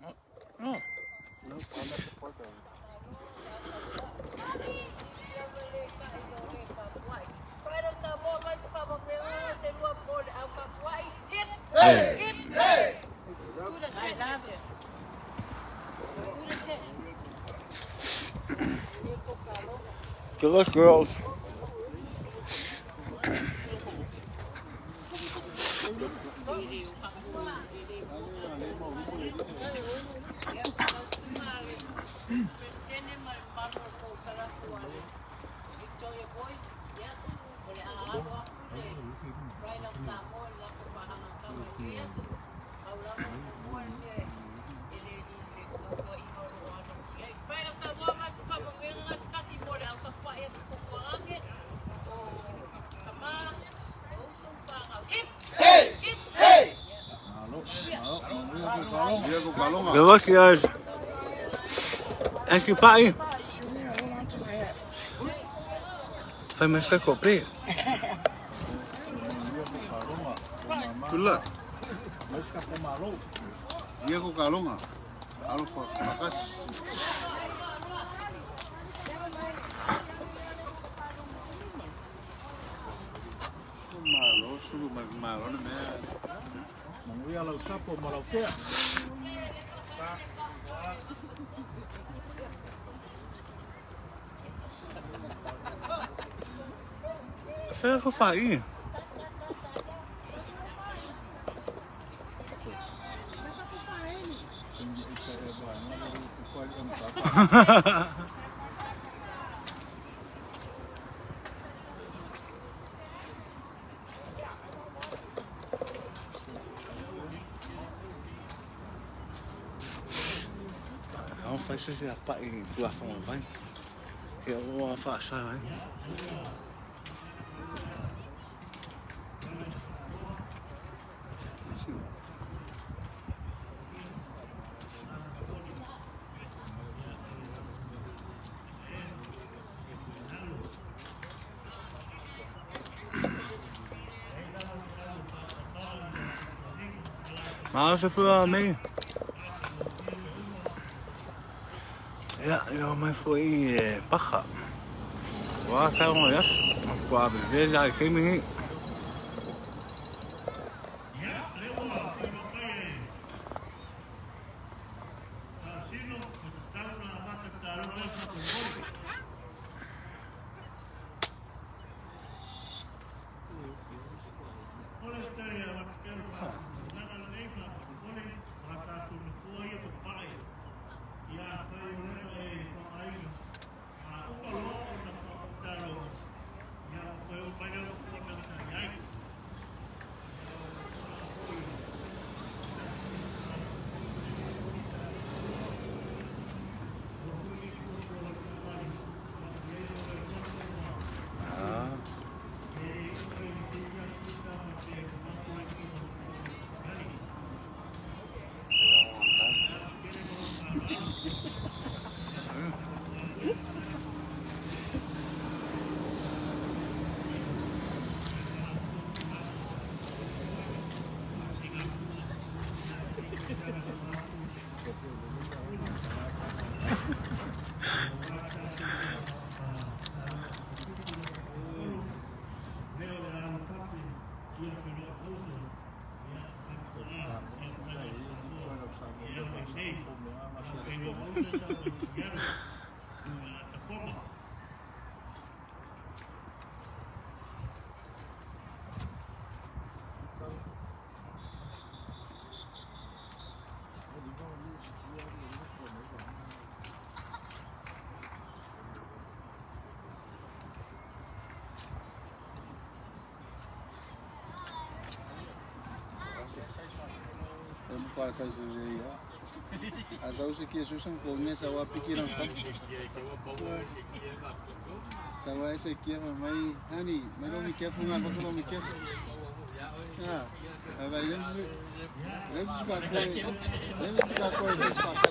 No. No, I'm not supporting. Hey. I love it. Good luck, girls. Good luck, guys. Thank you, Patty. Fai me sta copri. Good luck. Dia ko kalonga. Alo pakas. Malo, suruh malo na me. Manguya lau sapo malaukea. Fai ko fai. Não faz isso já para ir lá fora, vai. Que eu vou fazer, vai. Mas se for a mim. Ja, mas foi paja. Agora caiu uma dessa. Quase vezes já quem me. Vamos passar isso aí, ó. As aulas que usam começa a piquear um pouco. Sawa essa aqui é mamãe, Hani, mas não me quer fumar, não me quer. Ah, vai vamos para coisas para cá.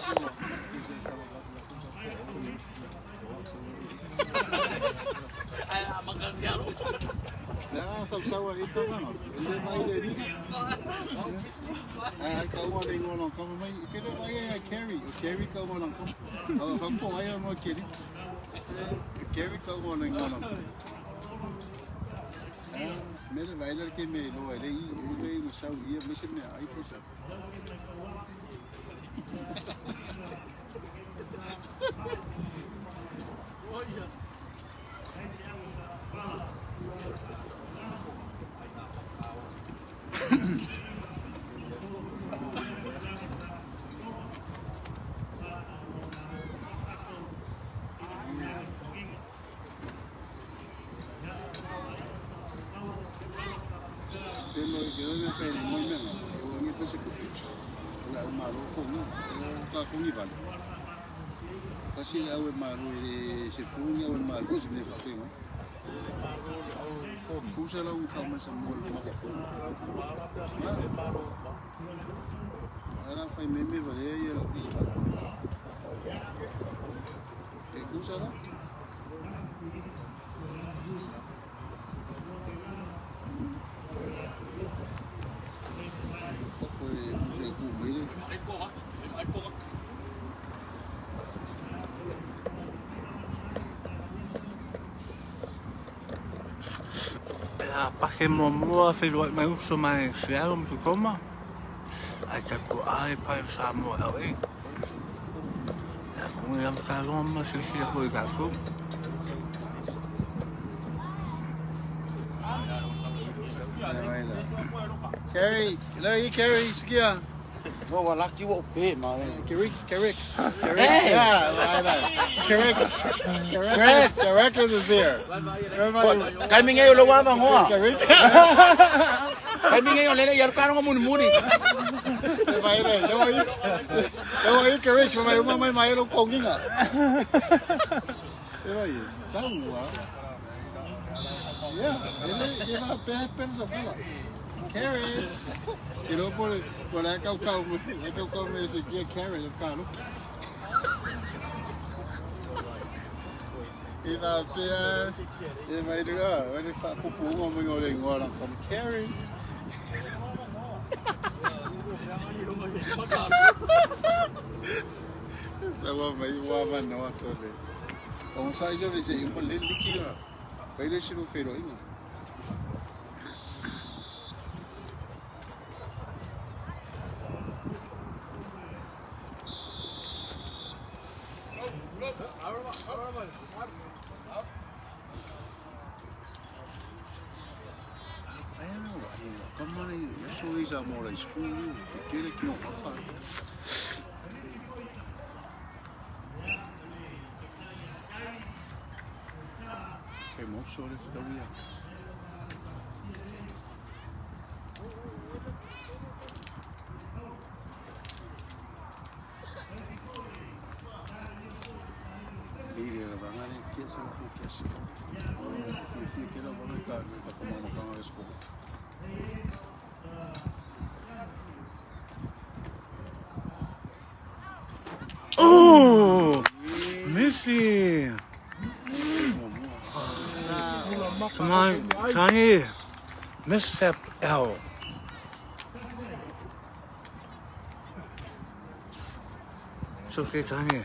Magandang Ya, sawa ito na. Hindi may dedi. Kau mo ding ngolong kau may kilo may carry kau mo lang kau. Fang po ay mo carry kau mo lang ngolong. Mere bailar ke me lo ai ei mo sau ia mission ne ai ko sa. Kasi awe maru ele se funga awe maru se me fatenga. Kusa la un kama sa mo ma ka fu. Ara fai meme vale ya la pi. Ke kusa la? Pake momoa whenua mai uso mai whiaro mtu koma. Ai taku ai pai sa moa au e. Ia kungi am ka loma sisi a hoi kaku. Carry, Carry, skia. Wa laki wa pe ma. Carrix. Yeah, Carrix is here. Kai mi ngai lo wa ma ngoa. Carrix. Kai mi ngai o le yar ka ngo mun muri. Vai le, eu aí Carrix, mas mai lo konginga. Eu aí, sawa. Yeah, ele va pe penso pela. Carrots. You know, por aí que eu como esse aqui é carrot, eu falo. E vai ver, e vai dizer, ele faz pupu, uma mulher engorda como carrot. Sabe, mas eu amo não a sorte. Como sai já disse, eu vou ler líquido, vai deixar o feiro ainda. Amor, a escuro, que queira que não faça. Que emoção ele fica ali. Ele vai lá e quer ser o que é assim. Ele quer levar no carro, ele está tomando uma cama escura. Oh, Missy. Come on, Tiny. Misstep L. It's okay, Tiny.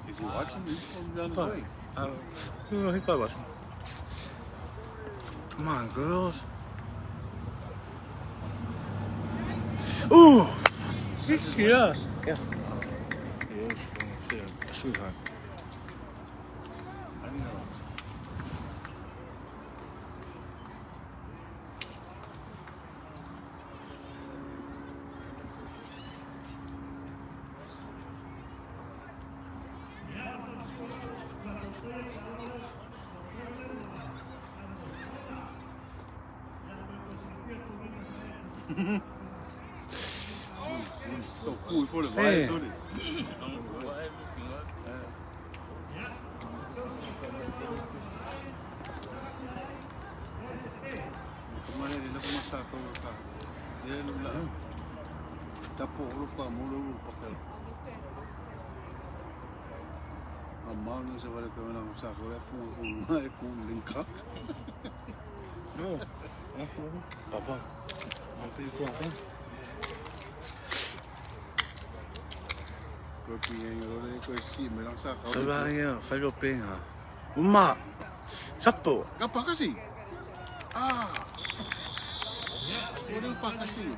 Is he watching? He's down the way. He probably watching. Come on, girls. Ooh! Yeah. Yeah. Yes, sweetheart. I know. So cool for the Hey. lights, isn't it? Kemarin dia nak masak kau kan? Dia lupa. Dapur lupa, mulu lupa. Amal no se vale que me la saco de con linka. No. Papa. Apa ikut apa? Porque yo lo de que sí me la saco. Sebenarnya Filipina. Uma. Siapa? Apa kasih? Ah. Orang apa kasih?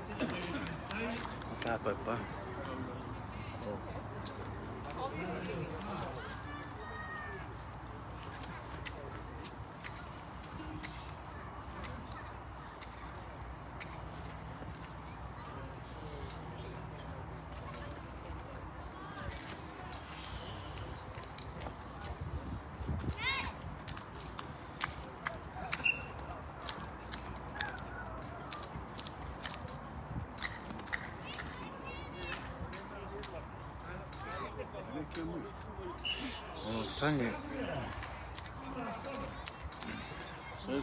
Apa? Oh, tanya. Sorry.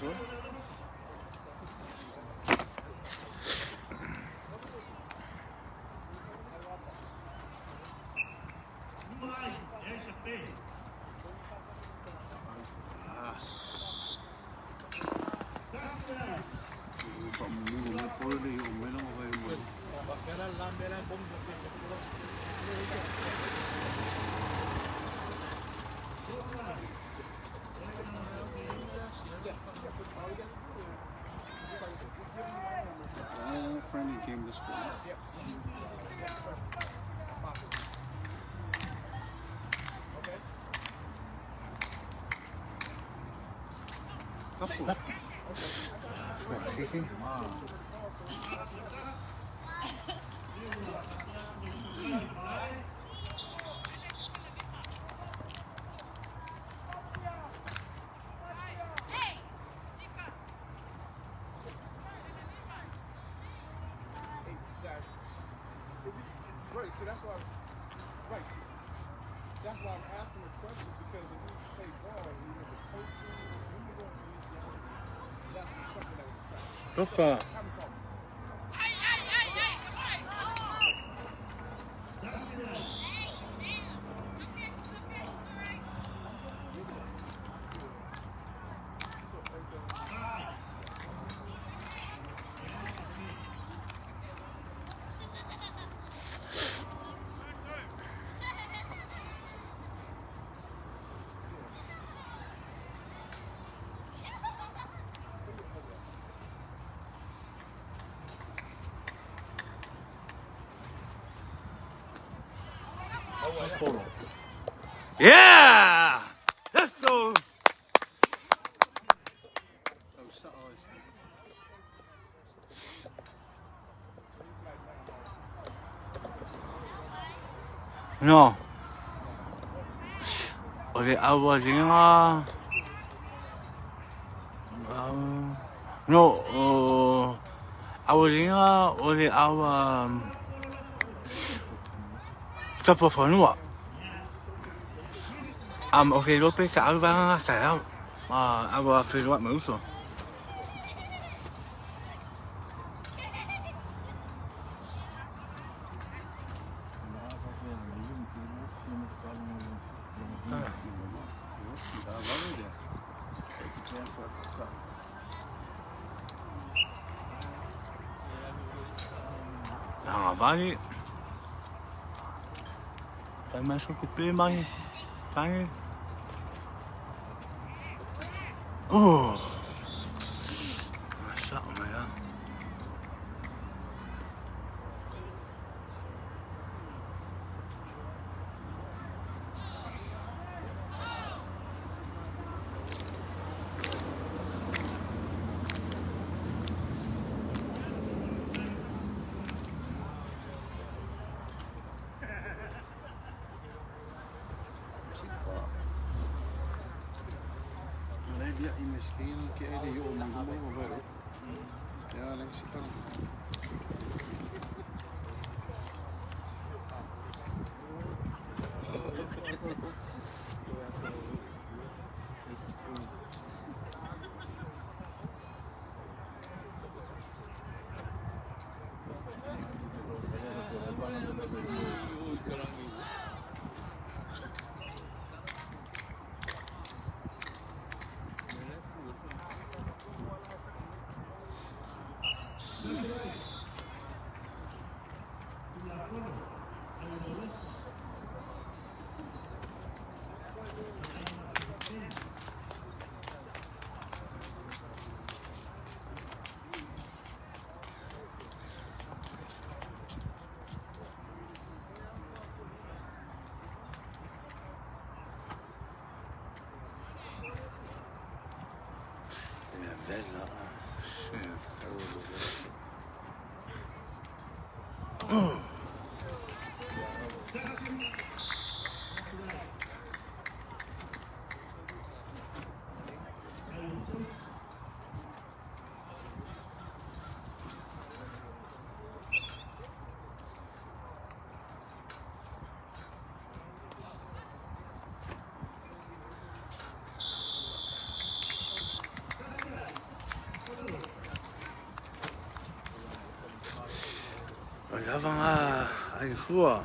Friendly came to school. Kapo. Sige. Right, so that's why. Right, so that's why I'm asking the question because if you play ball, you know the coaching, when you go into these games, that's something that was trash. Toka. Have a problem. Yeah! Let's go! No. Oleh awal dengar. No. Awal dengar oleh awal. Siapa fanua? Okay, Lopez ka alvang kaya. Awal filwat musuh. Balik. Saya masuk ke play balik. Balik. Oh. Masak ya. Dia miskin que ele eu não vou ver. Ya lagi sih kan. Vela. Lavanga ai fua.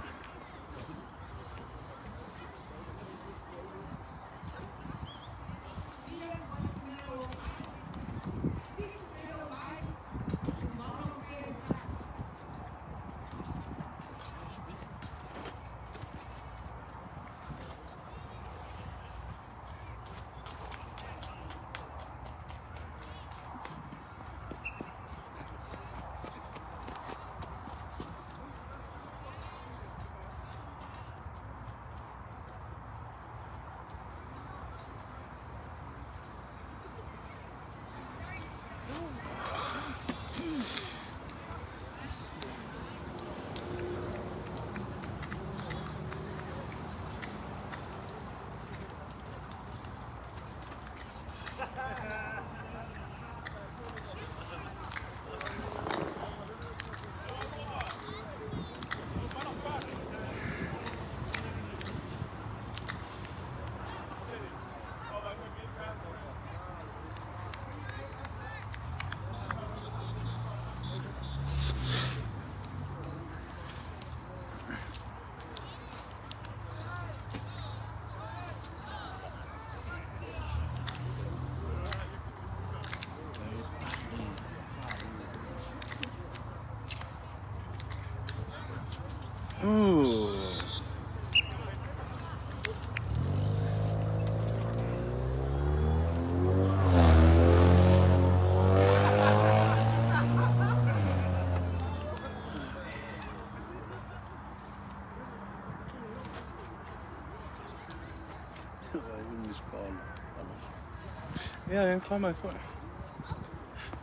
Ja, den tar man för.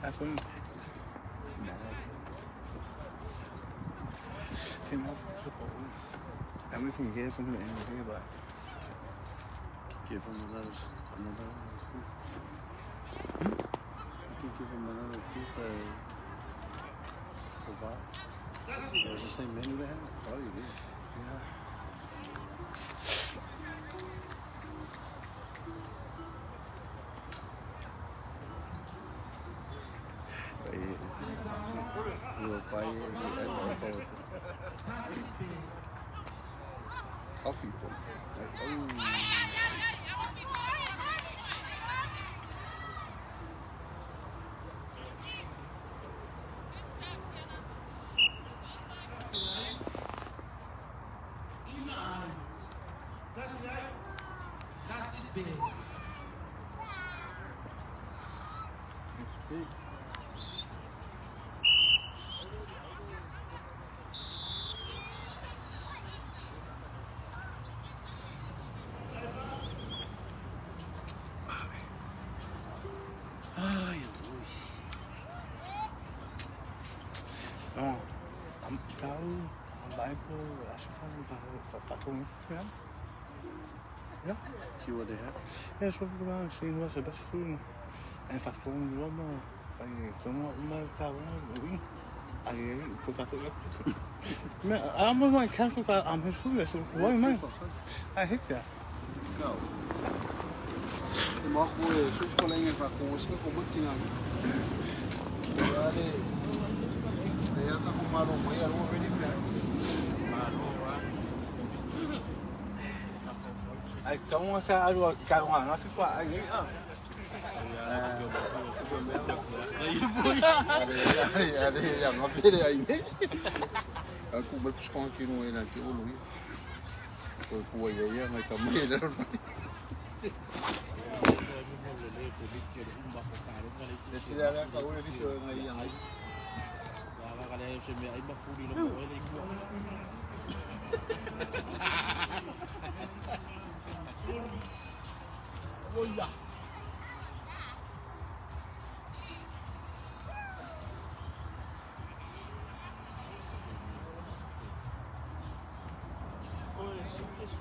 Alltså, det är så bra. Jag vill inte ge som en det bara. Give him another you give him another piece of what? It's the same menu they have? Probably it is. Ja. Vừa quay coffee cup. Ja. See what they have? Ja, så bra. Sen var det bäst för mig. En faktion då man man kan vara Aí, por favor. I'm going to cancel that. I'm here so why am I? I hate that. Go. The mock boy is so calling if I go so commuting on. They are not tomorrow. We are already back. I don't want to go on. I think I Ada yang apa dia ini? Aku berpuskan kini nanti ulu. Kau kuat ya nak kamu ni dah. Jadi ada kau ni show ngai yang ai. Kalau saya semai ai mafuri lo boleh ikut. Oh ya.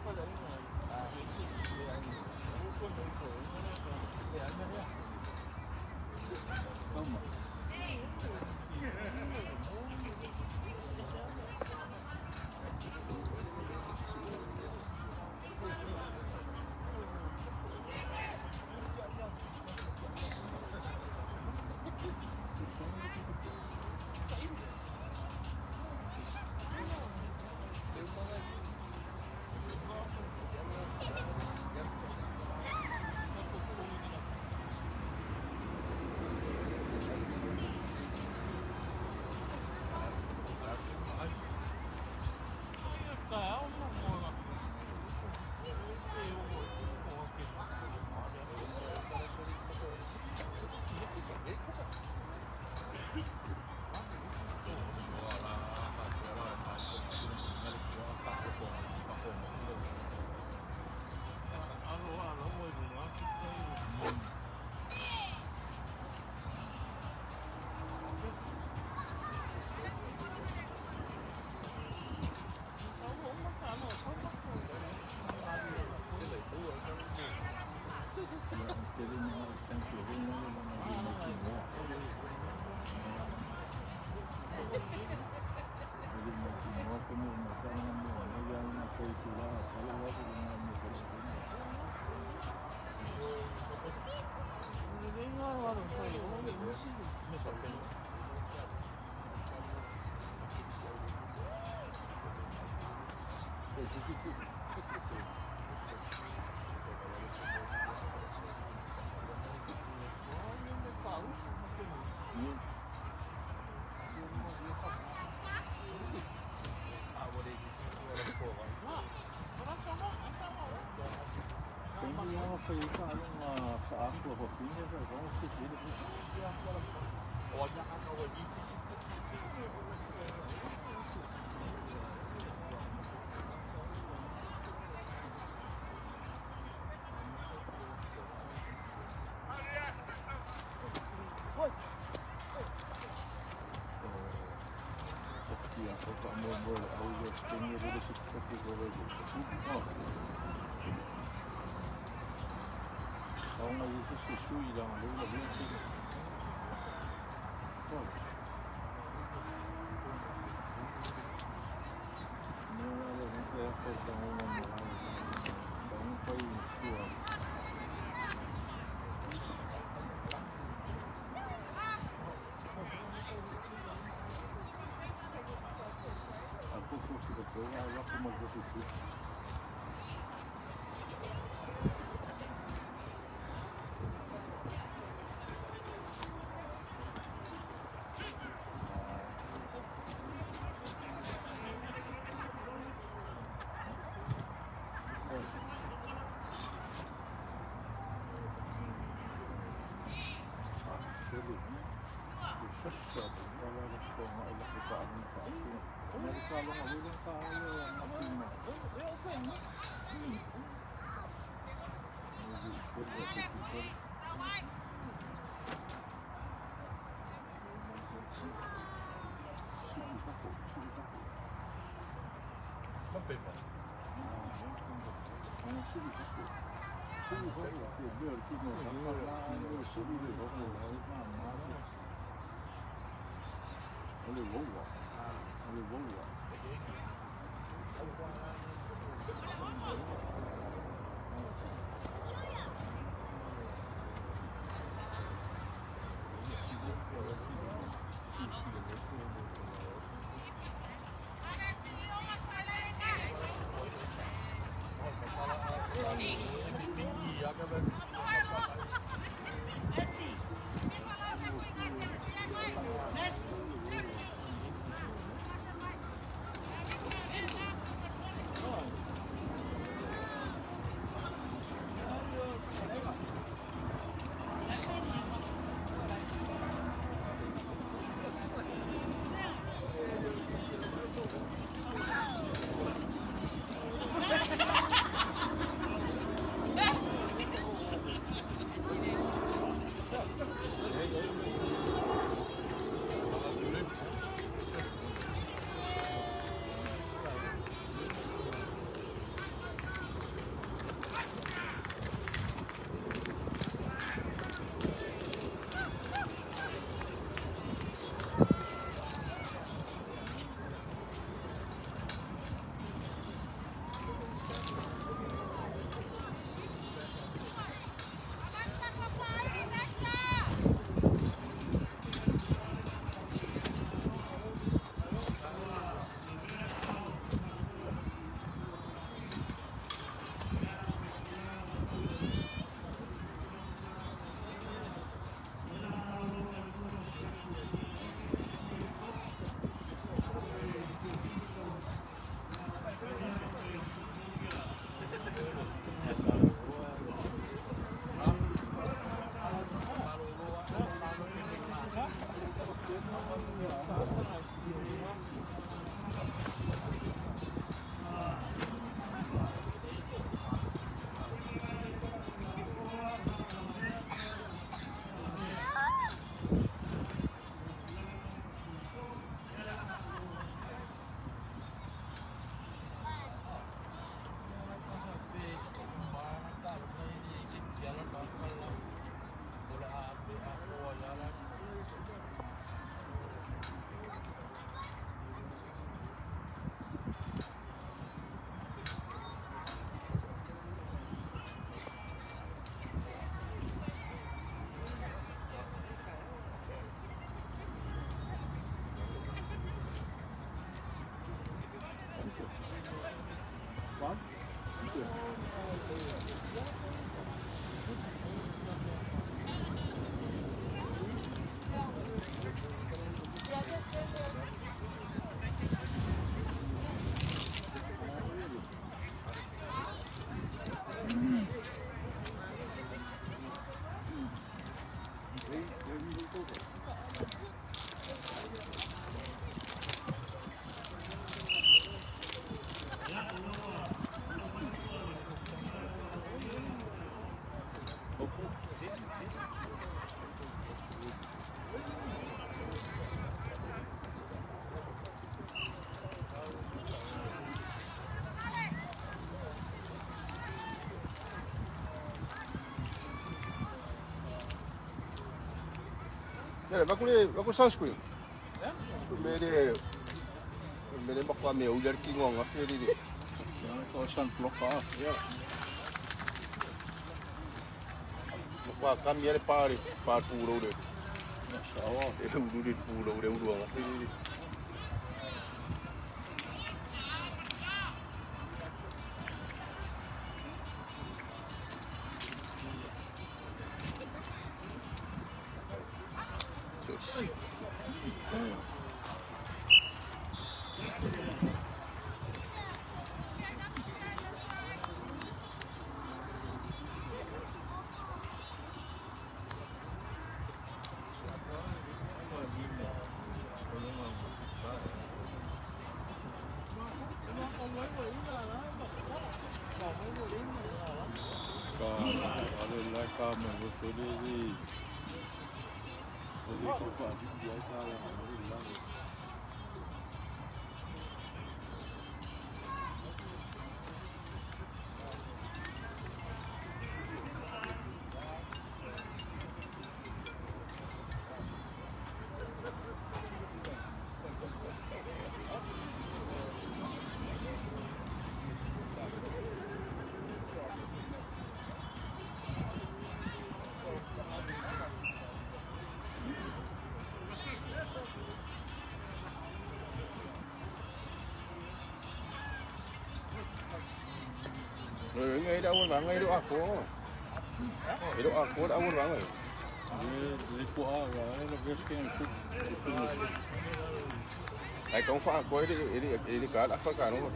Toma. Ya, baku sunscreen. Mere bakwa me ujar ki ngonga feri de. Ko sunblock ka. Ya. Bakwa kami are pare puro de. Sawa. Itu udu puro de udu nga feri de. Ngay đâu bang ngay doa ko. Doa ko da awal bang. Di ko na gesken shoot. Ai kong fa ko ini ka Afrika no.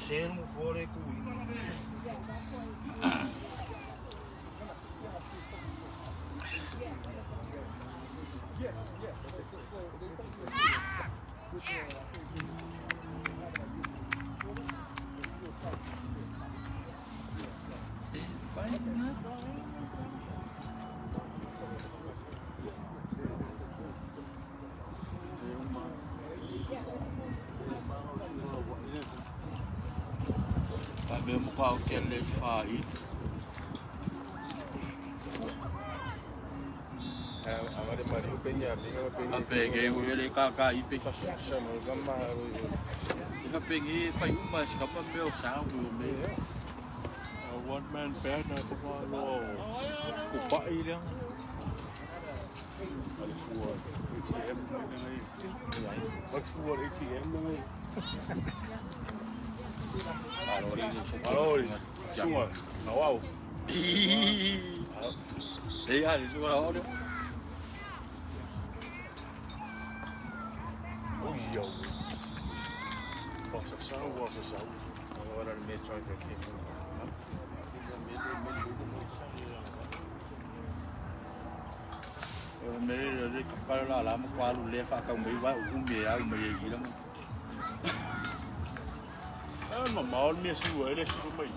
Se não for é com mesmo qual que ele faz. Amade mari upenya binga upenya. Peguei ele kaga e peguei. Chama gamaro. Eu peguei foi uma escapa meu salvo meu. One man band na kumalo. Kupa ilang. Alisua ATM ngai. Alisua ATM ngai. Alori, semua, wow. Iya, semua wow deh. Oh iya. Wasa sawu. Orang metro ke. Mere de kapal la la mo kwalu le fa ka mo iwa umbe ya mo ye gila mo. Mamma mia sua, ele é super bem.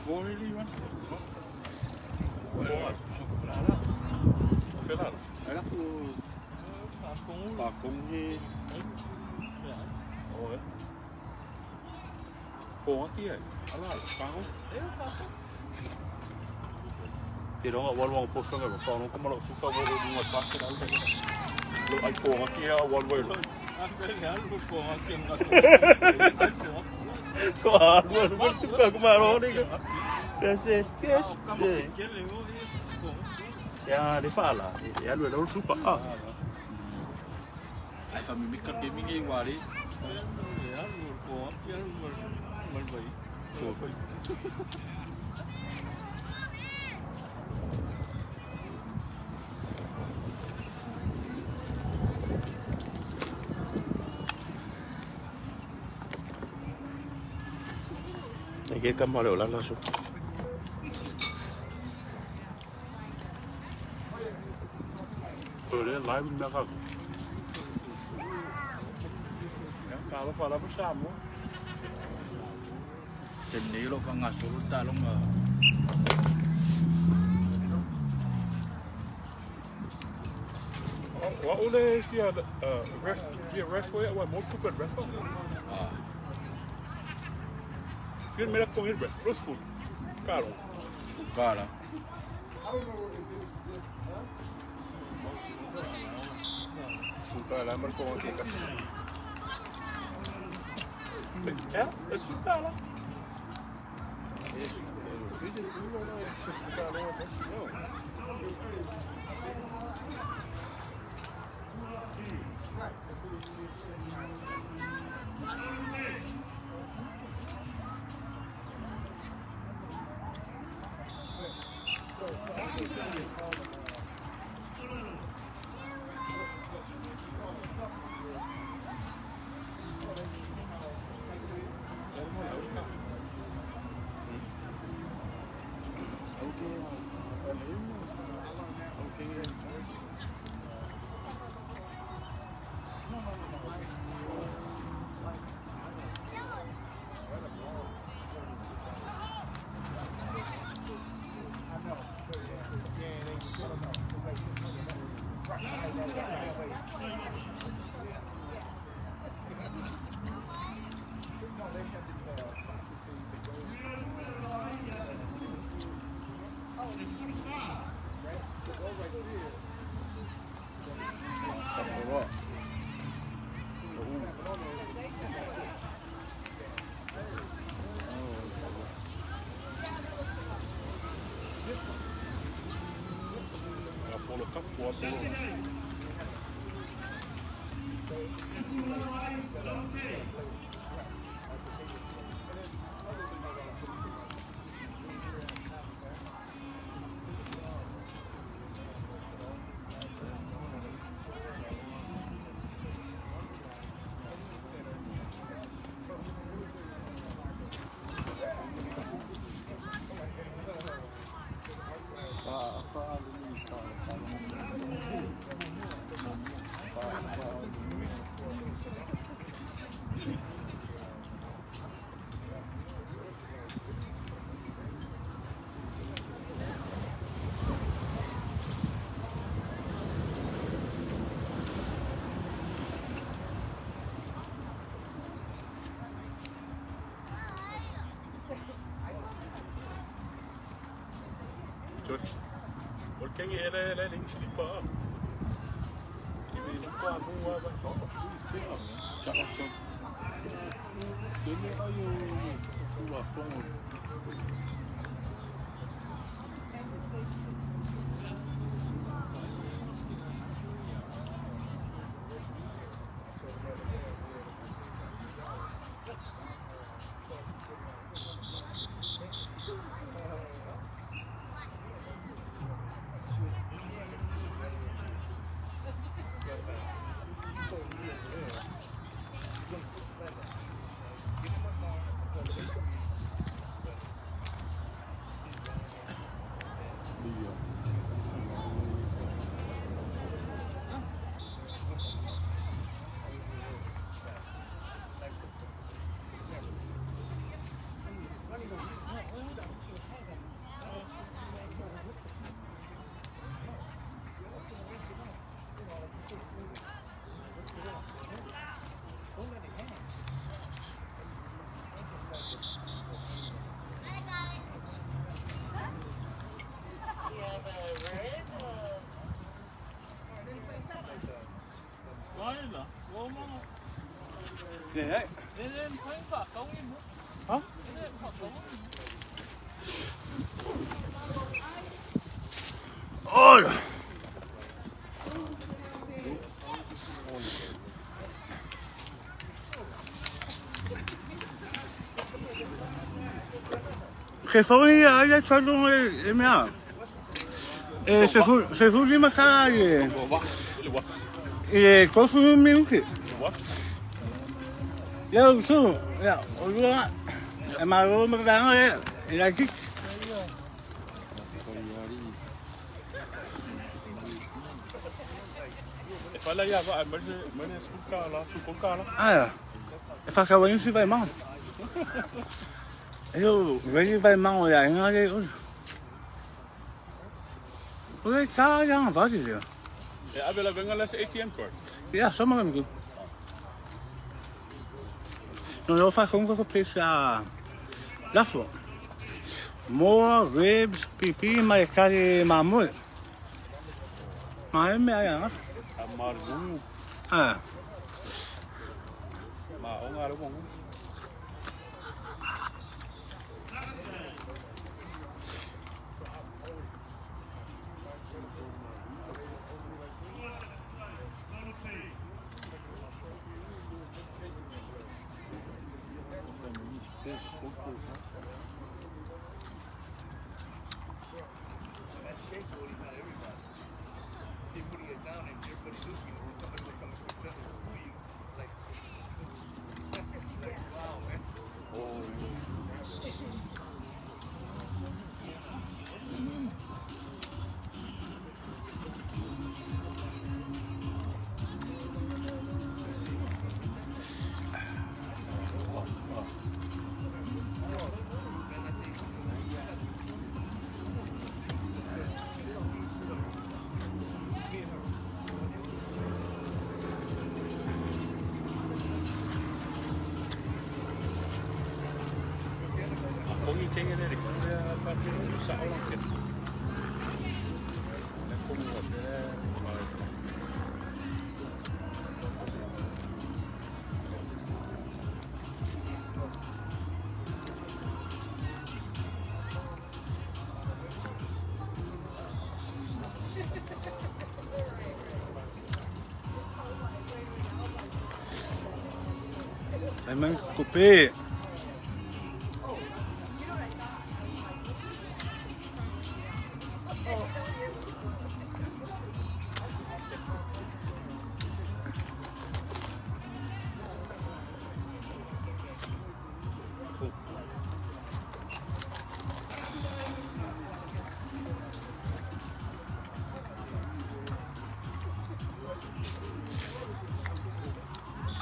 Phone đi mà. Pelado. Era para com de Oi. Bom aqui é. Olha lá, carro. Thì đó là one post xong rồi sau nó có một loại super vô đi ngoài phát cái đó thế. Lúc anh cuồng kia one way rồi. Luôn super của mà đó đi. Desse teste. Ya, de fala. Ya lo era super. Ah. ai phải mình cắt cái mình nghe qua đi. Cái cắm vào đều là số. Ở đây lái mình đang không. Cá nó phải là bữa sáng nữa. Trên này lo phải ngã xuống ta luôn mà. What will they see a rest? Be a rest way? What more could rest? Good me con il rest. Rest food. Caro. Cara. Suka lah mereka orang kita. Ja, det skulle alla. Apollo Cup, Apollo. Porque ele é limpar. Ele limpar a rua, vai embora. Chắc là xong. Đến đây có không. đấy. Hả? Ôi. Se fue allá echando mira. Se fue lima cara y cosa un minuto. Ya uso, ya, oiga, malo me dan la chic. Fala ya va, mene su cara. Ah, fa ka wani si vai mang. Yo, wani vai mang ya nga de. Oi, ka ya va de. Ja, wil venga les ATM card. Ja, sommer kan doen. Nou, heel vaak gewoon op is lafo. More ribs, pipi, maar je kan je maar mooi. Maar hij meer ja. Amargo. Ah. Maar ongaar ook. Kung yung tingin na rin, kung sa ulang kit. Emang kopi.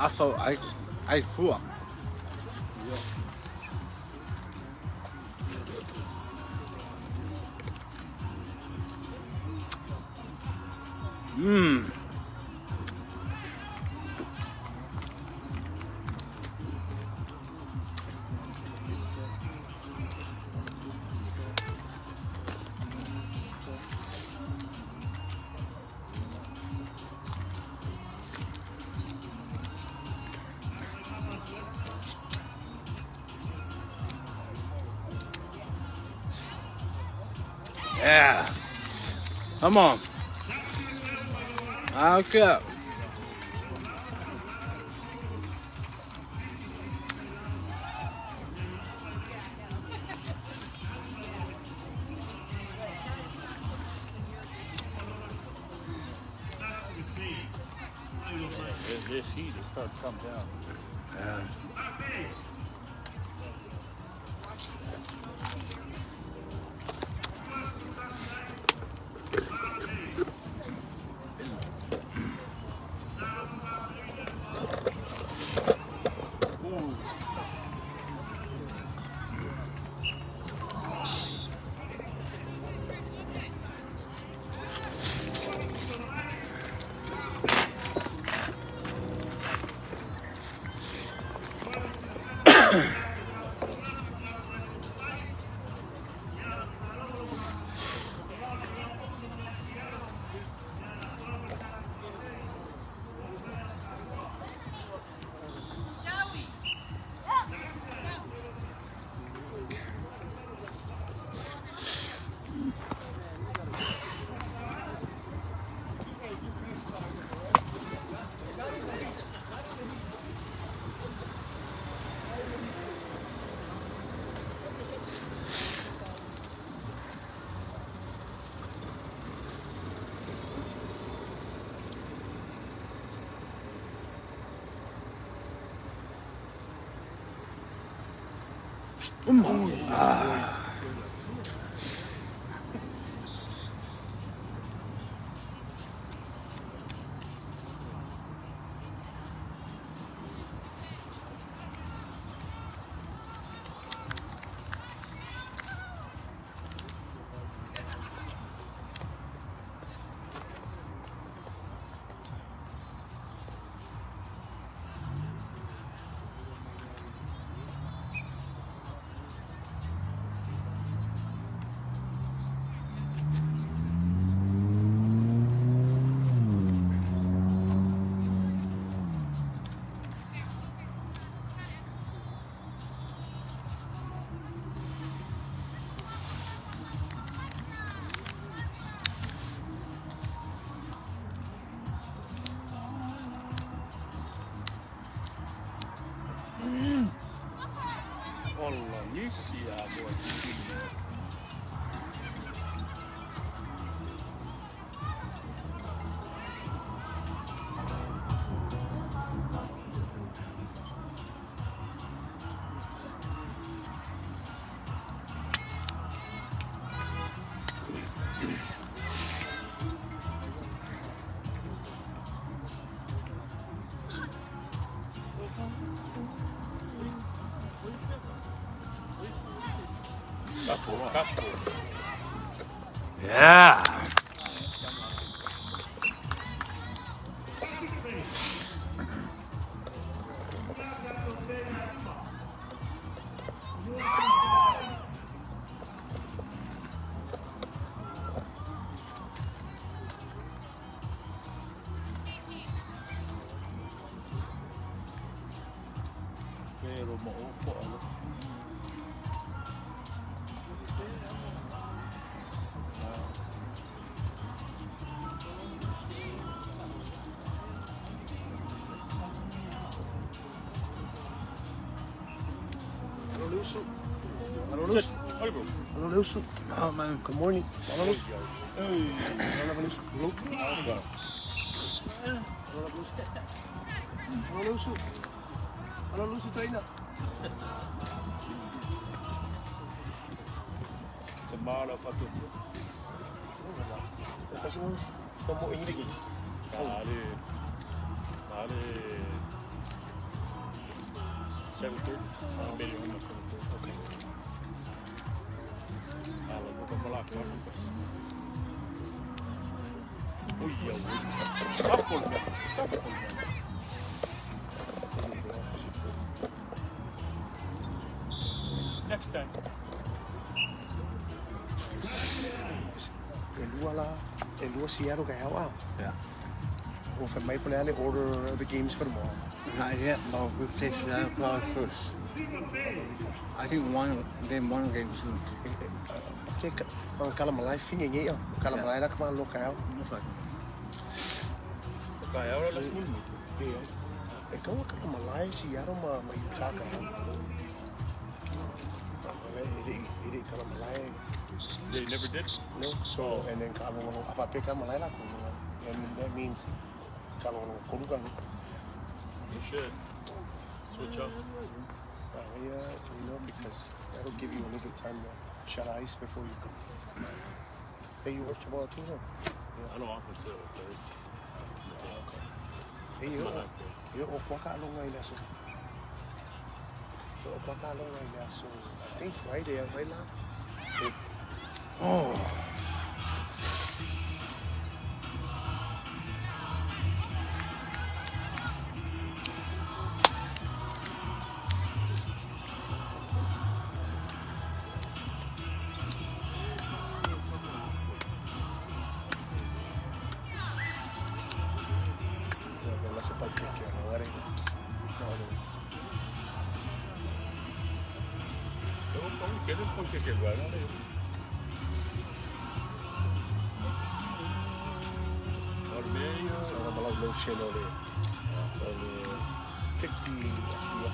Afval, I voer. Yeah. Come on. Okay. This heat is starting to come down. Yeah. Polonisia voi. Kapu. Yeah. Pero maupo ano. Hallo Lusu. Oh man. Good morning. Hallo Lusu. Hallo Lusu. Hallo Lusu. Hallo Lusu trainer. Semana patutu. Kasi kamu ini lagi. Nare 7:30. Maybe almost 7:30. Okay. Täällä on malakka. Oi ja oi. Tappolta. Next time. El lua Seattle kaya wow. Yeah. Or for my plan to order the games for tomorrow. Not yet, but we'll take that class first. I think one game soon. Okay, kalau Malay fingi ya. Kalau Malay nak mana lo kaya. Kaya ora las mulmi. Kalau Malay Seattle mah cakap. Ini kalau Malay. They never did. No, so and then kalau apa peka Malay lah, and that means kalau kurukan. You should switch up. Yeah, you know, because that'll give you a little bit of time to shut eyes before you come. Hey, you work tomorrow too, huh? I don't off until Thursday. Hey, It's my last day. yo, kuwakalong ngayon na so. So, kuwakalong ngayon na so. I think Friday, right now. Oh. Wala sa pag-take yan. Wala rin. Pero kung kailan po kikilwa na rin. Ormeño. Sana malang lotion ulit. 50 asliya.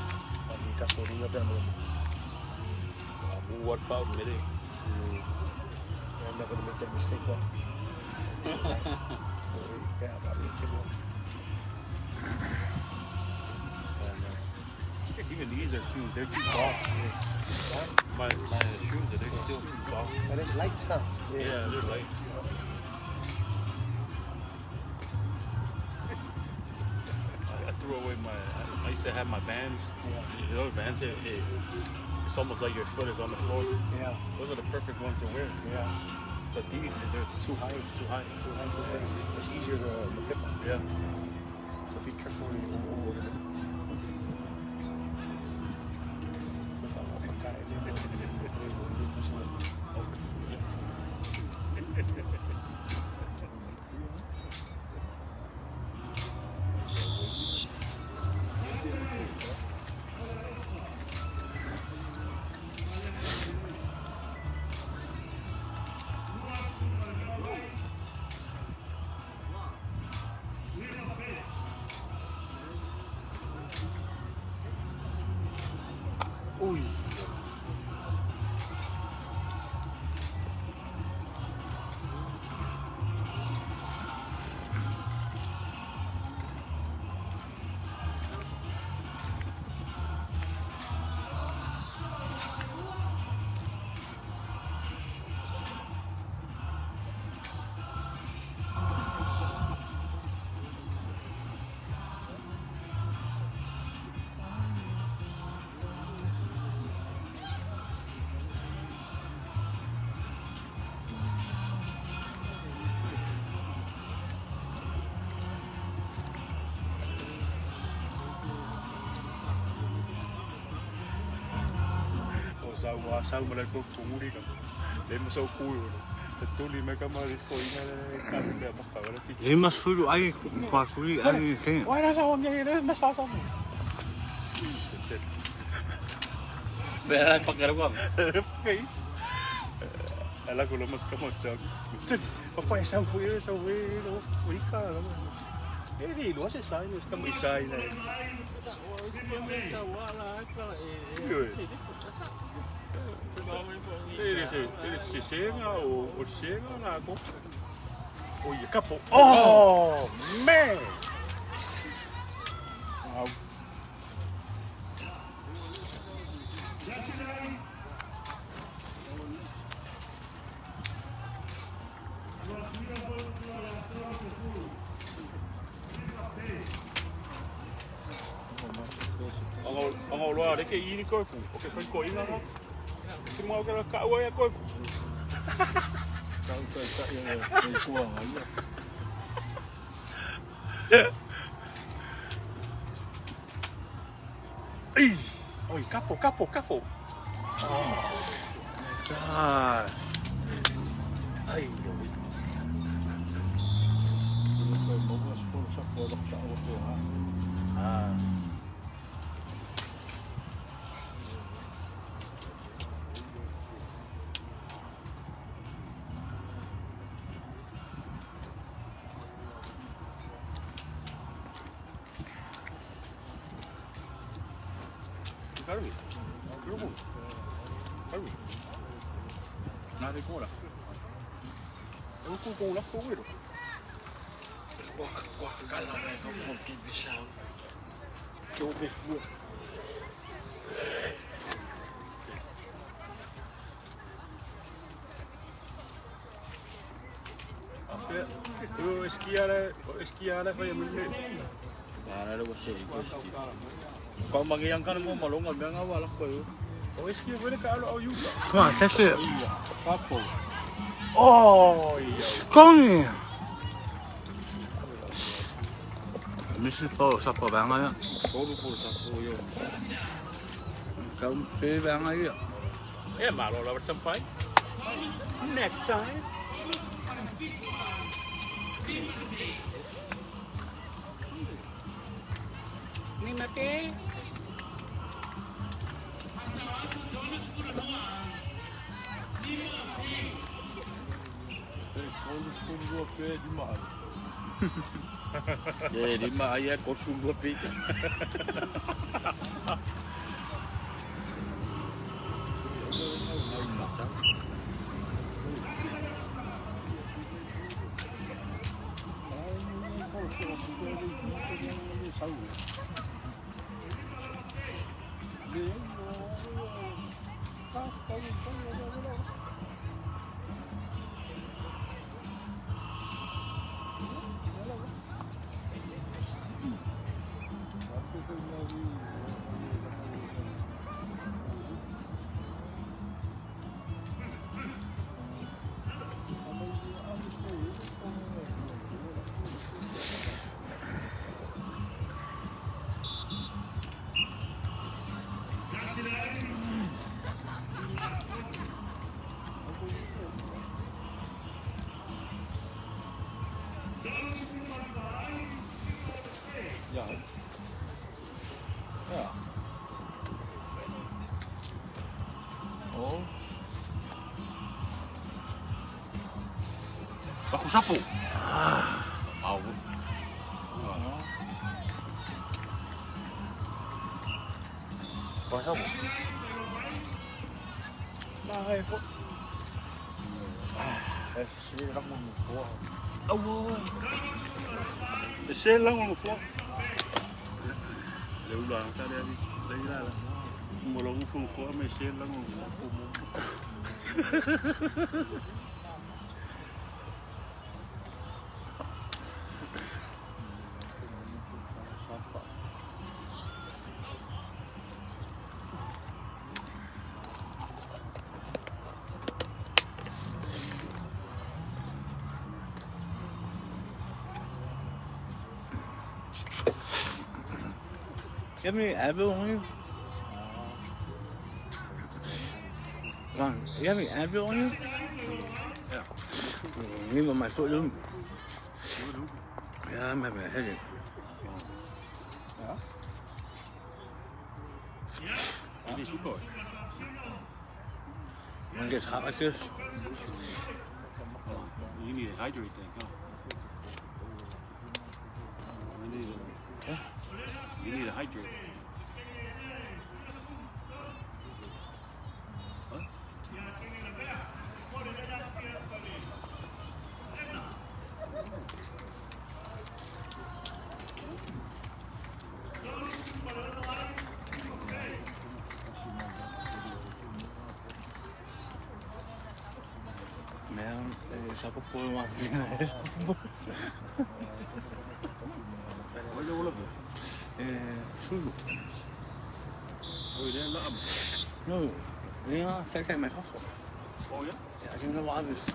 Hindi ka sorry nga ba mo. Buat pa umiri. I'm not gonna make that mistake, but. Kaya ba, make it work. Even these are they're too tall. Yeah. my shoes, are they still too far? But it's light, huh? Yeah, they're light. I threw away I used to have my Vans. You know, Vans, it's almost like your foot is on the floor. Yeah. Those are the perfect ones to wear. Yeah. But these, it's too high. It's easier to hip. Yeah. So be careful when you go over it. Uy. Sau mà lại có cũng đi cả, để mà sau cùi rồi, tôi đi mấy cái mà đi coi cái cảnh đẹp mà phải là Ei masuru ai kwa kuri ai ke. Why not sao vậy đấy, nó sao sao? Về lại bắt cái đó cái, là cô làm mất cái một chân, quay sau với nó quý cả lắm. Cái gì đó sẽ sai nữa, cái gì sai này. Eles chegam, ou chegam lá com. Oi, acabou. Oh, man! Ang loa de que ini ko ku, o que foi ko ina no. Que mau que ka o ya ko. Kau yang kuang aja. Oi, capo. Oh. God. Ai, Carmi. Nada com lá. Eu com lá com ele. Qual cala vai vou que bichão. Que eu me fui. Eu esquiar vai me. Para você Kau mangyayangkan mo malungan nga wala ko yo. O eski pwede ka alo ayu. Come on, that's it. Papo. Oh, Kongi. Mrs. Paul sa pa banga ya. Todo por sa po yo. Kau pe banga ya. Malo la bertam fai. Next time. Ni mate. Jadi mak ayah konsum 2 pik. Paku sapu. Mau. Có không? Này kok. Xe lăng một phố. Ông ơi. Xe lăng một phố. Nếu là ta đi lấy ra là một lồng phố phố mà xe lăng một phố. Give me Advil on you. Come on, you have any Advil on you? Yeah. Me with my foot, dude. Yeah, I'm having a headache. Ini suka. When it gets hot like this, You need to hydrate that, huh? You need to hydrate. Huh? man, siapa pun makin. Wala wala ba? Sugo. Oh, det är lamm. No, yeah, take out my hustle. Oh, ja? Yeah, I don't know why this.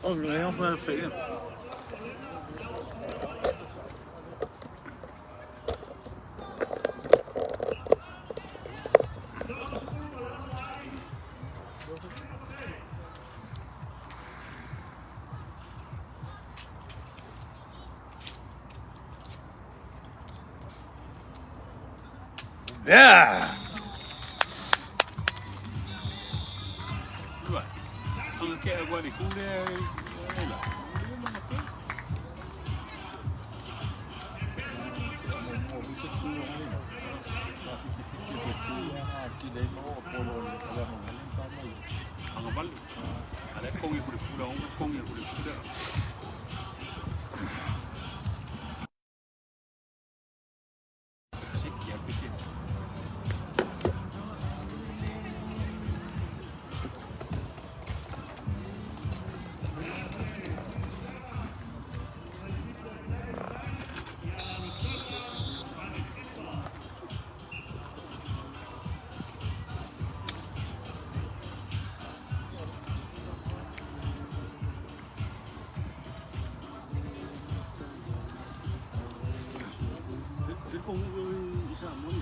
Oh, yeah, I'm going to fit in. Yeah! Right. Ang kaya gua di kulay. Wala. Ang balik. Ada kong yang boleh pulang, kong yang boleh pulang. Sekian pikir. Dia kong isa mo ni.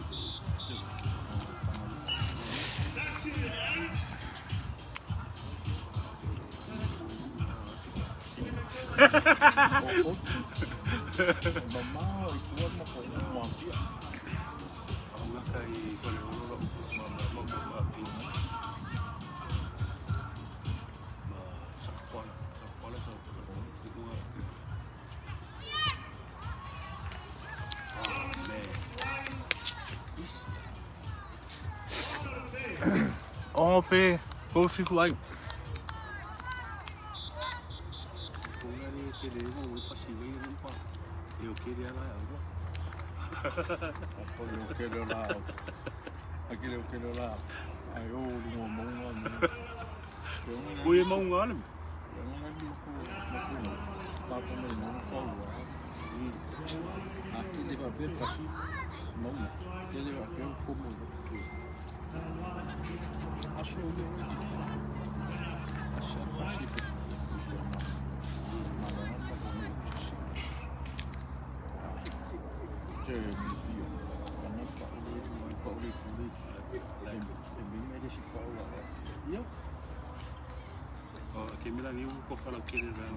Oh, be, go see who I. Kuya mau ngalim. Oh, kami lang yung kofala kiri lang.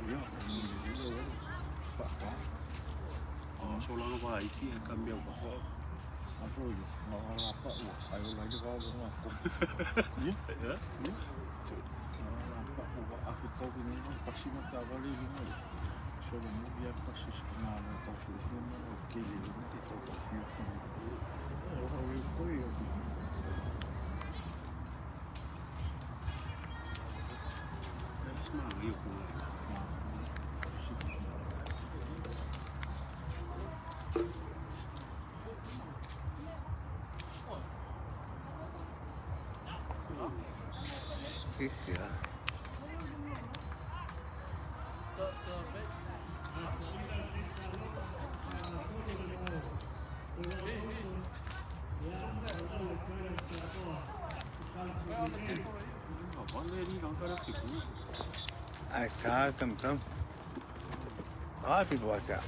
Oh, so lang ba iki kami ang bako. Pasi matawali lima. So mo biar pasi skenana kau susun mo okay lima di kau fiu. Oh, ko yo. Semua yo ko. Iya. Acá, come. A lot of people like that.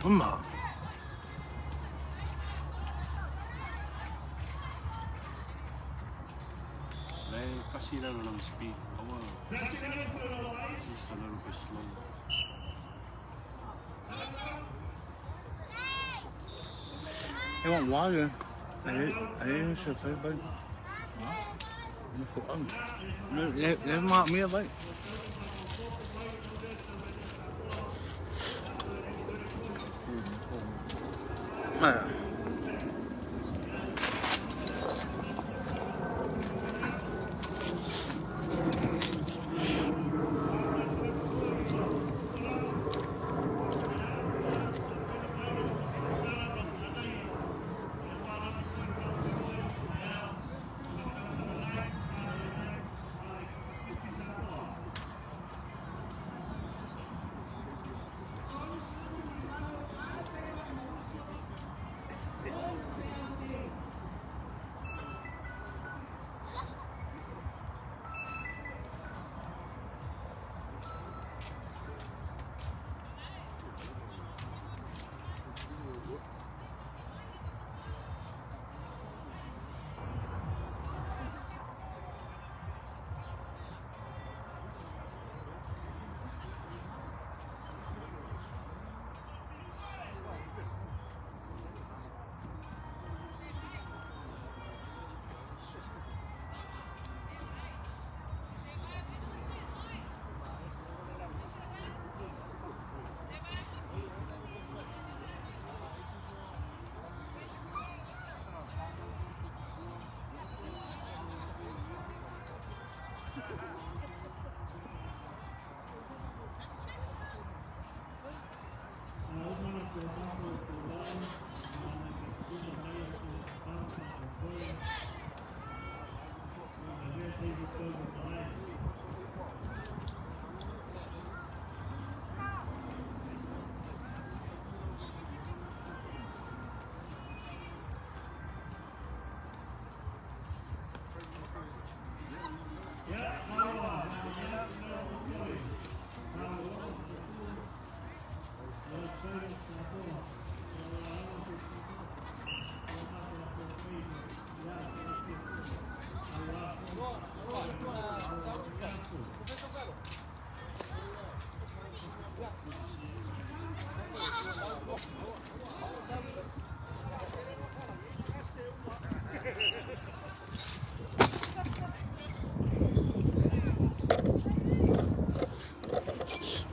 Come on. Kasi lalo ng speed. Just a little bit slow. They want water. I didn't say bud. They want me a bite.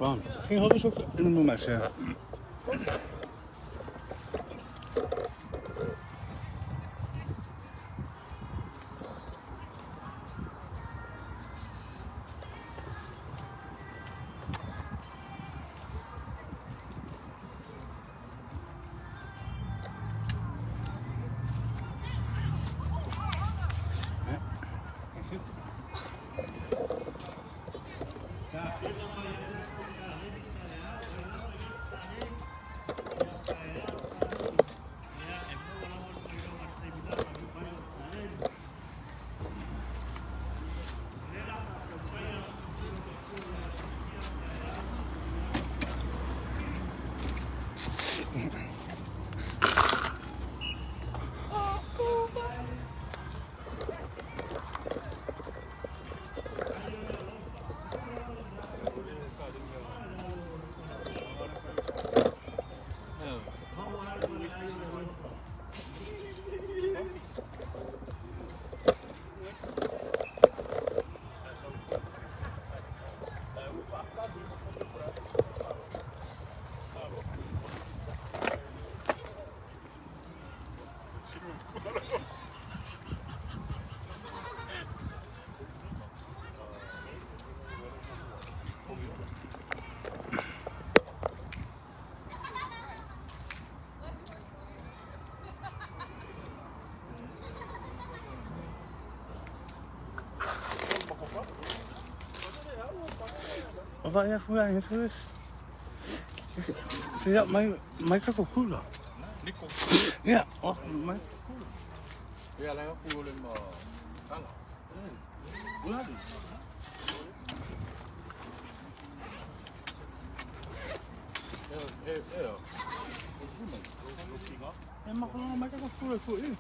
Ron, can you hold this real quick? Let me move my chair. Vai furar isso. Siap mai ka kukula. Niko. Ya, oh mai. Ya lah aku boleh kalah. Lari. Emang kalau mai ka kukula tu eh.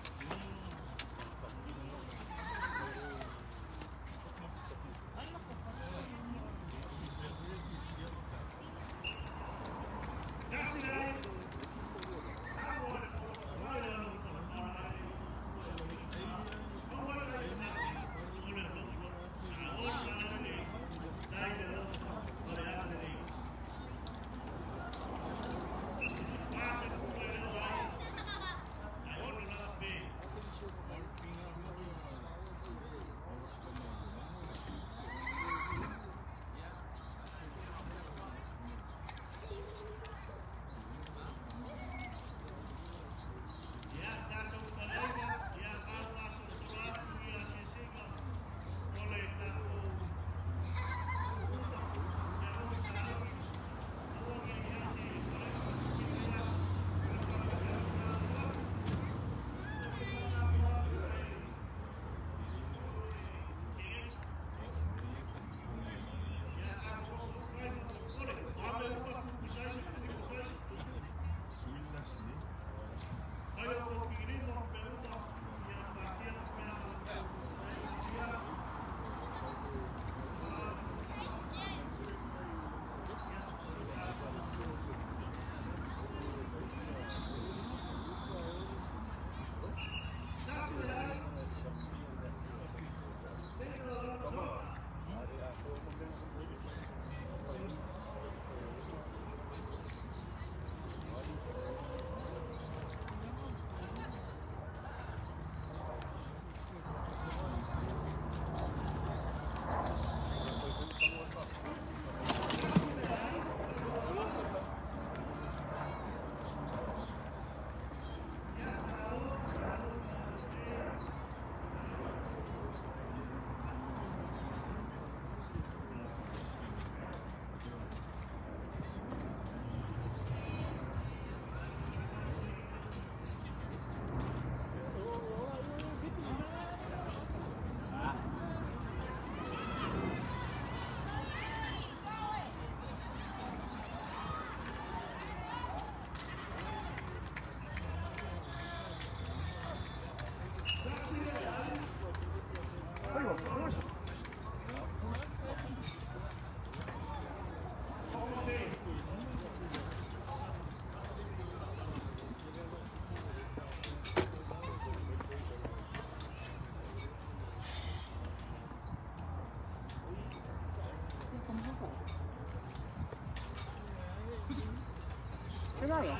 Claro.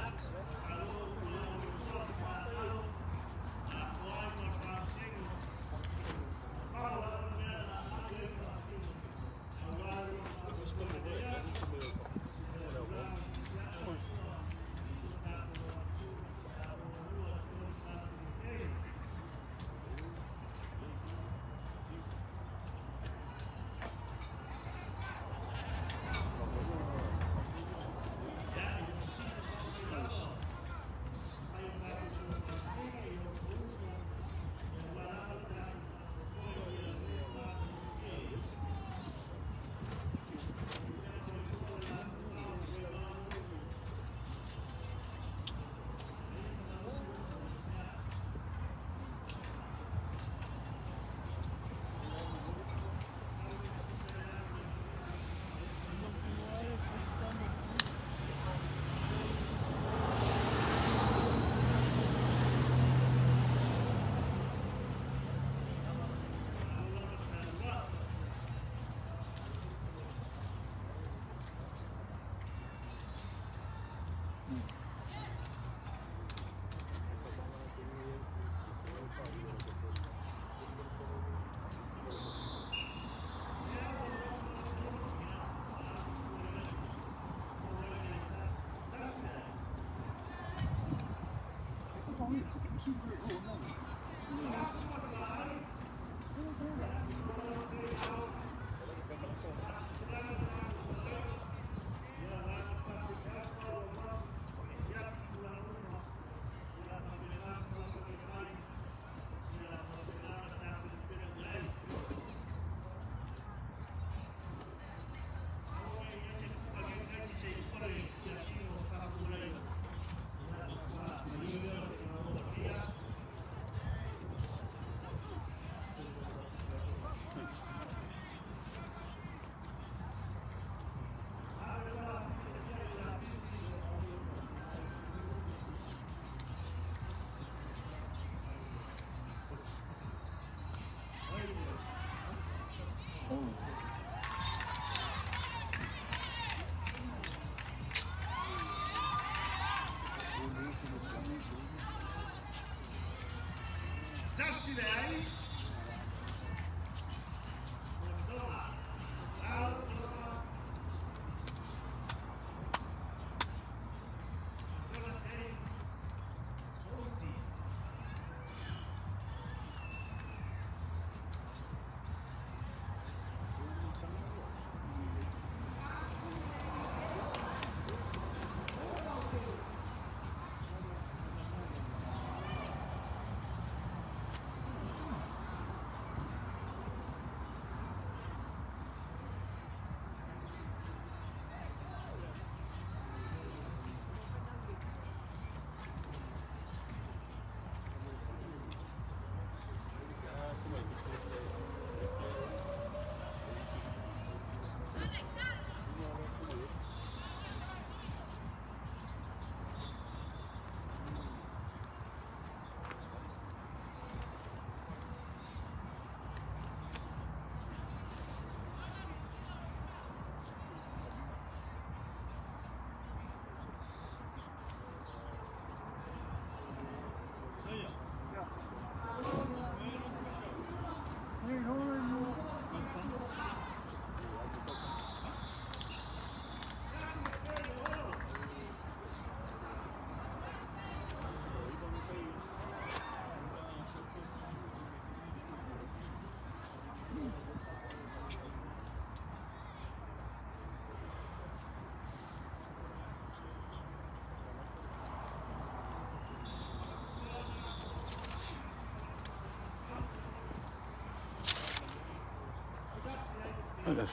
Yes.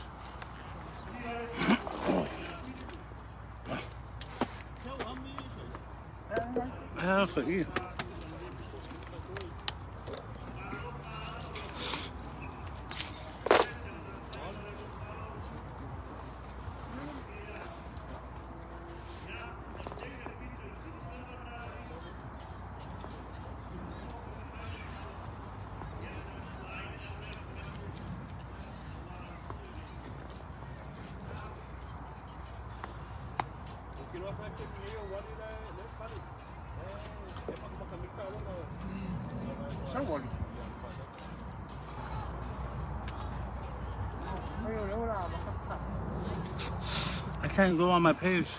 Ja, voor hier. Sawali. I can't go on my page.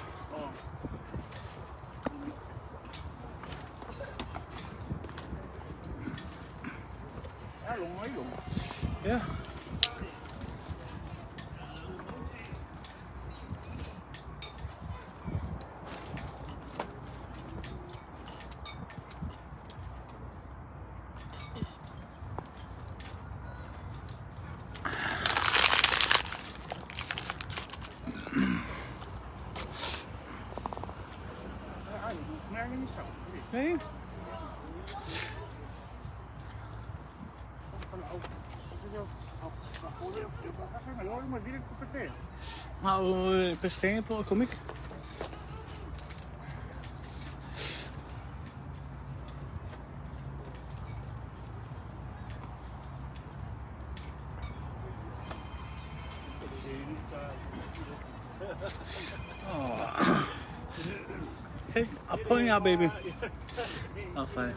Yeah. Hey? Nou, bestempel, kom ik. Oh. Hey, I'll pull you out, baby. Oh, fine.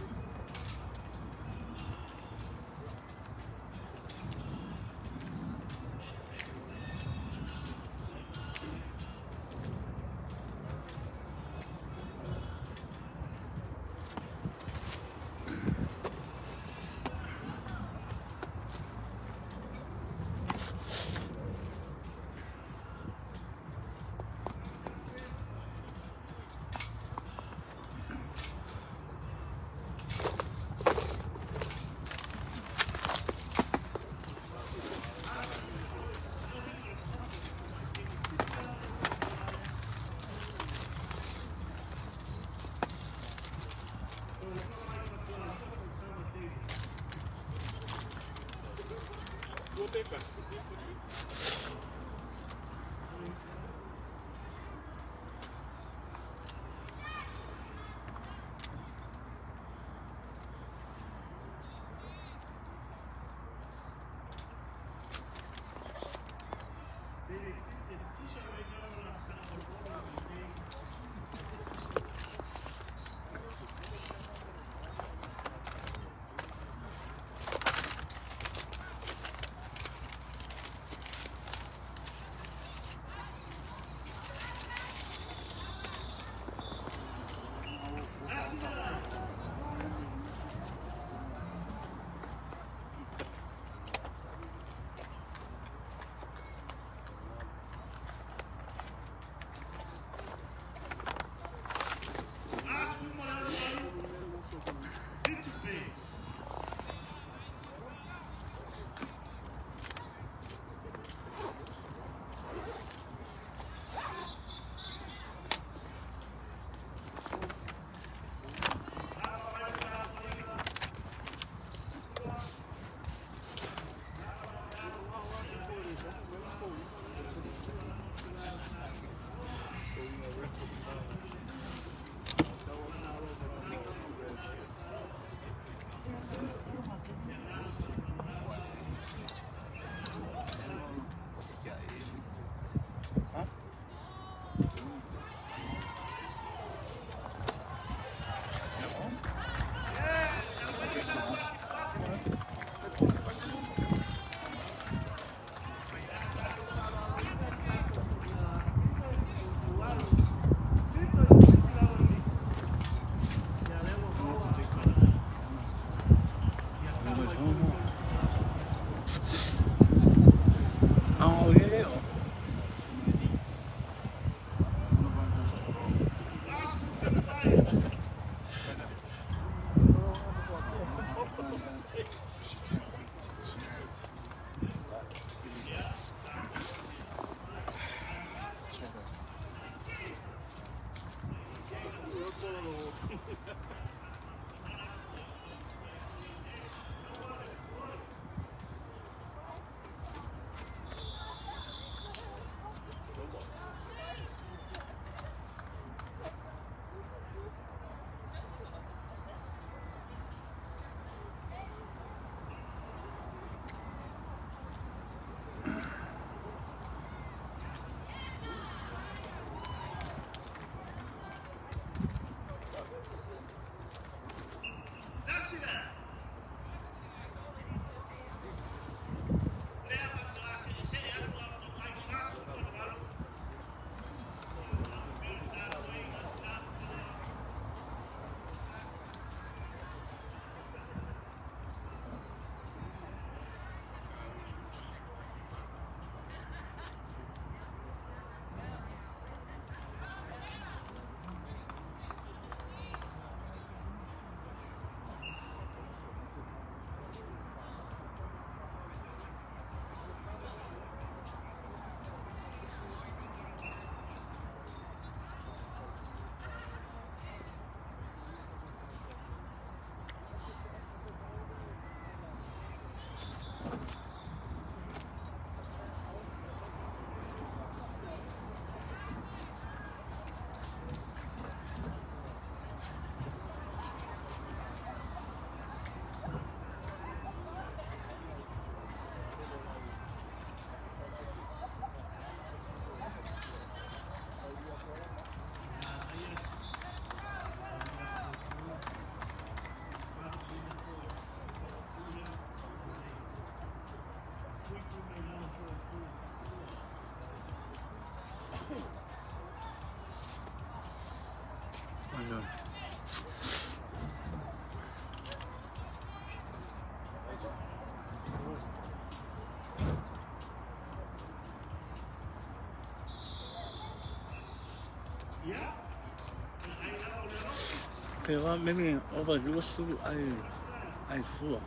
discotecas. Pero maybe overdose I flew.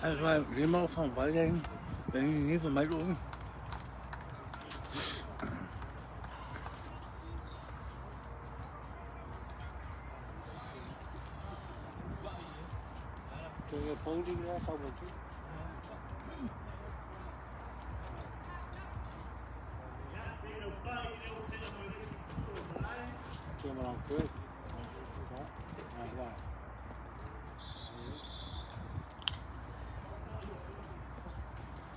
That's why the more fun fighting, then you need to make room. Cho người phố đi ra sau một chút. Cho mà làm cưới. Đó. Rồi.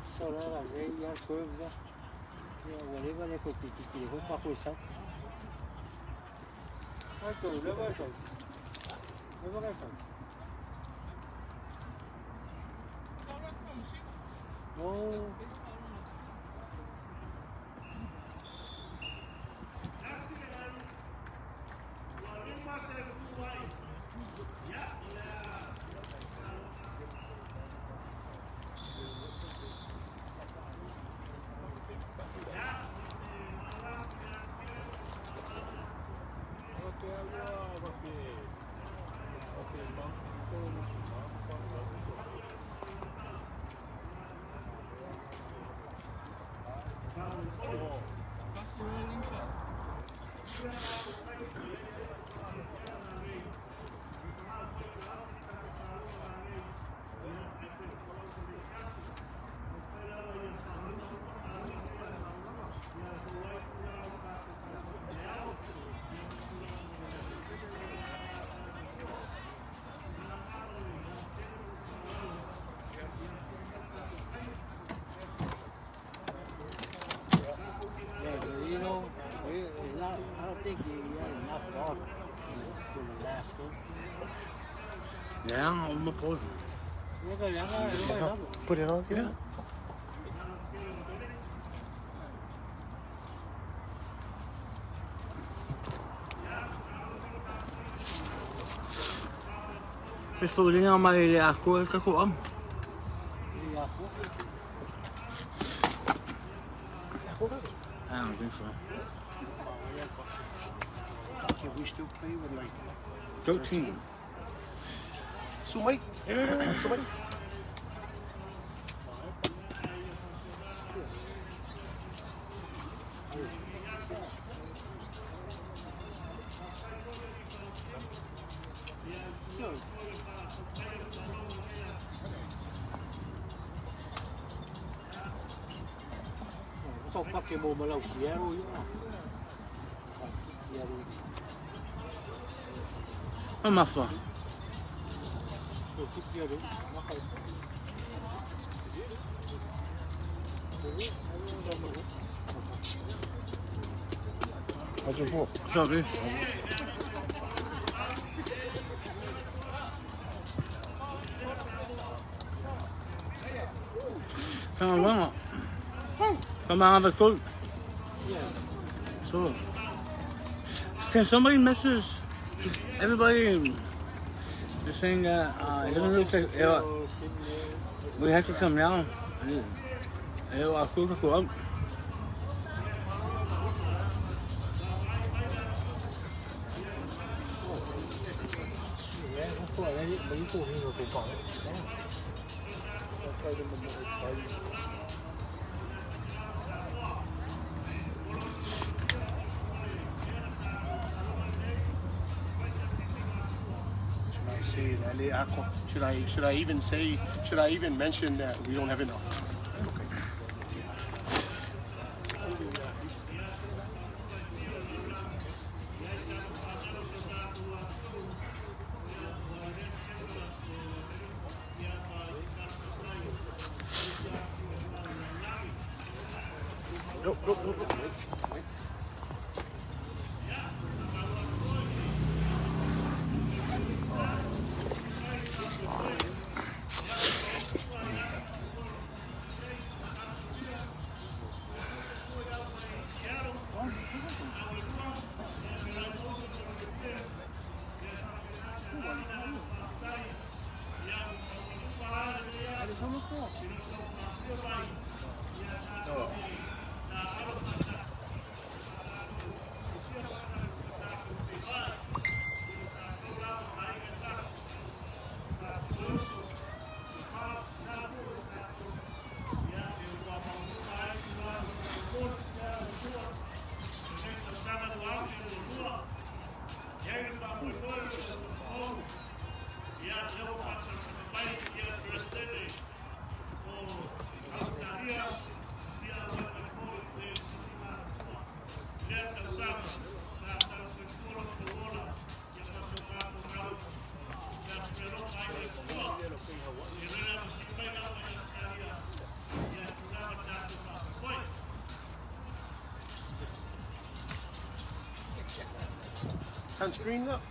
Sau đó là cái giá cưới ra. Và nếu mà có chỉ không qua cuối sống. Ai trời nó bao trời. Nó bao trời. Oh. I don't think you had enough dog for the last one. Yeah, on the pole. Put it on? Yeah. Cái số đi nhau mày là cô cái cổ âm. I don't think so. Can we still play with like 13. Sumay? Sumay? Không bắt cái mồm mà lâu xía rồi Nó mập à? Sao đi? Come on, come on, have a cool. So, can somebody message everybody? Just saying that it doesn't look like we have to come down. I'll go up. Say should I even mention that we don't have enough? Nope. Sunscreen up.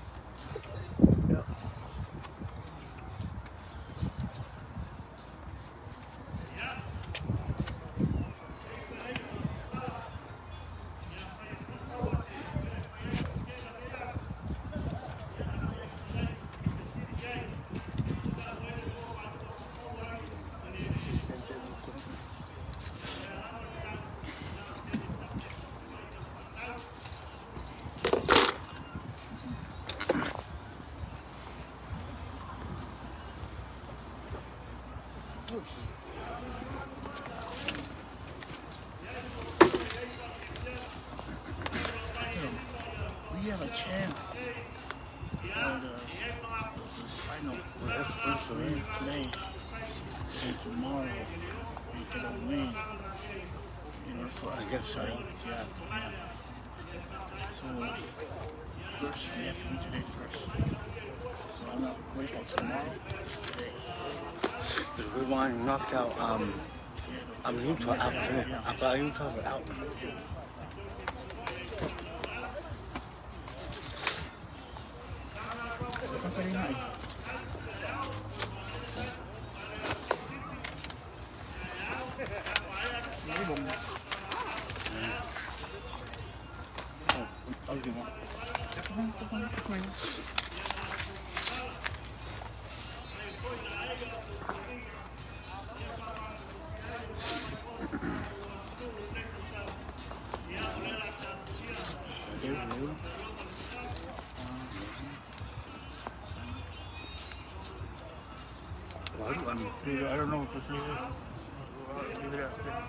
We have a chance for the final today and tomorrow we get a win. For us to show yeah. So first we have to win today first. So I'm not worried about tomorrow. Today. Because we want to knock out Utah out there. About Utah out. I don't know what to say. Leave it out there.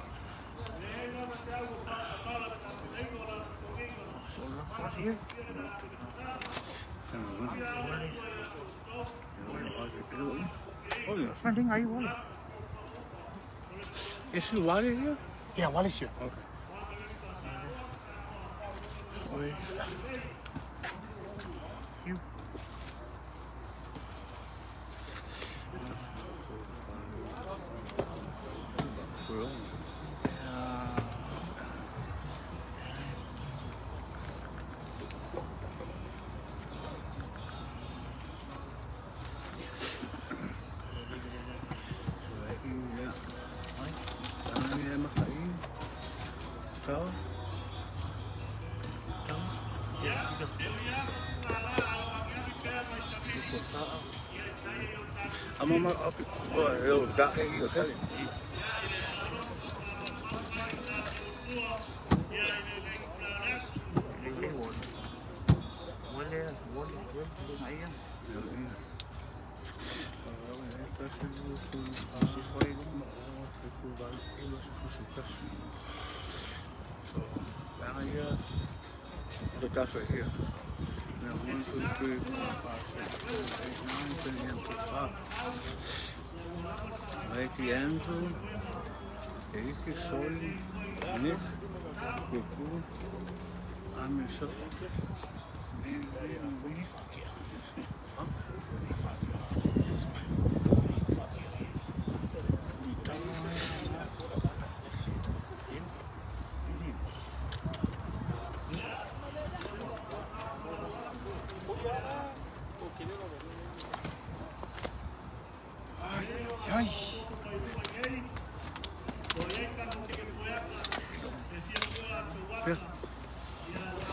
So right here. Oh, yeah. Finding are you Wally? Is he Wally here? Yeah, Wally's here. Okay. Wait. You. I'm on my up. Oh, got me. You'll tell you. That's right here. Now 1, 2, 3, 4, 5, 6, 7, 8, 9, 10, 11, 12. Ricky Andrew, Ricky Soli, Nick, Goku, I'm yourself. Man, really fuck you. Huh? Really fuck you. Yes, man. Really fuck you. Really dumb. Ay. Yeah.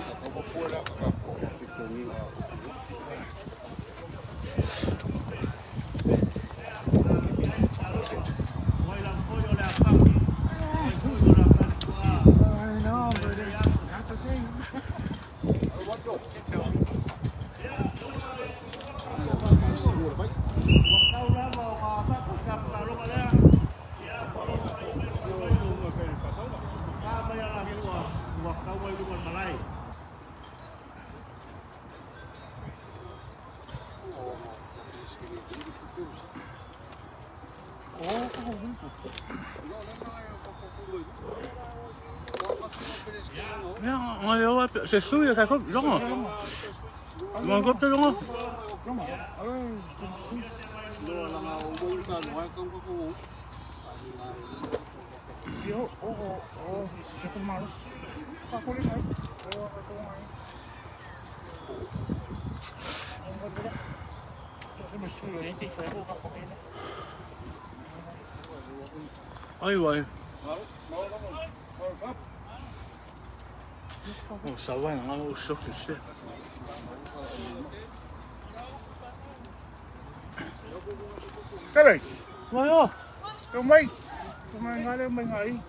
I'm gonna pour it out. I'm gonna fix your knee. I know, but not the same. C'est sûr, ça coupe. Non. Mon coupe, c'est long. Siapa malas? Apa boleh naik? Oh, Anyway. Oh, so wait, I'm all shook as shit. Cái gì? Why oh? Tụi mình ngay đây mình ấy.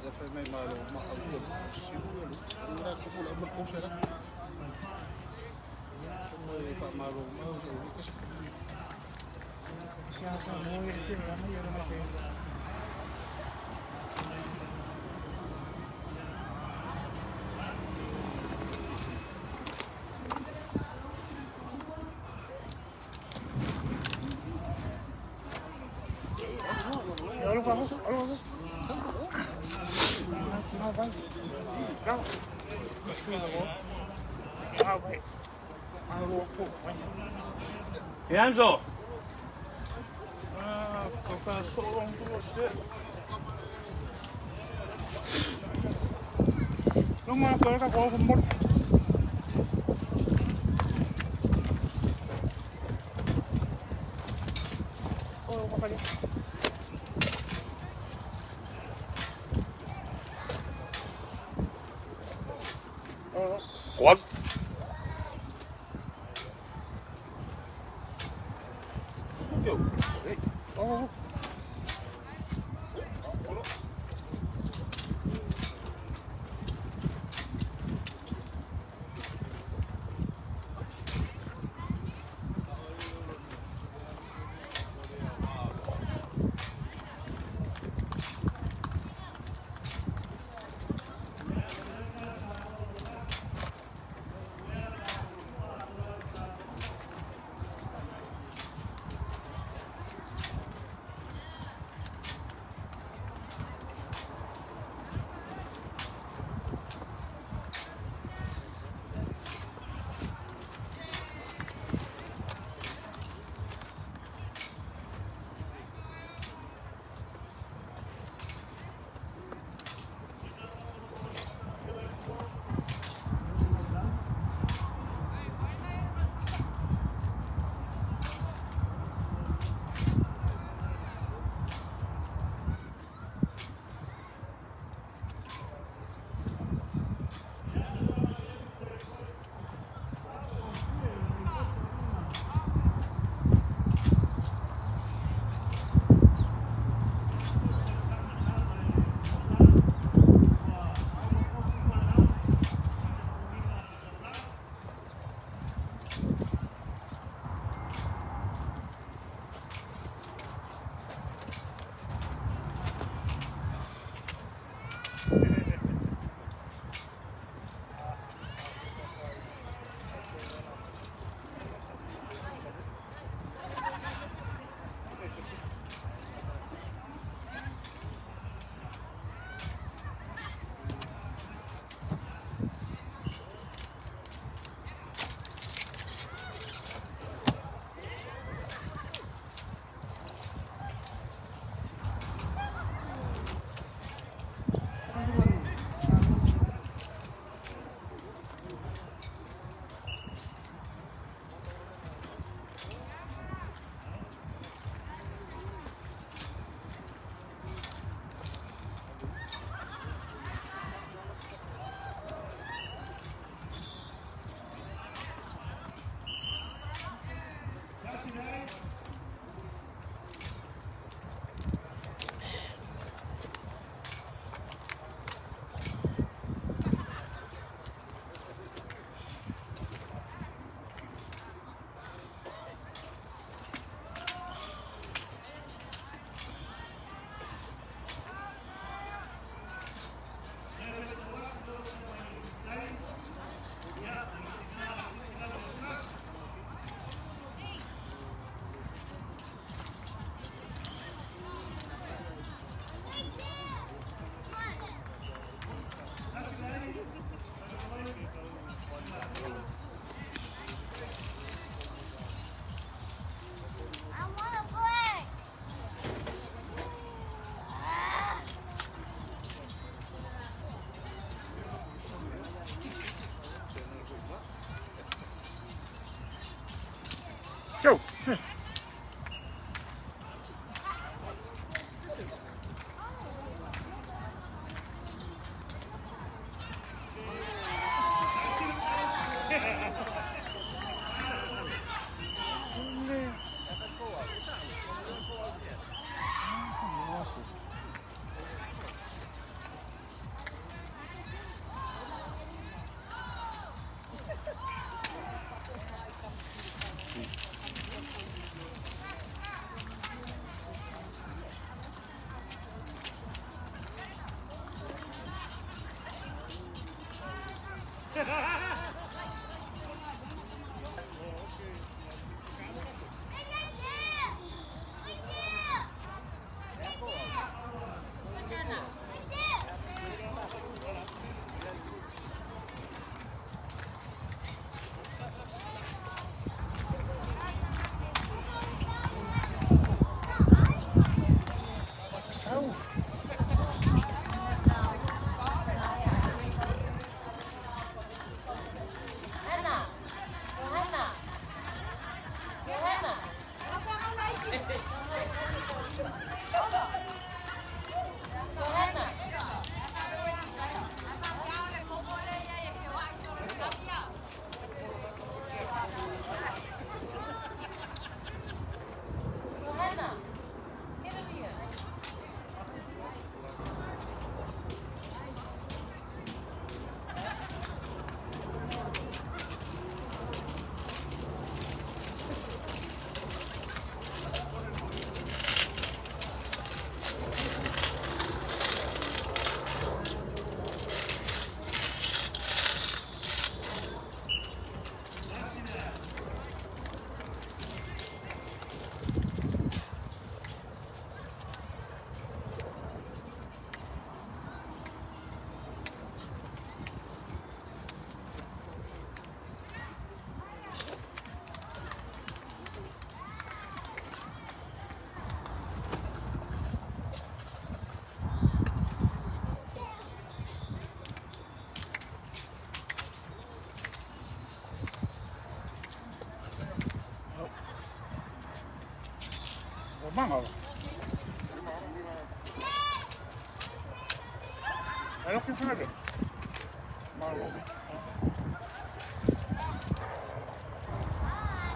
Dat vindt mij maar ook goed. Ik moet goed zeggen. Van maar ook Siapa mau ya sih, lama ya lama kayak. Ya lu bagus, lu bagus. Mau baik. Kau. Mau baik. Mau lupa. Enzo! Kau tolong terus ya. Lu mau ke kapal sembut. Oh, apa kali? Kuat. Oh. Mango. Ayo ke sana deh. Mango.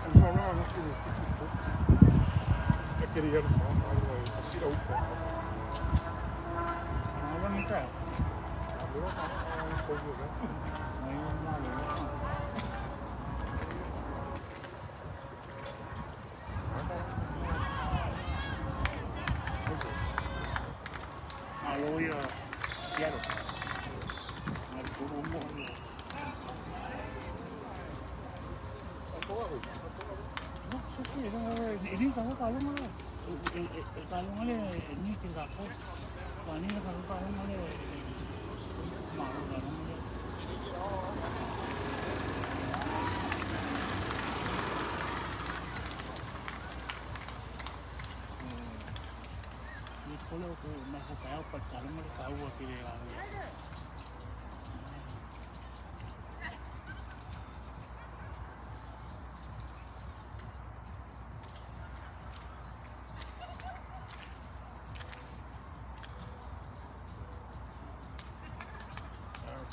Informaron así de tipo. Ya quería así la upa. Ahora no está. Luego está un pollo, ¿no? No hay malo, ¿no? Lo voy a Seattle. No, sí, ini kalau kalung mana? Kalung mana ini tinggal aku. Ini kalau kalung mana? Malu kalung mana? Kalau tu masa tahu kalau mereka tahu apa dia lalu.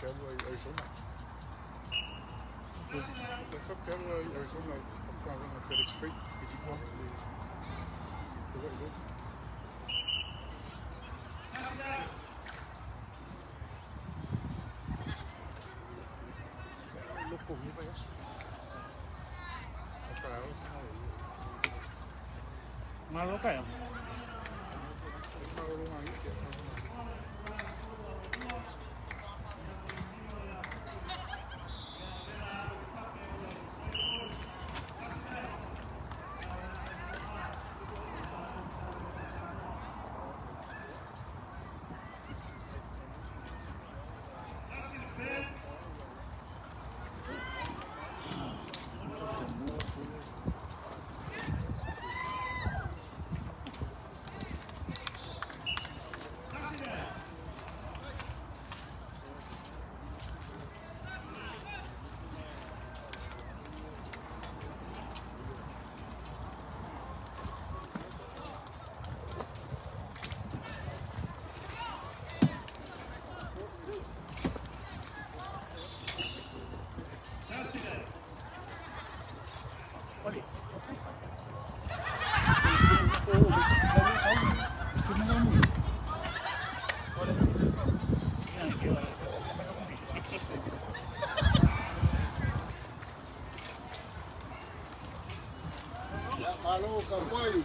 Quero Arizona. Eu só quero Arizona falando na Felix Street. Lo cogí para eso. Malo kayo? Marunong ahí. Halo, Karwai.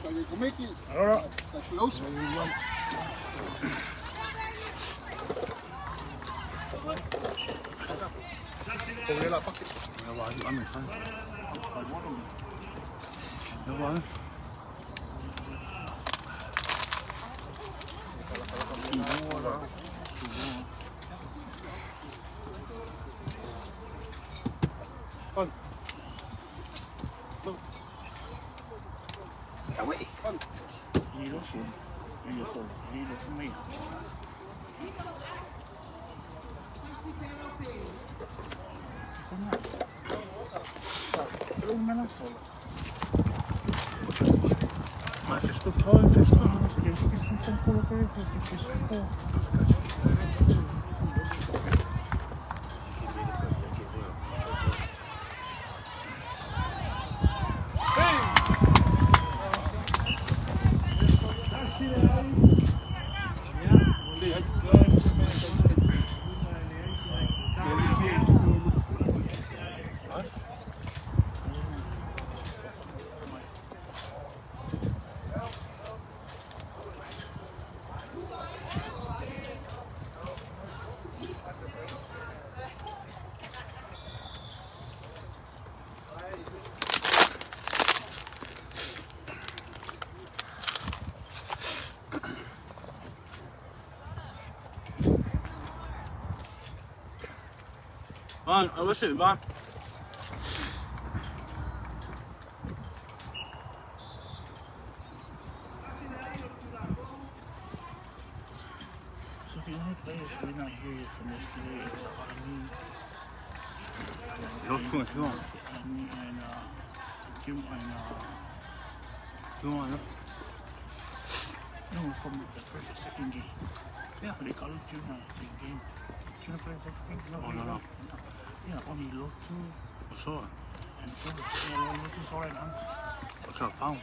Kali kumiki. Ahora, That's close. Ponle la paquete. Ya va, dame, ¿sabes? Ya va, Y dos son. Ellos son. Y dos son míos. Pero una la sola. mas esto todo el festival. Porque es que es un poco lo que es un poco. Van, a ver si van. So the only players we not hear from yesterday is Armin Los conocemos. and Jim and No, no. no from the first and second game. Yeah. But they call it Junior game. Junior plays second game. Oh, no. Yeah, only look two Eso, and four. Yeah, look two solid now. o sea, vamos.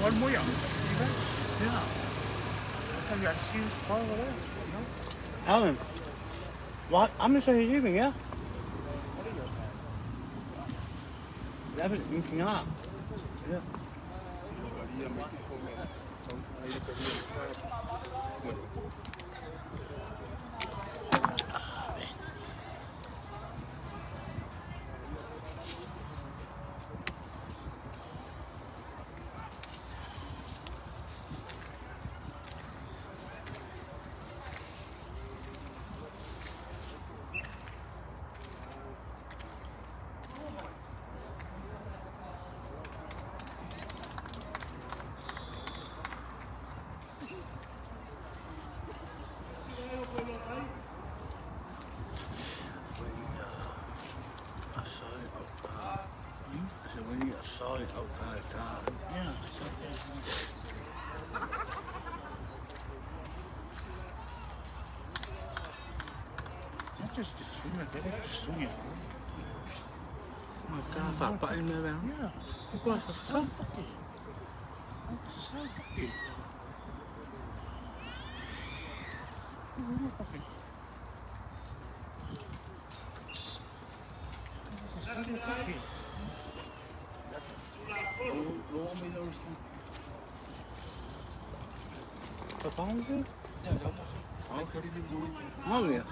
One more young. Yeah. Have you seen this car over there? No? Alan, what? I'm just saying leaving, yeah? Ya ves, nada. Yeah. We need a solid outside time. Yeah. Not just the swinger, they like to swing it. Oh my God, if I button him around. Yeah. What's the Side bucket. It's a side bucket. It's a real bucket. It's a side bucket. ¿Papá dice? Muy bien.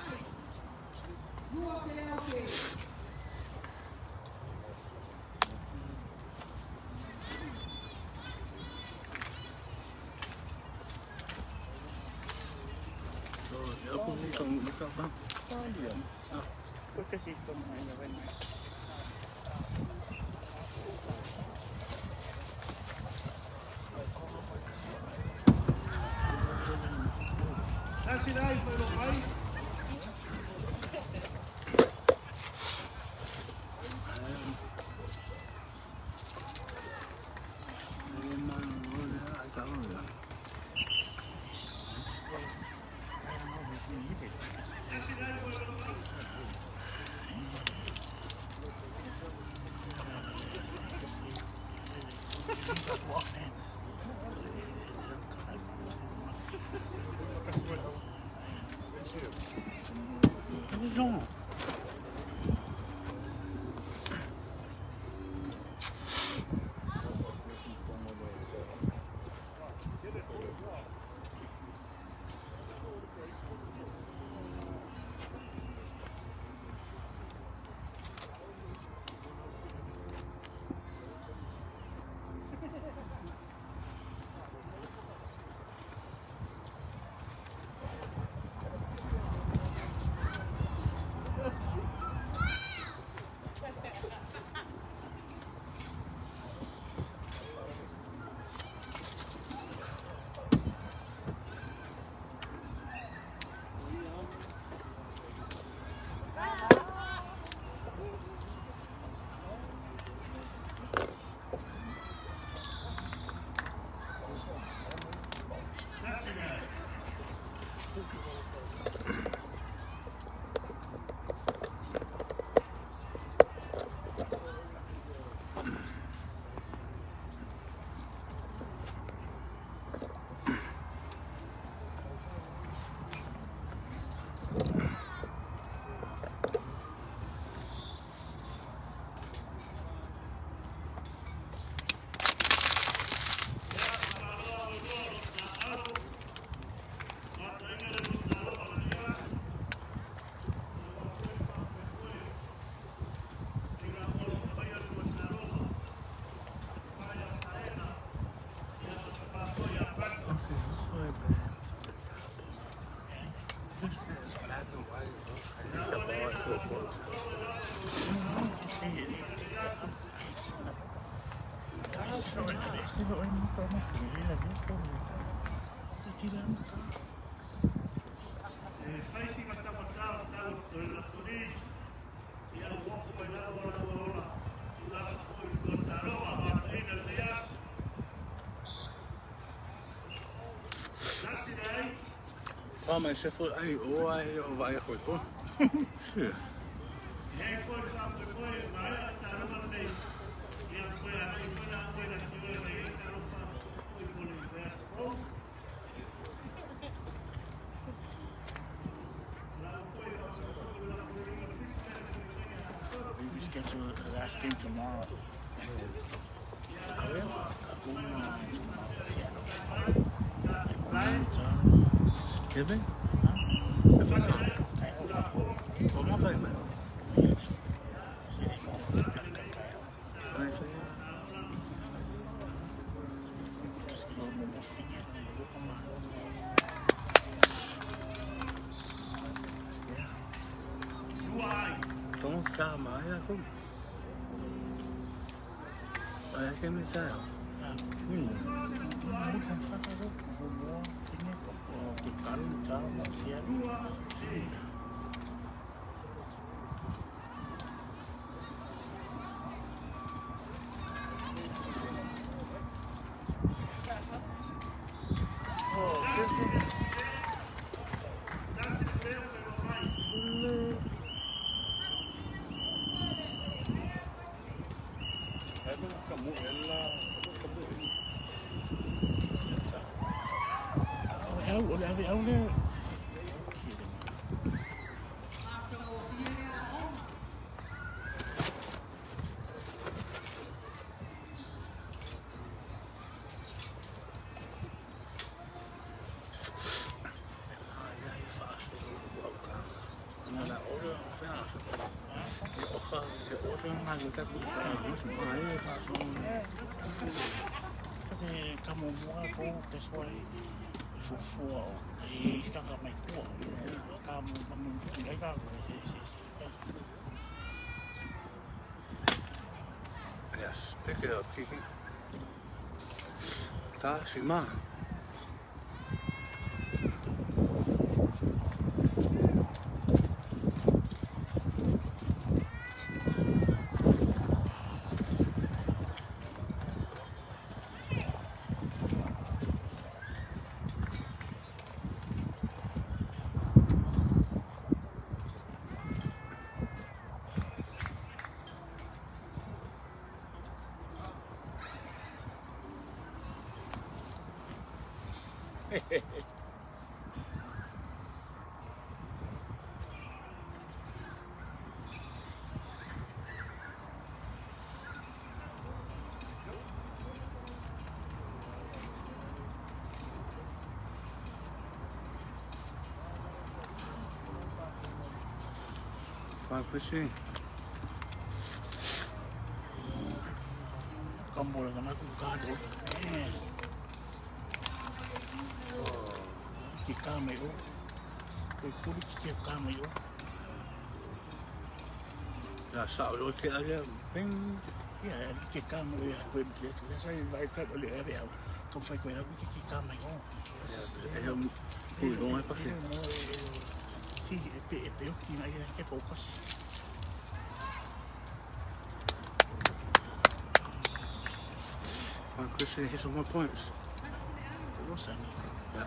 Yo publico mi papá. Creo que sí, como en la vena. Vamos, se foi aí, ou aí, ou vai, foi, pô. Sim. We schedule the last game tomorrow. Kevin? ¿Cómo fue, man? ¿Cómo está, Maya? ¿Cómo? ¿Para qué me está? Kasi kamu mua ko, that's why fufuo, iska ka may kuwa, kamu mamutulay ka ko, Yes, pick it up, Kiki. Tashi ma. Bagus sih. kamu boleh kena aku kado, kita mayo, kulit kita mayo. Ya, sahur kita aja, ping. Ya, kita mayo ya, saya invite oleh area, kamu fai kau aku kita mayo. Ya, pulong apa sih? Sí, pero que hay que pocos. Christian, hit some more points. Yeah.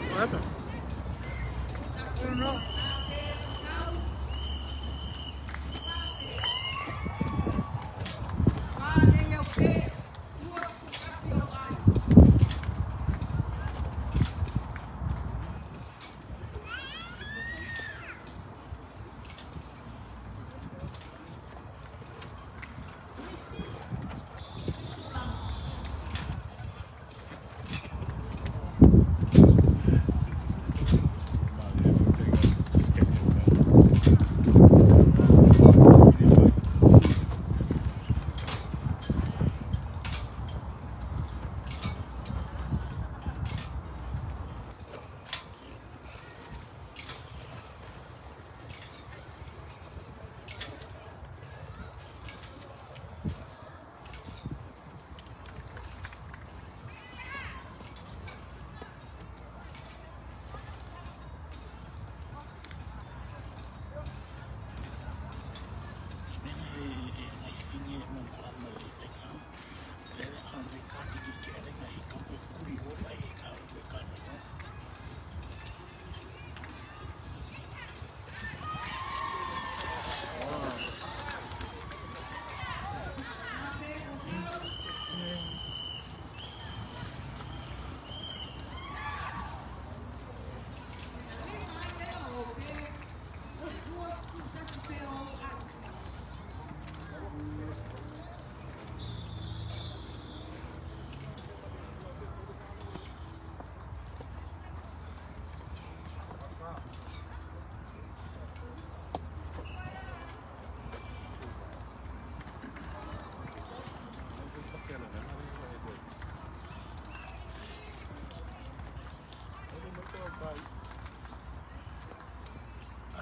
What happened? I don't know.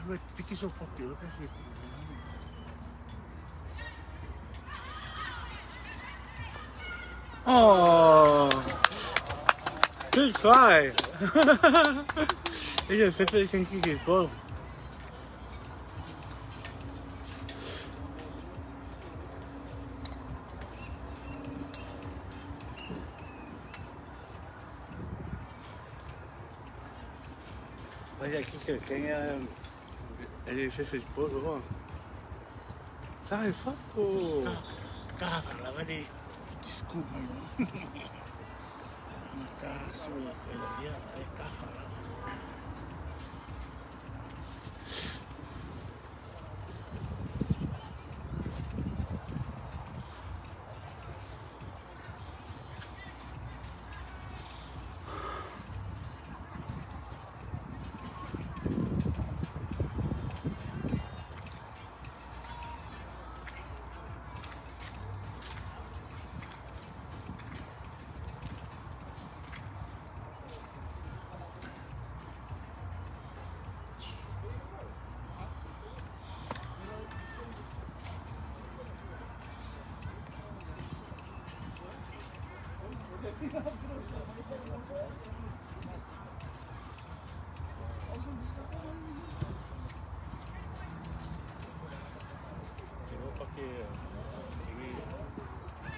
alue piki so poti lo kasi. Oh, good try. Ella se fue sin que todo. Vaya aquí que tenga el se esposo. Sai fatto. Kafa la vedi di scuba. Caso quello lì è kafa la.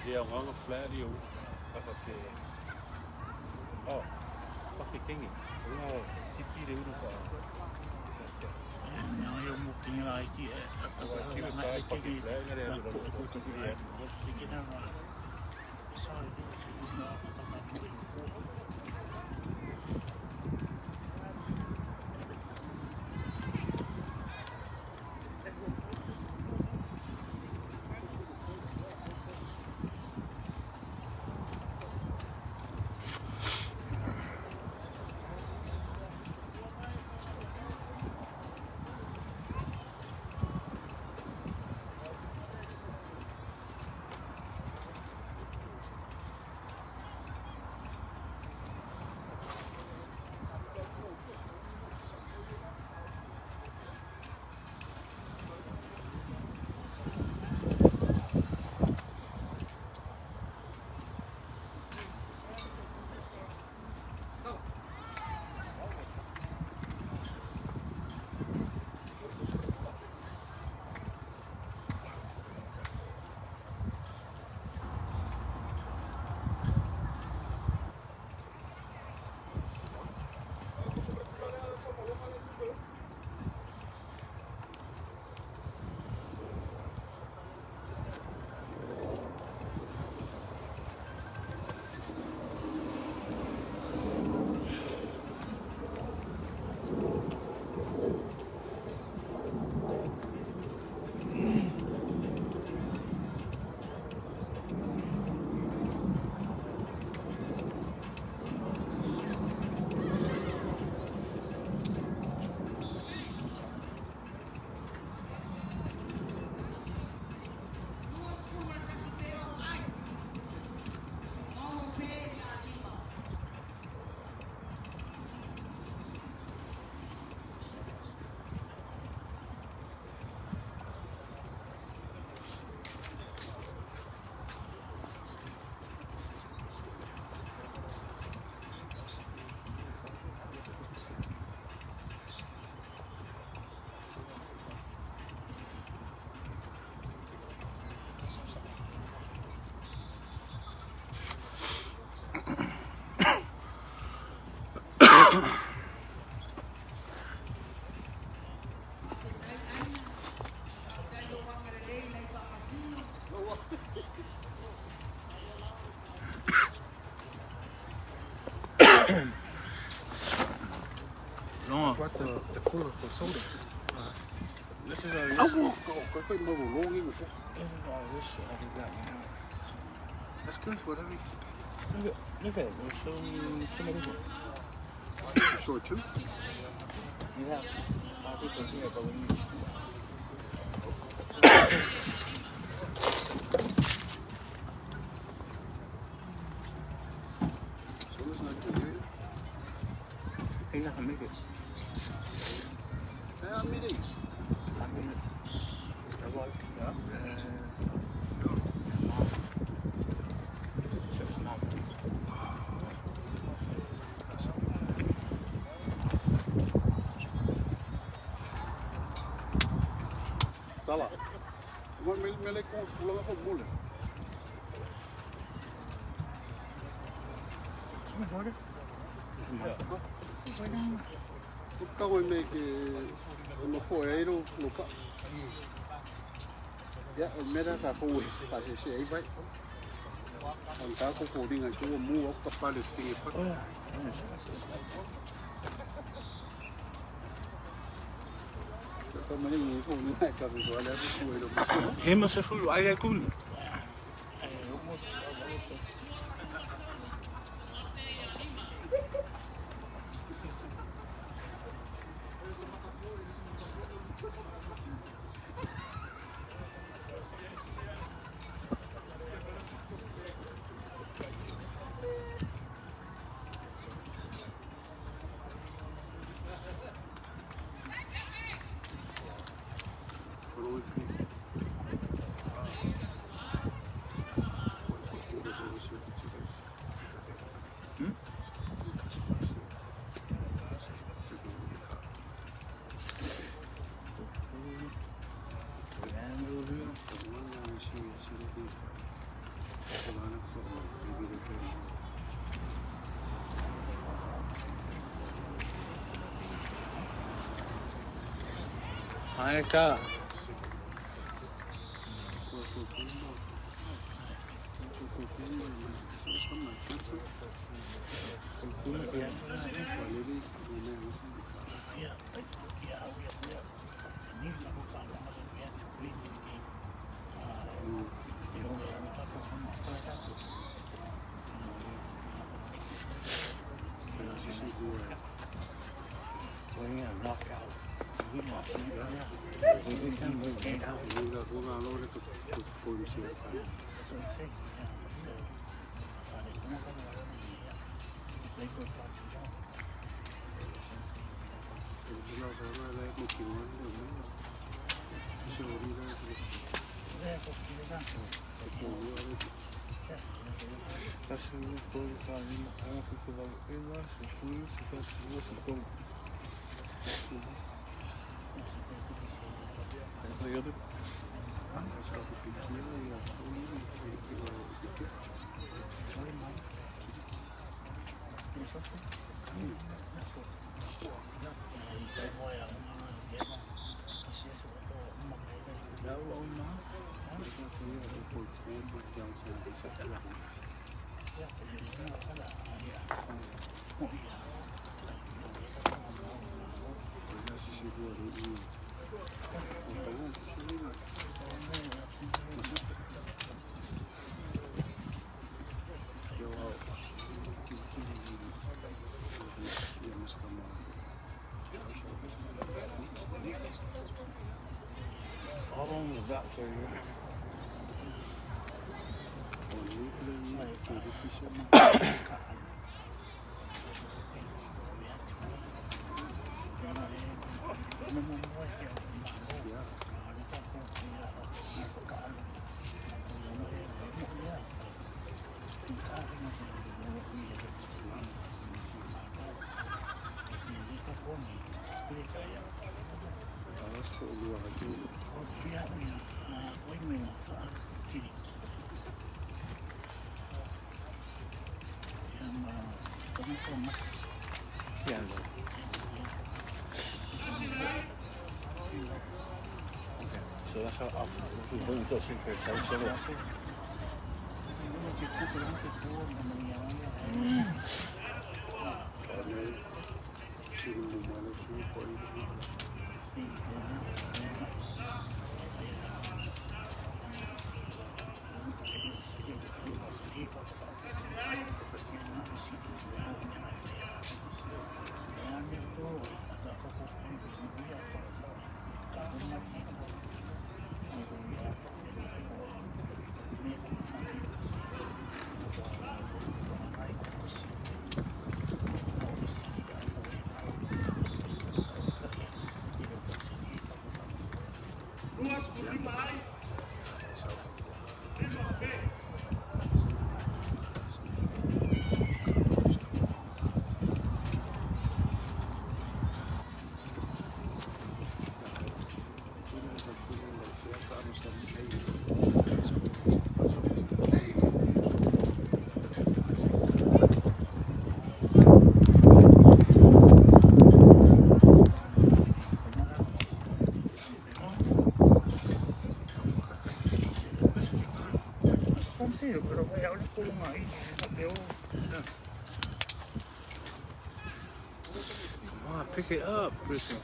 Dia orang flat dia pakai pakai tinggi. Orang tipi dia udah Yang yung muking lagi pakai flat dia ada dia. Sige na nga. Sorry. No. Brought the cooler for soda. This is all I will go. Quite a little long even. this shit I got now. That's good. Whatever you expect. Look at it. There's so many people. You short too? You have 5 people here, but we need Soda's not good, Ain't nothing make it. Amiri. Tala. Me le con pulang apa boleh. Kau me ke no foi no pa. Ya, me da ka ko pa se se ai vai. On ta ko ko ringa ke o mu o ka pa le tingi pa. Como nem ko ni ka ka ko ala ko ro. Hema se fulu ai cool. Ai cá. How long was that for you? Yes. Okay, so that's how we're going to think Francero, pero voy a hablar con un ahí, campeón. Come on, pick it up, Chrissy.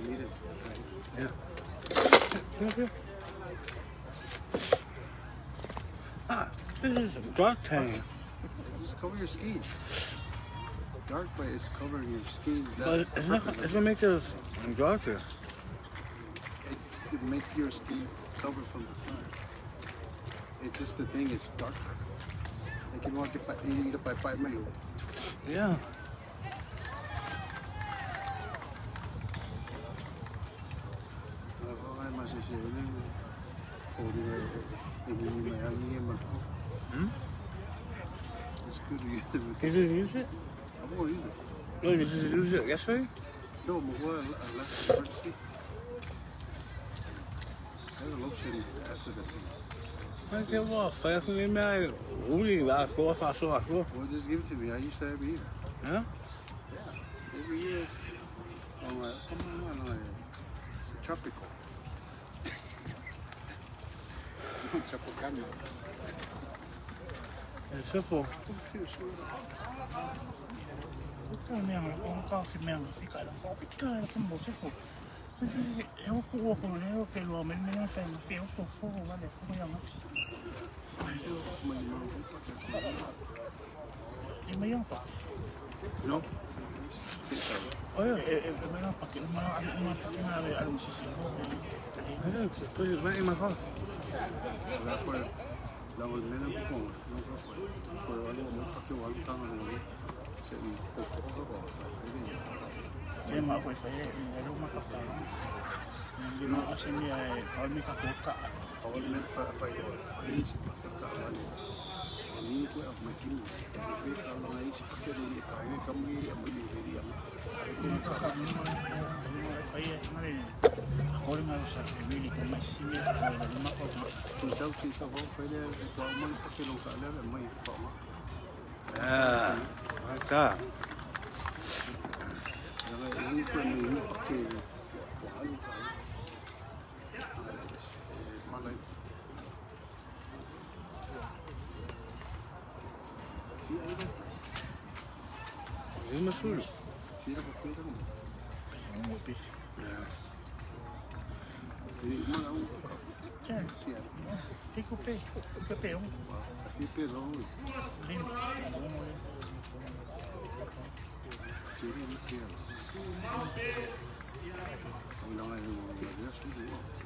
You need it. Yeah. Ah, this is a dark tan. Just cover your skin. Dark, but it's covering your skin. But it's not gonna make us darker. It could make your skin cover from the sun. It's just the thing is darker. Like you want to eat it by meal. Yeah. It's good to use it. Did you use it? I'm gonna use it. Oh, did you use it yesterday? No, I'm gonna less emergency. I have a lotion after the thing. I get what? Fire from me, man. Only that go if I saw it go. Well, just give it to me. I used to every year. Yeah? Yeah. Every year. I'm like, come on, it's tropical. Tropicana. It's simple. Bukan memang lah, kung kau si memang fikir lah, kau fikir lah kan bos aku. Eu ku ko le ke lo men men fa na fe o so fo va le ko ya mas. E me yon pa. No? Oh, yeah. Me yon pa que uma pa ver algo si si. I know, just put it right in my car. La volvena un poco, no fue por algo muy que igual estaba en el se un poco E ma foi foi e lo ma ka pa. Ni no asin ni ai al mi ka ko ka. ahora me fue ahí se para ni fue a máquina fue a la ahí se para que le cae como iría muy bien Ni ka ka ni ma foi e ma le. Ahora me sa que mi ko ma si mi ko ma ko tu sabes que estaba fue el más que lo que le muy fama Yeah, like that. ni fue ni que It's my shoes. un bife. Yes. Fico pe, pe um. Fui pelão, Lindo. queria me ter. Não é uma vez, tudo.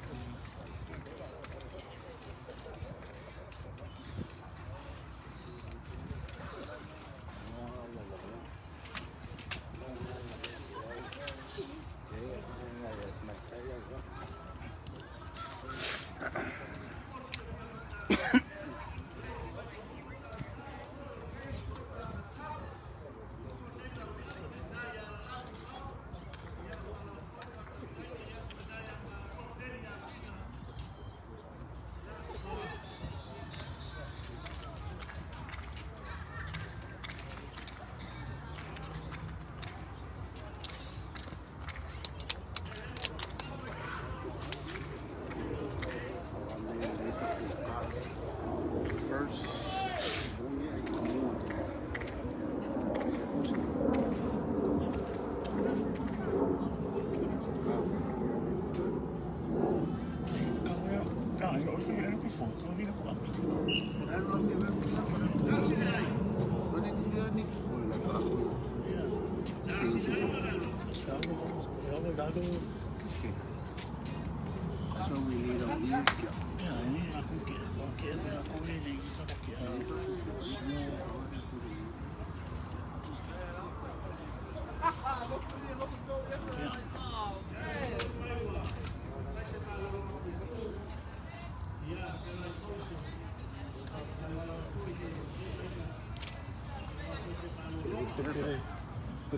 So we need a week. Yeah, ini aku ini kita pakai.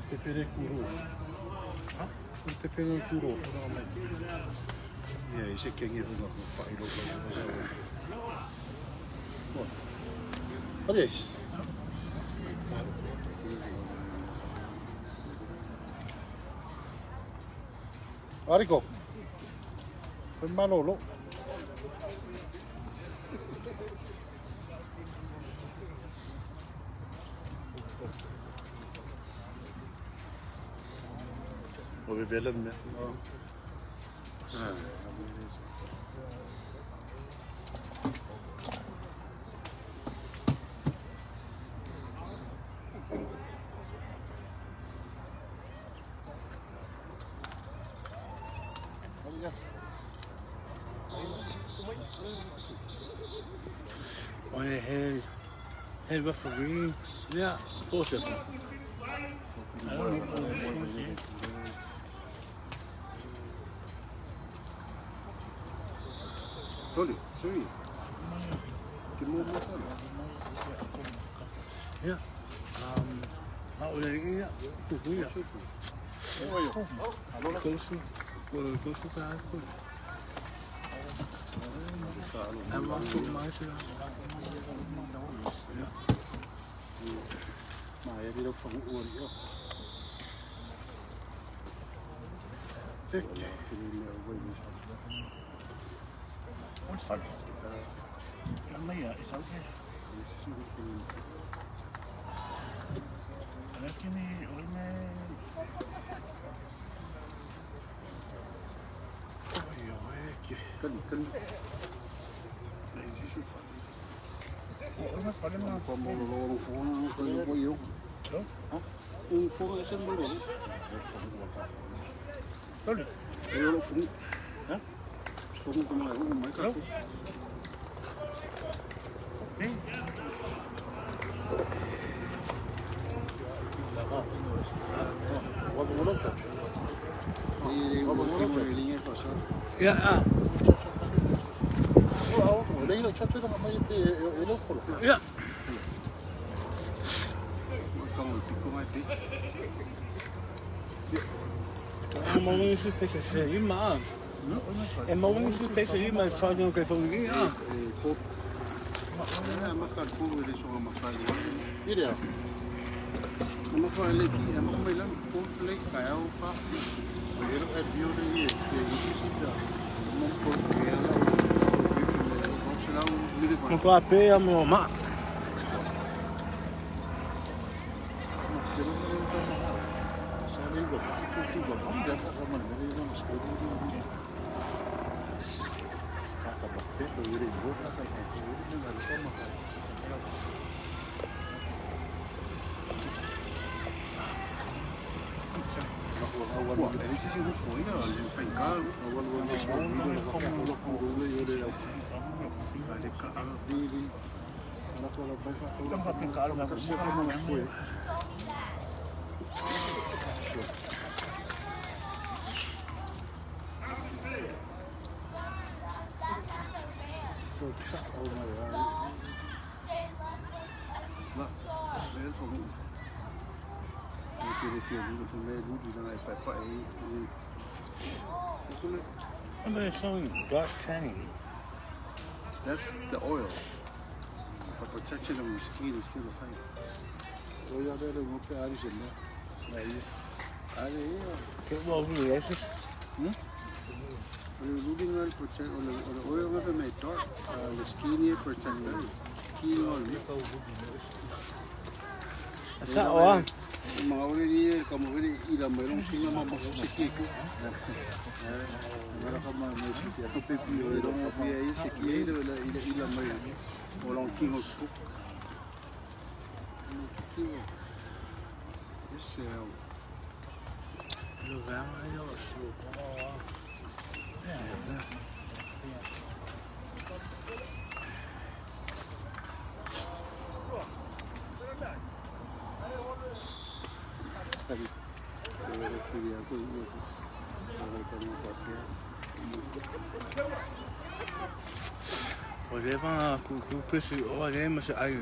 Pepere kuro. Pepere kuro. Ya, ese que es uno para ir a ver. Ariko. Pues Manolo. Och vi vill med. Och det är helt referee. Ja, fortsätt. Sorry. Ja. Vad är det? Ja. Kosu där. Han var så mycket. Nej, jag vill också få ord. What's funny? Mia, it's okay. لكني قلنا كلم قلنا فلما como lo fueron con el pollo. Un fuego ese duro. طلع Yo lo fuego. Fuego como la goma, ¿no? Ja, ja. En morgen is het PCC, man. En morgen is het PCC, maar ik ga het ook even over hier. Mira, vamos a verle aquí, vamos a verle un play callado fácil. Pero el video de ahí que necesita, vamos a poner la Mon papi a mon maman. Esse sim não foi, ele foi em casa, agora vou deixar o vídeo na boca do louco, ele vai de cara dele. Então vai pincar uma coisa como é foi. Somebody's showing dark tanning. That's the oil. The protection of your skin is still the same. Oil there, they won't put Irish in there. Qué bueno es eso. The rooting oil protect, or the oil of them made dark. The skin protect them. Skin oil. Esa oa, Mga uli ni kamu uli ilam merong singa mama ko sikiku. Mara ka ma mo si ato pepi ilo mo fi ai siki ilo ila ilam merong olong kingo su. Kingo. Esse é o lugar maravilhoso. Olha, o preço, olha, mas aí,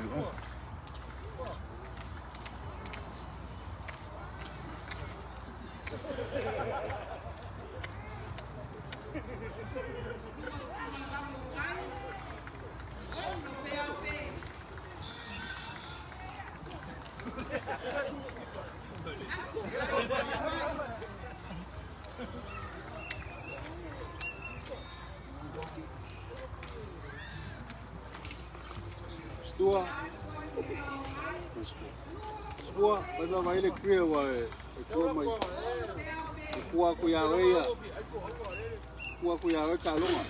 Stua, pada mai le kria wa ko mai. Kuwa ku ya we ya. Kuwa ku ya we ka longa.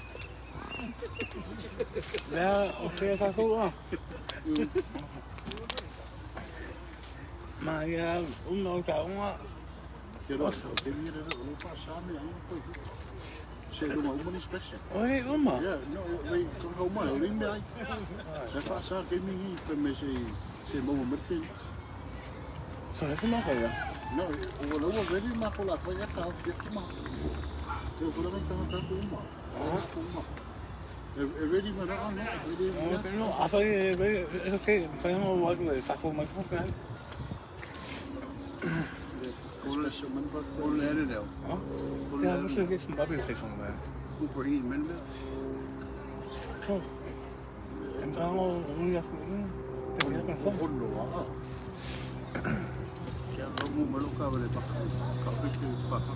ya, okay, kako. Mas ya, uno kaunga. Pero te mira no pasame aí ko. Chega uma inspeção. Oi, uma. Ja, nou, kom maar, hoe neem jij? Dat was zo, ik heb niet van mensen, ze mogen met pink. Zo heeft het nog wel. Nou, we lopen weer in, maar we laten je gaan, je maar. Je voelt me kan dat doen maar. Weet je maar aan, weet je? No, after it's okay. Fajamos what we saco my cook. Hoe leer je dat? Ja, we zullen eens een babbel tegen me. Cooper Heat, man. Zo. En dan hoe je Ja, we moeten maar ook wel even pakken.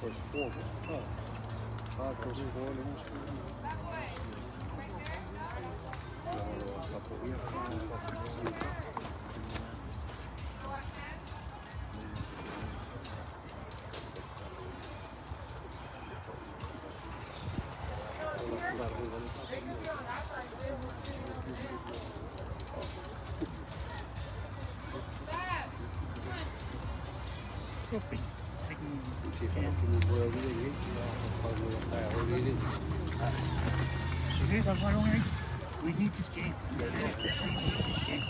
First four, first four, We need this game. We definitely need this game.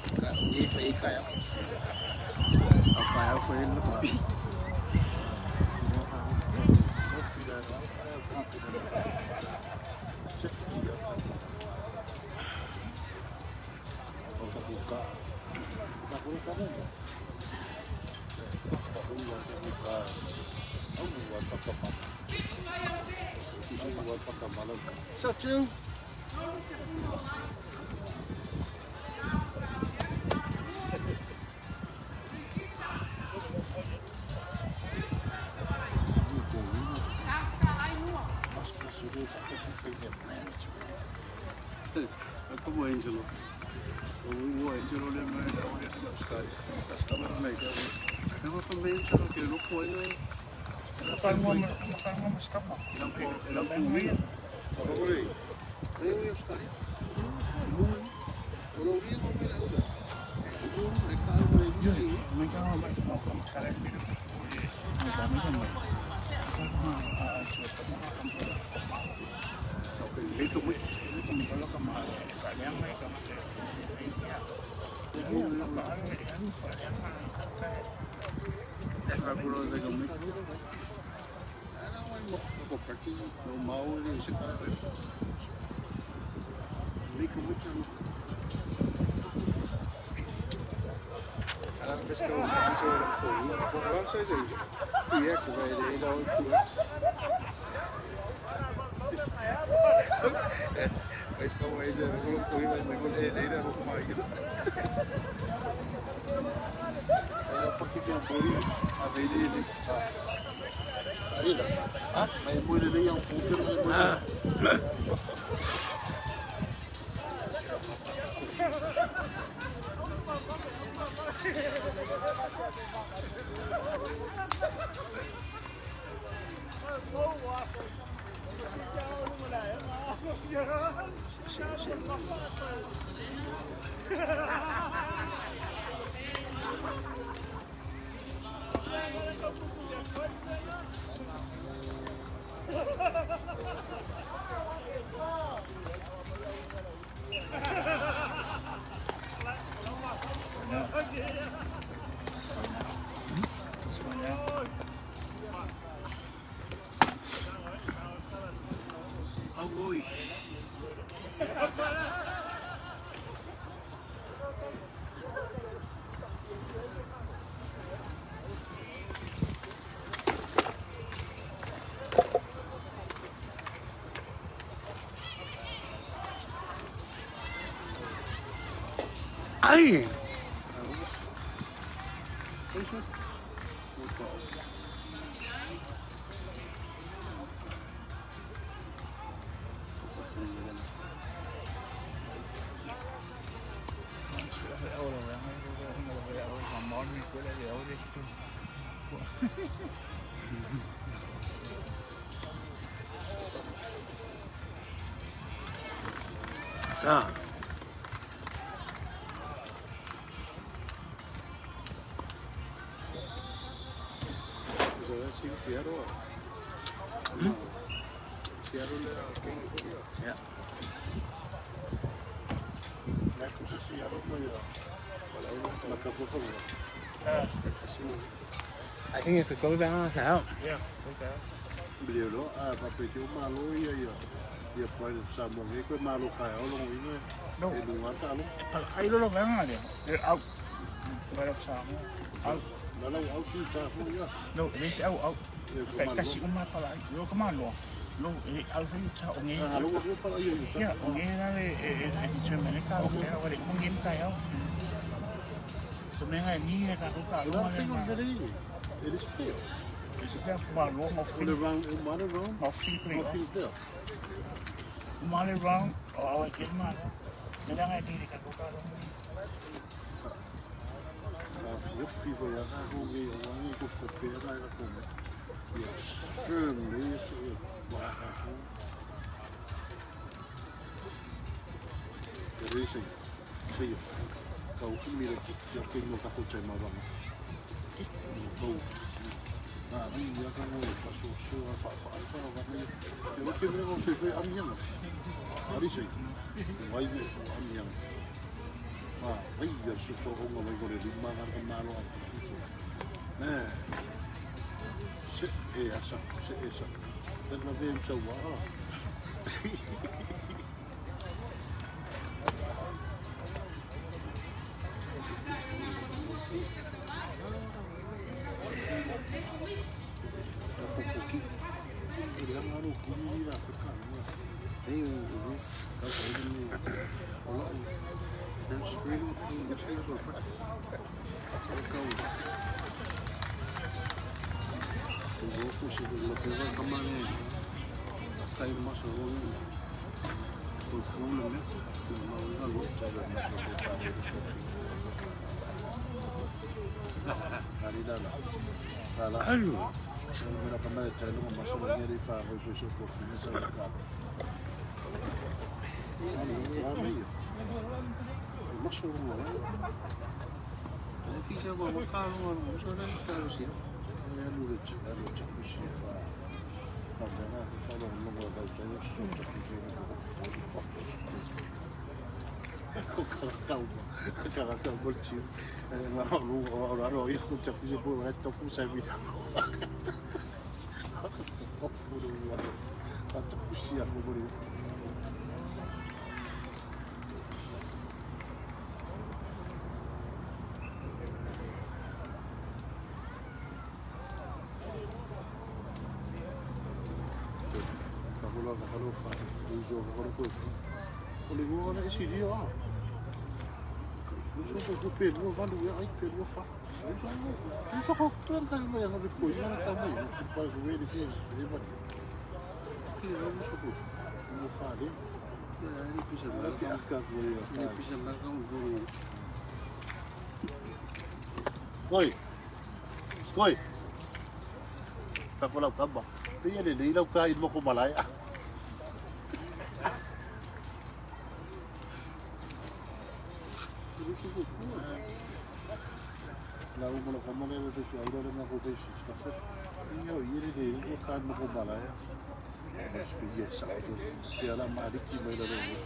Shut you. Como Angelo. O Angelo lembra da Sky. Está mais meio. Eu vou também Angelo que não foi, né? Makan stapa. Lampai mai. Olha. Eu ia Sky. Olha o dia não me lembra. Eu recado aí. Mereka mau makan dia. Mereka macam Itu muito. kalau kemarin kalian mereka makan. É fabuloso da gama. Vou partir normal e esse cara. Fica muito. Ela pensa que eu vou fazer isso. E é que vai ele dá 8 horas. Mas muela. Ai muela le yang fu pero ai muela. Ai. Ah. Seattle. Seattle. Yeah. La cosa si ha roto ya. La capo fa. I think if it goes down now. Yeah, okay. Beli lo pa pe tu malo ya. Ya pa sa mo ngi ko malo ka o lo ngi. No. E lu ta lo. Ai lo venga de. Out. Para sama. Out. La la au tu ta fu ya. No, this out. Kai kasi uma pala. Yo kamalo. No, au fi ta o ngi. Lo ko pa ya. Ya, o ngi na le e dicho me ka o era wale mo ngi ka ya. So me nga ni le ka ko ka lo ma le. It is clear. Is it ma lo mo fi. Around Ma fi play. there. Ma le round. O ke ma. Me nga di ka ko ka lo. Yo vivo ya go ngi o ngi ko ko pe ra ko. Yes, firmly is racing. Sim. Kau mira que eu tenho que fazer mais uma. Kau. Ah, minha cara não faço só fa vai. Eu que me vou fazer a minha. Ari sim. Vai ver a minha. Ah, vai ver se só uma vai correr de magar com malo a fico. Se essa. Deve haver um celular. Ayo. Mira como me trae lo más o menos y fa pues eso por fin eso la cara. Más o menos. Fica uma calma, não só não quero sim. É luta, puxa fa. Agora fala no lugar da gente, só puxa calma, boltinho. Mas o eu já puxa por reto por servir. O furo lá. Tá puxando por ele. Olha, esse dia, ó. Eu sou do Pedro, eu vou ali, Pedro, eu faço. Isso ko lang tayo may ang ko yung tama yun. Para sa way siya, di ba? Kaya mo sa ko. Mo fali. Ini bisa belakang boleh. Ini bisa belakang boleh. Skoi. Skoi. Tak ko lang kaba. Kaya din ilaw kain mo ko malaya. Lau mo lang kamay na ito siya. Ito na ako tayo siya. Iyo, yun din. Ito kain mo ko malaya. Mas biasa aja. Biarlah madik sih main dari.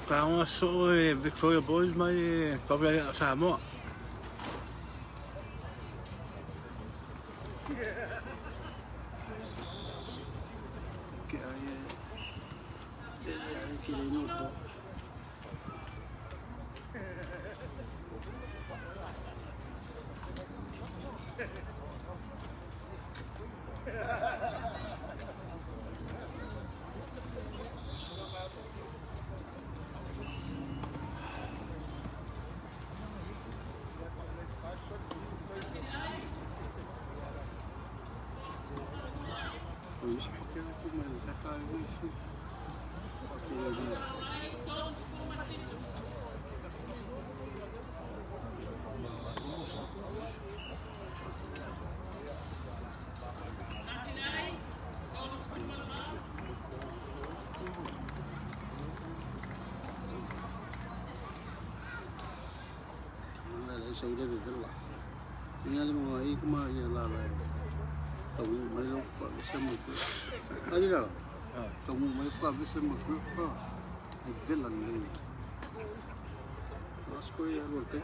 Kaya so Victoria Boys may pabaya sa mo. Sau đây được rất là nghe là mọi người cũng mà là tổng mấy lúc qua cái sân một cái ấy là tổng mấy qua cái sân một cái đó viết lần này nó có một cái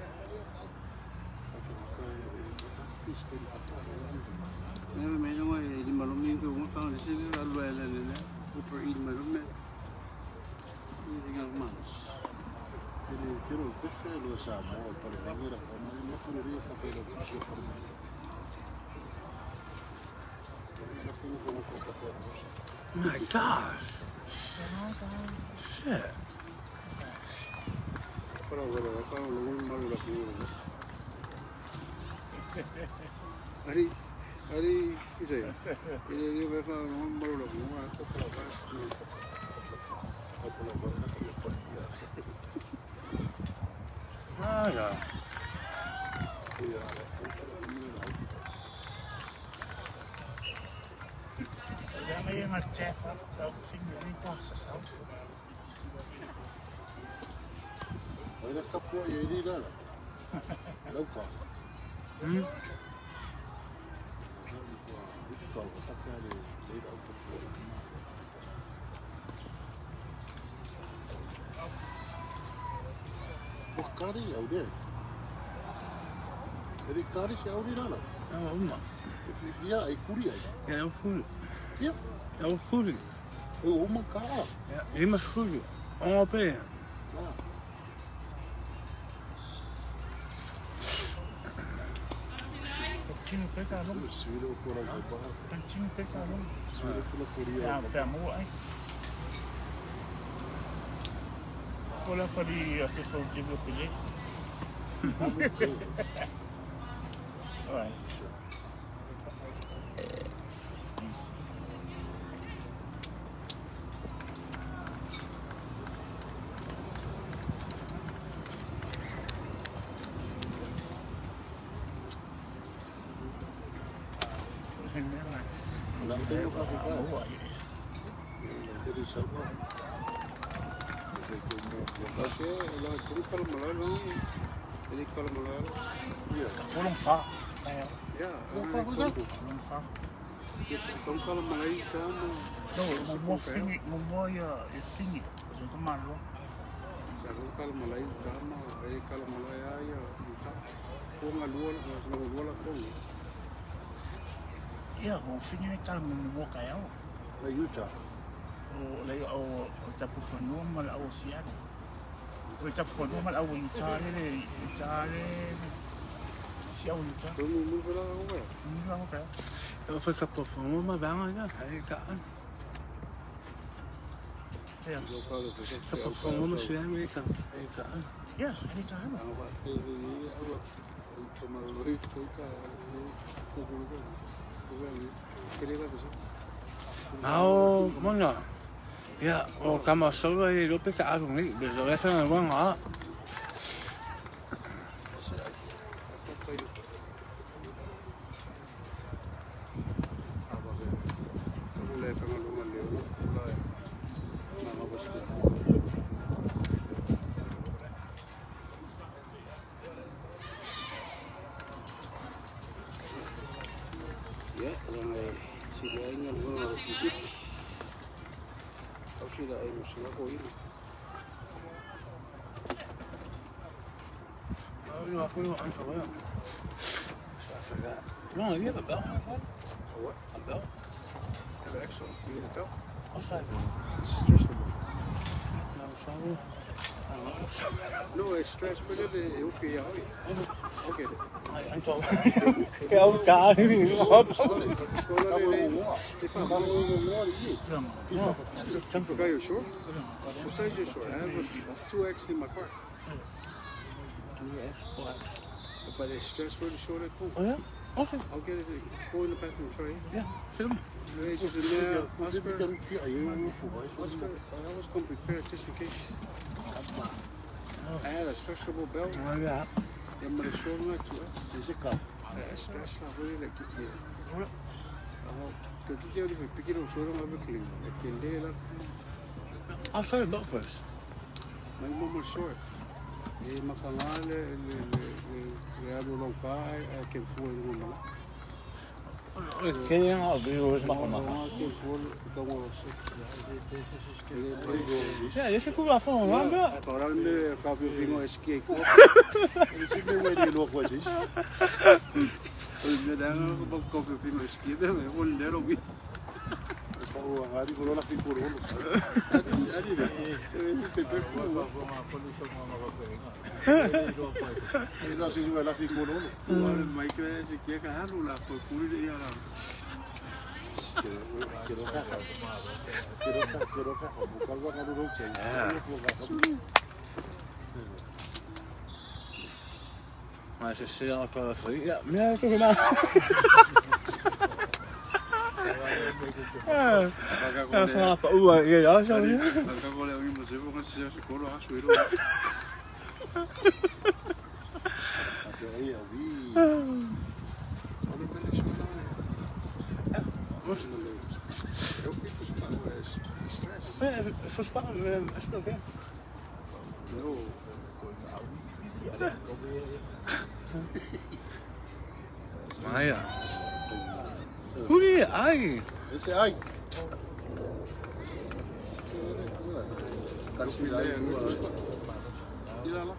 nên mấy trong này đi mà nó nghiên cứu nó không thì sẽ là loài là này protein mà nó mẹ như thế nào mà quiero café lo sabor, pero la mira, como no podría café lo que se pone. My gosh. Shit. Para ver, acá lo muy malo la primera. Ari, ¿qué sé? Yo me fa lo muy malo la primera, toca la paz. Ah, ja. Đã mấy ngặt chẹp á, đâu phim gì đi qua sao sao? Vậy nó cấp quá vậy đi đó là đâu còn. Còn cấp ra đi đâu cấp. Kari jauh deh. Jadi kari jauh di mana? Umma. Ya, ikuri aja. Ja, full. Ya, Full. Umma kara. Ja, immer full. Op en. Kencing peka long. Sudah kurang apa? Kencing peka long. Sudah kurang Korea. Ya, kamu ay. Voilà, fallait assez fort développer. Ouais. Excuse. Jadi siapa? Kasi la kurikal malalo ini kalau malalo iya kurang fa ya kurang fa então kalau malai sama no mo fingi mo ya fingi itu malo kalau malai sama kalau malai ya kita kung aluan kalau bola kung ya mo fingi ni kalau mo kaya la yuta o tapu fanu mal au sian o tapu fanu mal au itare Se au luta. Tôi muốn cái đó không phải. Não, cara. Eu fui com a perfume, mas vai amanhã. Aí, cara. Yeah. Tôi coi được cái Com a perfume, mas se é meio que. Aí, cara. Yeah, anytime. Ang pati ako tumaluloy ko ka. Kaya ba kasi? Não, mano. Ya, o kama solo e lo pica algo ni, pero eso no es bueno, ah. Ya, yang sila ay nga mga kikit. Tapos sila ay masaya ko yun. No, I forgot. I forgot. No, you have a belt? A what? A belt? An extra. You need a belt? What's that? It's stretchable. No, sorry. I don't know. No, it's stretchable. Eu fui aí. Okay. I'm talking. Kéo cá đi. I forgot your short. What size is your short? I have a 2X in my car. But it's stretched for the short at home. Oh, yeah? Okay. I'll get it. Go in the bathroom, try it. Yeah, shoot him. Just in there, Oscar. Oscar, I always come prepared just in case. I had a stretchable belt. Oh, yeah. Then my short one, 2X. Física. Stretch la voy a quitar. Porque quiero que pique los short más clean. Depende la. I'll show you the belt first. My mom was short. Makangal, le hablo local, que fue en un lugar. Quem é o Deus, mas yeah, you should go off on one bit. Agora me café vinho esqui. Esse meu é de louco hoje. Me dá um café vinho esqui, me vou ler o vídeo. O Ari colou na figura. Ele não se viu lá figura. Agora mais que esse aqui é caro lá, foi puro de ir lá. Mas se ela para frio, ja, meer toch maar. Ja, vanaf ja, zo. Acá con el mismo se fue a se coro a suero. Aí eu vi. Olha para ele chorar. Eu fico stress. Verspannen, is het oké? No. Maar ja. Oei, ai. Esse ai. Tá se E lá.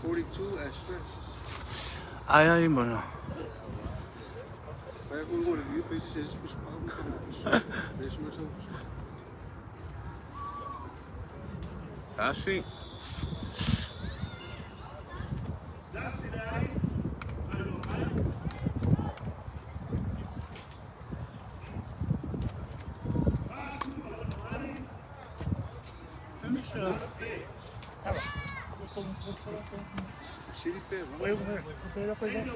42 as stress. Ai, ai, mano. Vai com o review, peixe esses para os deixa mais Assim. Siripé, vamos. Eu vou pegar.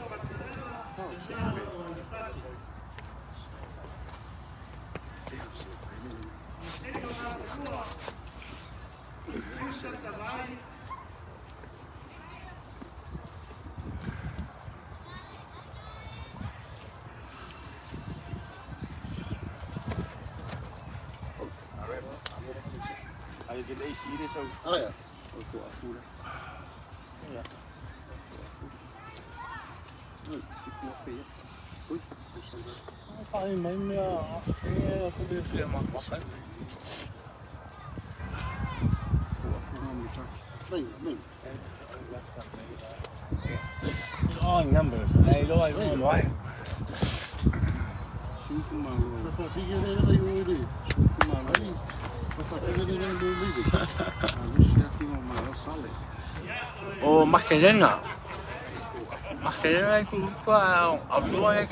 Aí aquele AC deixa eu Ah, é. a fura. Ficou feia. Ui, Fai mesmo, eu podia ser uma coisa. Bem. Oh, numbers. Hey, lo hay uno, hay. 5 maluco. Só figueireira aí hoje. 5 maluco. Só figueireira no livro. A luz aqui no maior sala. O Macarena. Macarena ku kwa Abdul I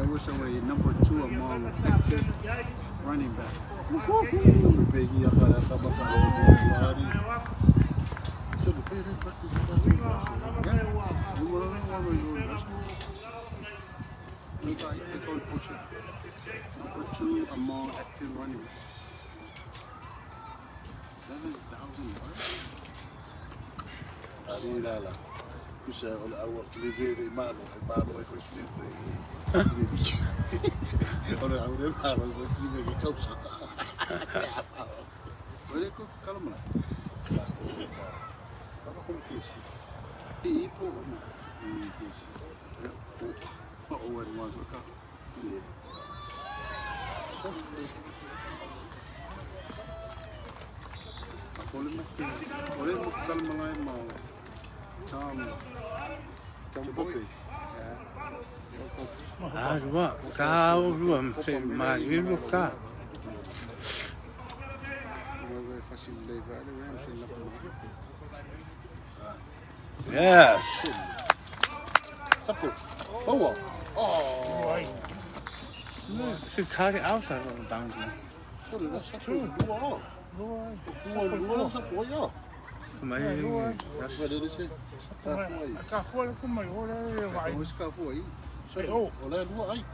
wish I were number 2 among active running backs. Begi yang kada kaba kalau hari. So the pay rate practice is very good. You want to know what you want. Look like they call push it. Number 2 among active running backs. 7,000 yards. Hari lala. Bisa oleh awak delivery dari mana? Mana ikut delivery. Oleh awak dari mana ikut delivery kau sah. Boleh kau kalau mana? Apa kau kesi? Ipo. Kesi. Owen masuk kau. Iya. Boleh kalau mana mau. Tom Boy. Ah, dua. Kau dua mesti mari lu ka. Mau fácil levar, né? Não sei lá como. Yes. Apa? Bawa. Si kari outside on the boundary. Sorry, that's satu. Dua. Dua satu ya. Kemarin. Apa dia sih? Café como eu vai. Vamos ficar aí. Oh, oleh dua ai.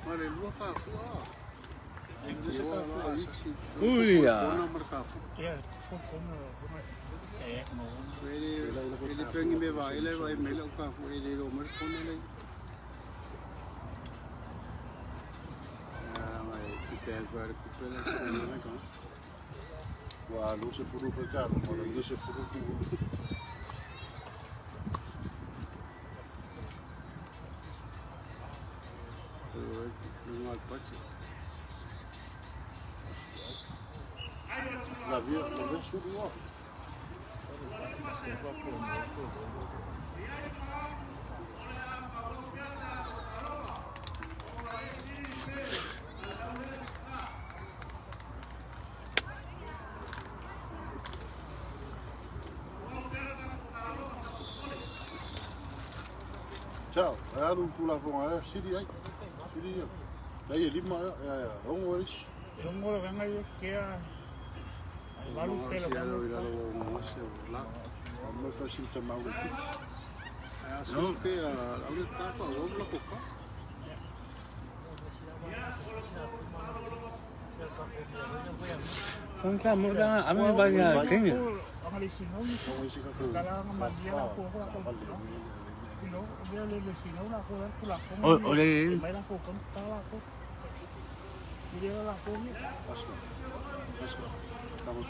Mare lua kafu. Dia cakap ai. Uia. Nomor kafu. É, foi como é no. Ele pengi me vai, ele vai me lo kafu, ele lo mer kono le. Mas tu pega vai recuperar né, cara. Wah, lu se furu ficar, mas ele se furu tu. Não há pode. La via subiu. Ciao, alu kula fonga sidi ai. Sidi. Dai lima ya, ongoris. Eu moro venga aí que a Valu pelo lá. Mas faz isso também. Assim que a lua tá falando lá por cá. Kung kamu dah ambil banyak kini. Ang alisingaw nito. Kailangan magyan ako ako. Sino, dia le sino na ko lang pula ko. Oleh. May lang ko kung tala ko. Hindi na lang ko.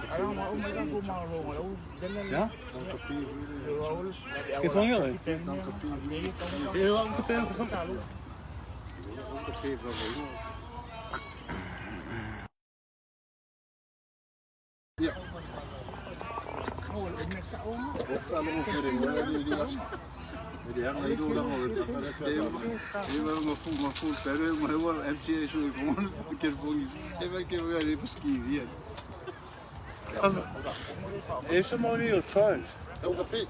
Ayaw mo umay lang ko mga rongo. Dala Ya? Raul. Que foi eu? Eu que pego. Ya. Raul, nasa on. Kalau mau kirim dia. Jadi yang itu orang orang Ele vai uma full pero mas eu MTA isso e vamos porque bom. Ele vai que eu ir pesquisa. Esse mori o choice. é o café.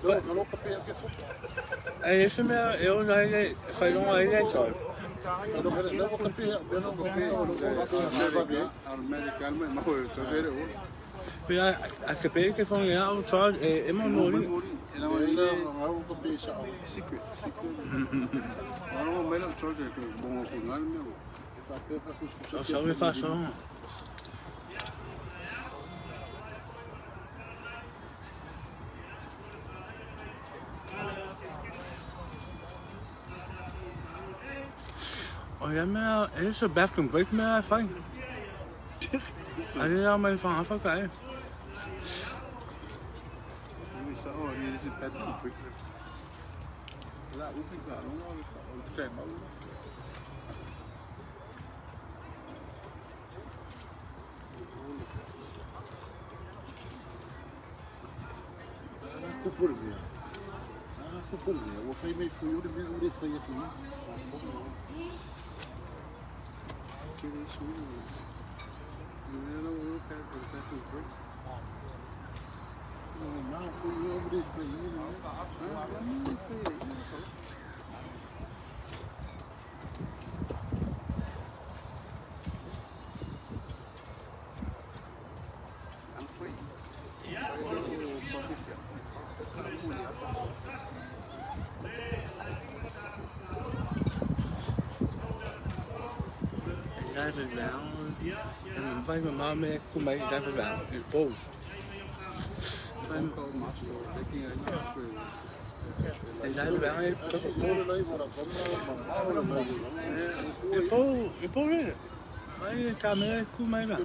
Kalau café é que Esse meu eu já ele faz ele choice. Kalau o café, não café, Americano mas mau eu ver o. Pia a que pega que foi o choice é mori. Ela o café só. Secret. Não, mas não George é bom com nada meu. Só me faço. Olha meu, esse bathroom break meu fai. Ali lá mais fã fa kai. Ele só ele se pede um pouco. Lá o que tá, não tem mal. Kupurnia. Kupurnia. O fai mai fui o mesmo de fai aqui. Que isso? Não, eu quero um break. Now for you over this for you know. I'm free. Guys are down, and I'm buying my mom to make guys are down. It's both. I'm called Master. They can't They guys are down. It's both. Mấy camera cứ mấy mà.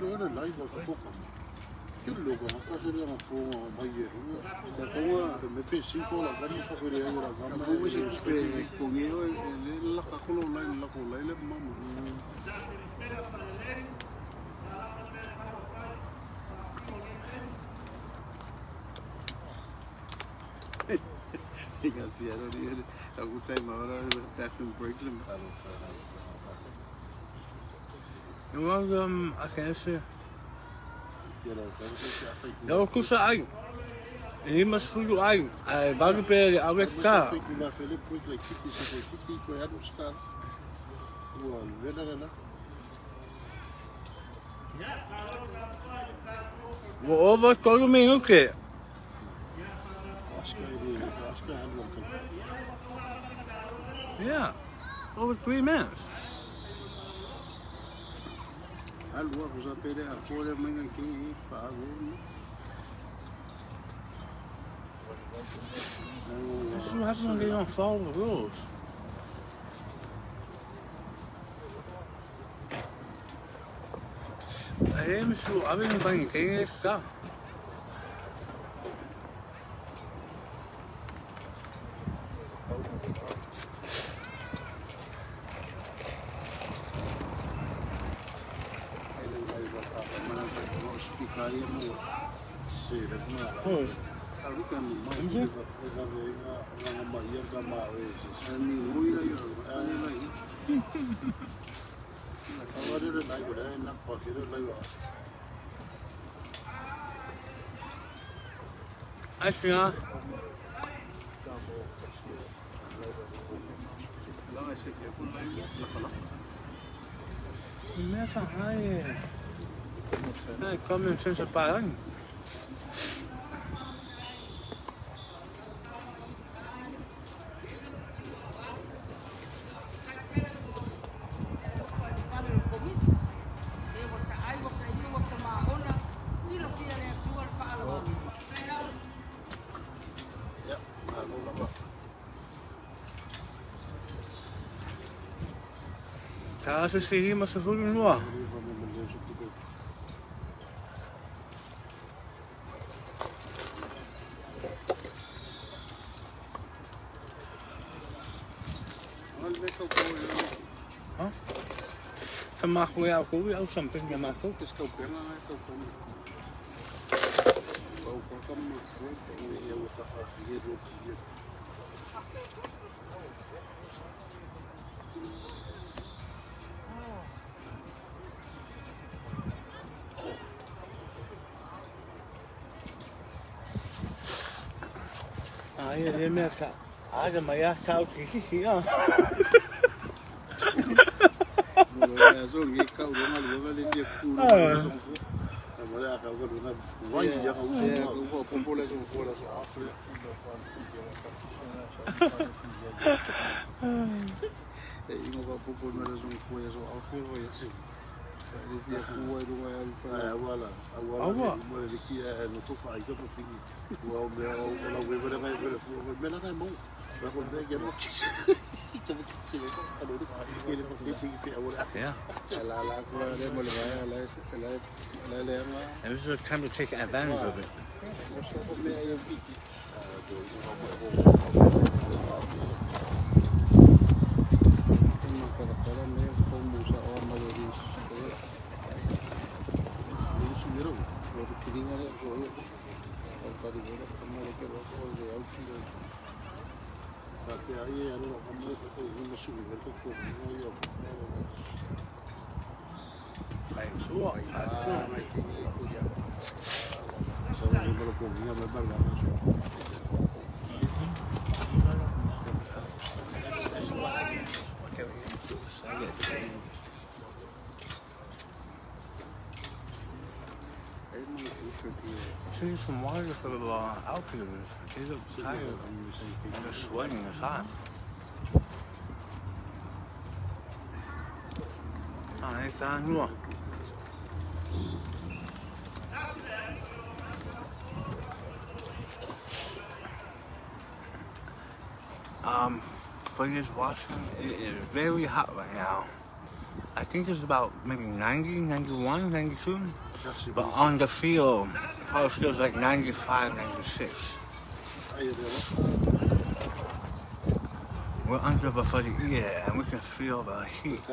Cái lúc mà có cái là phố bây giờ là cũng là mấy cái sinh hoạt là cái gì phải để là cái mà cũng sẽ phải cùng nhau là các cô lấy mà you can see I don't hear it. I will take my bathroom breaks them. Đúng không? Cái gì? Đâu có sao anh? Ini masuk anh. Bagi pere awak ka. Wo over todo minuto que? Yeah, over 3 minutes. Algo pues a pere a pore manhã aqui pago. This is what happens when they don't follow the rules. Aí me subiu, abre no banho, quem é esse carro? Pois. Assim, ó. Começa a raia. Come sem separar. Casa se rima se for no ar. Hã? Tá marco é algo e ao sempre que marco que estou pena né estou como. Ou como eu vou fazer do dia. Ai, ele me ca. Aga maya kau kiki ah. So ngi kau do mal do mal dia ku. Agora kau do na wai ya kau população fora so afre. E uma população fora so afre vai assim. Dia ku do vai agora mo aqui é no tô faz eu tô fim. O meu o weber vai ver na mão. Vai poder que não quis. Então que se ele falou ele pode seguir para agora. Yeah. Lá com a demole vai lá. And this is time to take advantage of it. Sama ni baru kau ni apa baru nak masuk. Sim. See some water for the outfielders. They look tired. They're sweating. It's hot. Ahí está, no. For this watching, it is very hot right now. I think it's about maybe 90, 91, 92. But on the field, it feels like 95, 96. We're under the fuzzy ear and we can feel the heat.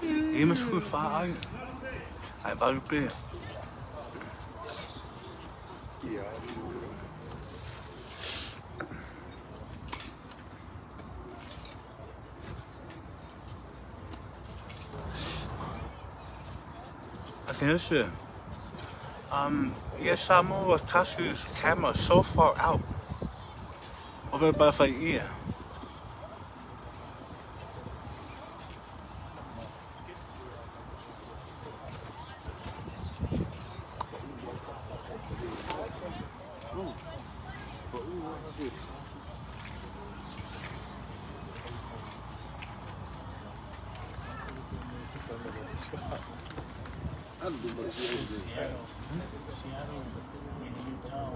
Even school far out. I value play. Okay, listen. Yes, Samu was touching his camera so far out over by the ear. Seattle, in Utah,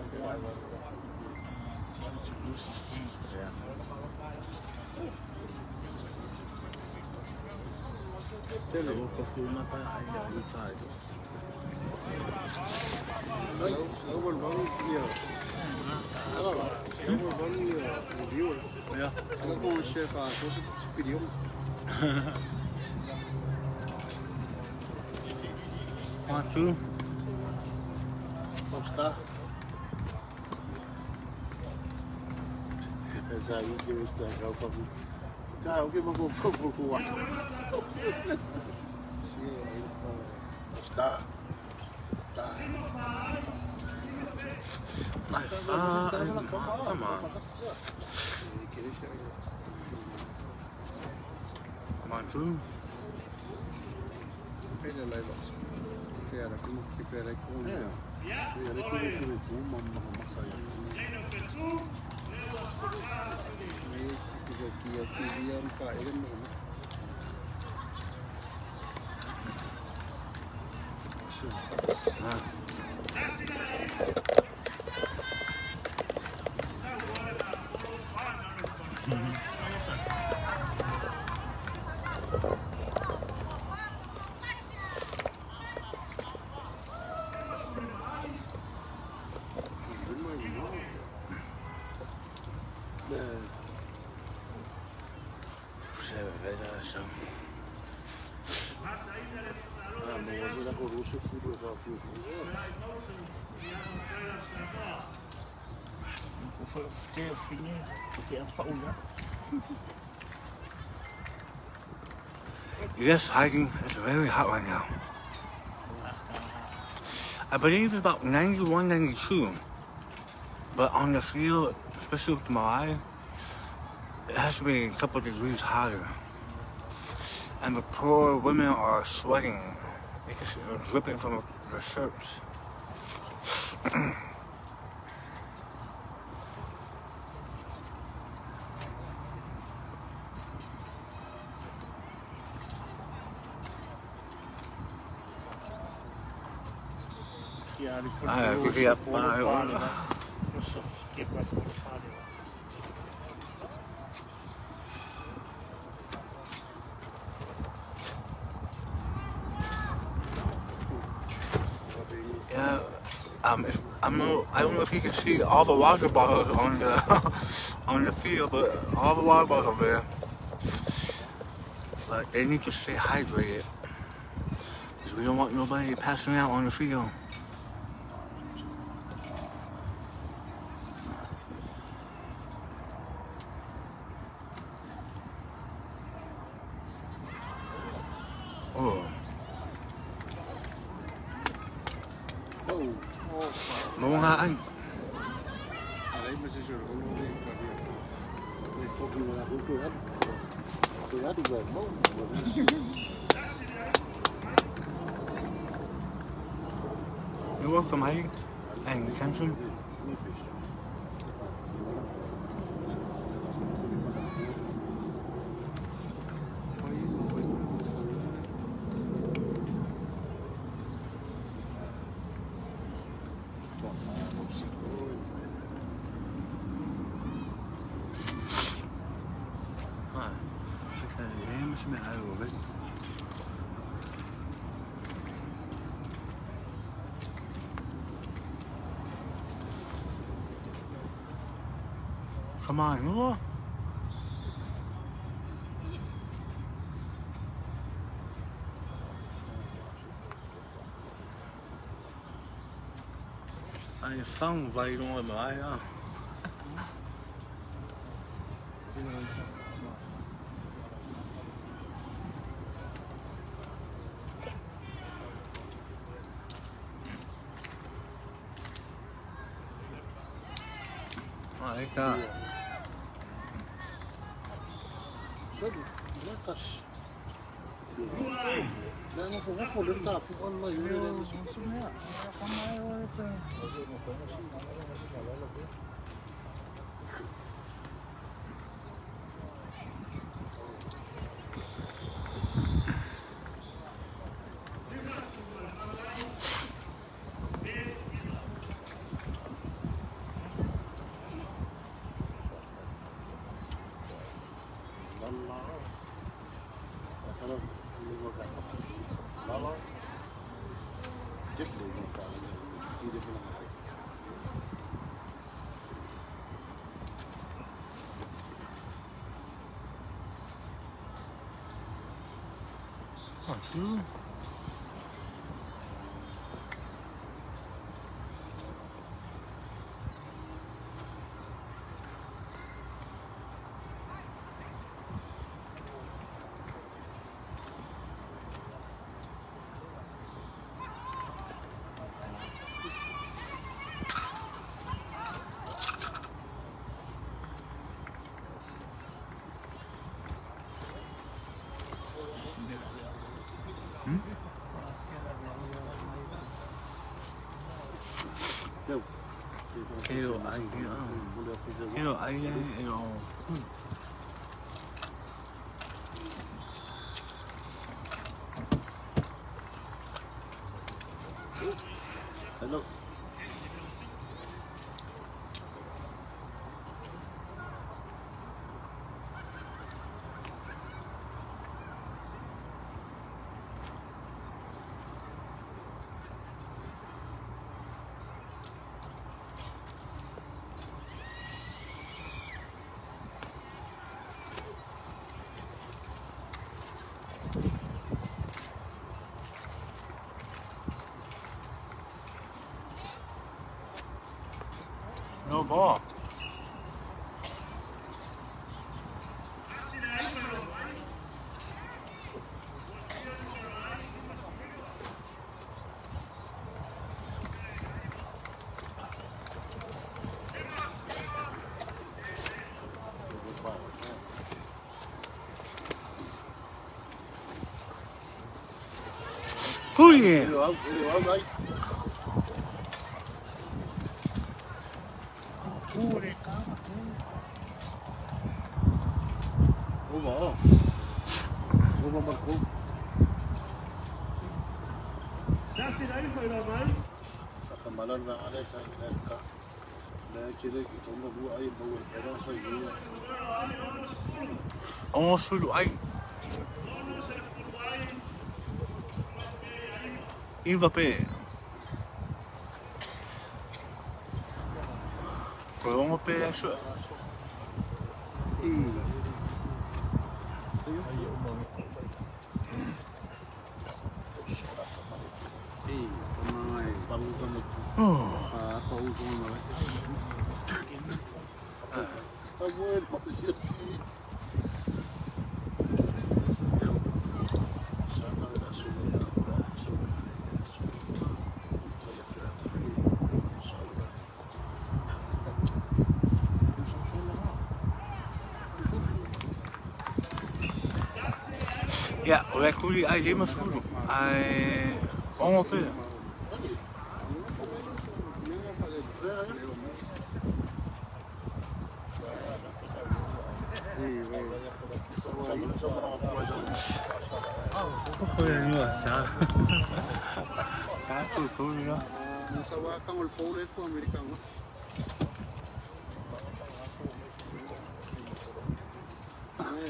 Seattle to lose this game. Yeah. Tell you, One, two. Está. Essa aí que eu estragar o favor. Tá, o que eu vou voar? Está. Tá. Come on. Come on, two. Pede lá, Lox. Quero aqui, que pede aqui. Ele queria subir com uma saia. Aí, aqui ia um cair mesmo. Yes, hiking is very hot right now. I believe it's about 91, 92. But on the field, especially with my eye, it has to be a couple degrees hotter. And the poor women are sweating. They can see it dripping from their shirts. Yeah, I don't know if you can see all the water bottles on the on the field, but all the water bottles are there. But they need to stay hydrated because we don't want nobody passing out on the field. Oh. Mau nga ay. Ahí me se lloró, no le cabía. Le copio la cultura. Cultura tu verbo. Nếu có cầm máy ảnh kháng sinh. مش معايا بس Come on, nữa. Ai phăng vay luôn rồi mà ai á. Ai cả. Jangan pernah follow tak, follow online ni dah Sebenarnya, kamera itu. Kêu ai kêu ai kêu Hello. No ball. Ui. Hello, right? Kamalan na ada ka na kire ki tomo bu ai bu era so yi On sulu ai. Mbappé. Podemos pegar eso. Ja, o le kuli ai lima sulu. Ai ongo pea. Joder, no, ya. Está todo, ¿no? Nasa wakang ol pole fo amerikano.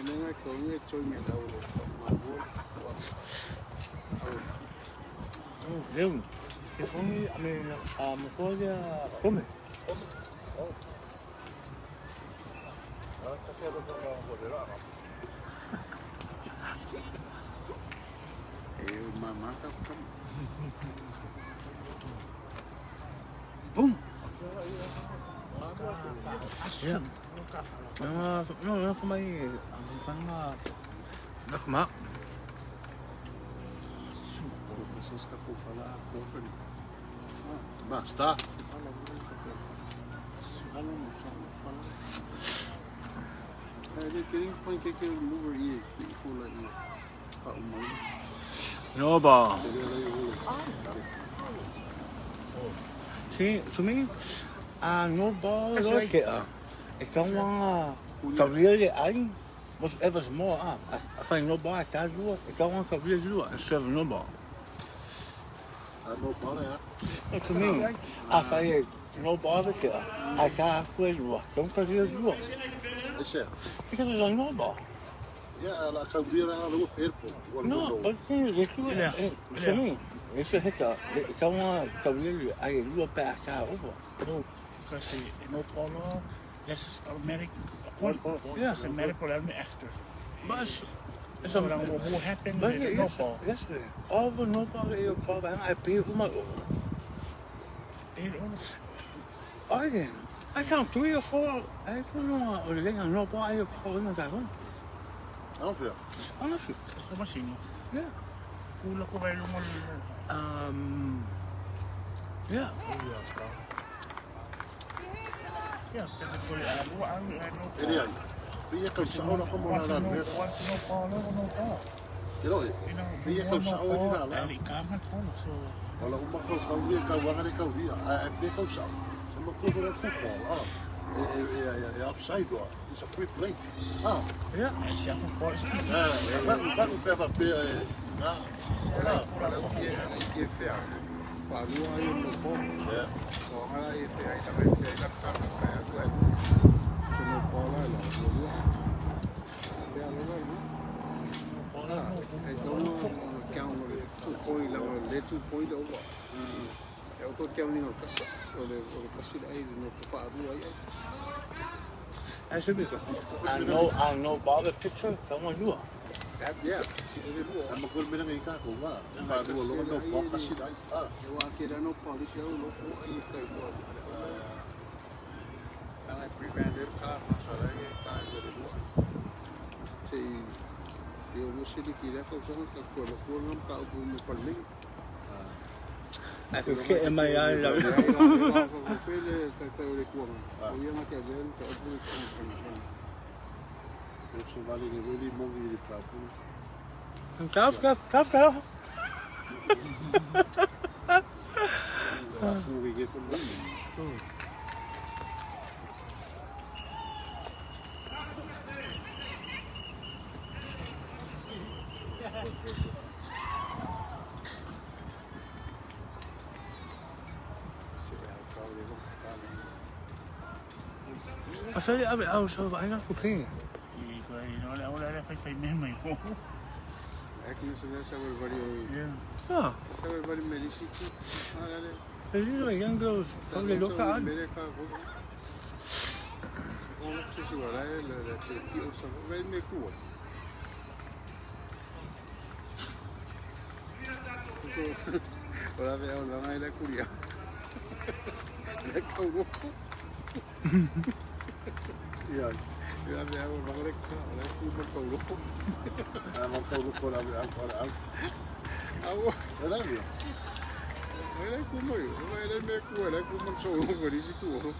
Nenga ko nge choi me da ulo. Leon, que son a mejor ya come. Mama ka kam. Boom. Asam. No, for my nakma. Vocês que eu falar com ele. Basta. Fala muito, fala. Ele queria põe que mover aí, full aí. Pa umay. No ba. Sí, to me, no ba lo que ikaw ang kawili ay was ever more I find no ba ka lu ikaw ang kawili lu instead of no ba. No para ya. To me, I find no ba que I ka kwelu don't kawili lu. Ese. Because it's no ba. Ya la kabira no airport. No, but it's to me. It's a hiccup. Ikaw ang kawili ay lu pa ka over. No, because no polo, that's automatic. Yeah. It's a medical element after. But it's So what will happen but with no polo? yes, all the no ball you call that I pay my I count 3 or 4. I don't know or the no ball you call in that one. Não fia. Honestly, Como assim? yeah. Kulo ko ba yung Yeah. Yeah, kasi ko no Ele aí. Via que sa ora como na na. Once no polo, no polo. Pero via que sa ora ni na. Dali kaman polo, so Wala ko makau sa via ka wala ka via. Ai be ka sa. Sama ko for football. Offside or it's a free play. Yeah. I see from polo. Vai no pé para pé. Que ferro. Falou aí no pouco. É. Só aí ferro, ainda vai ferro da cara, cara, claro. Se não pode lá, não. Ferro lá, não. Então, que é point lá, le 2 point over. Eu tô querendo no caixa, o caixa aí no faru aí. I should be good. I know Bob a picture. Come on, you. Yeah, se ele voa. Ama ko me ngai ka ko ba. Fa do lo no po ka si dai. Eu aqui no police eu não vou aí cai boa. Ela prevent ele cara, mas ela é tá ele. Se eu não sei de que é que eu sou que eu não tá o meu palming. I could get in my eye. Eu fui ele que eu recuo. Eu ia matar ele, eu vou Eu sou vale de ele mongi de pra. Cuff. Mongi que foi bom. I said it I was so I got cooking. Ahora fai mesmo igual. É que isso não sabe vario. Yeah. Sabe vario medicina. Olha. The young girls probably look at it. America. Como se agora ela que o sabe vai me cuo. Ora veo la mai la curia. Le cago. Yeah. Ora veo la mai la curia cago. Ama ko ko la al. Agua. Era bien. Era como yo, era me cuo, era como so por isso cuo.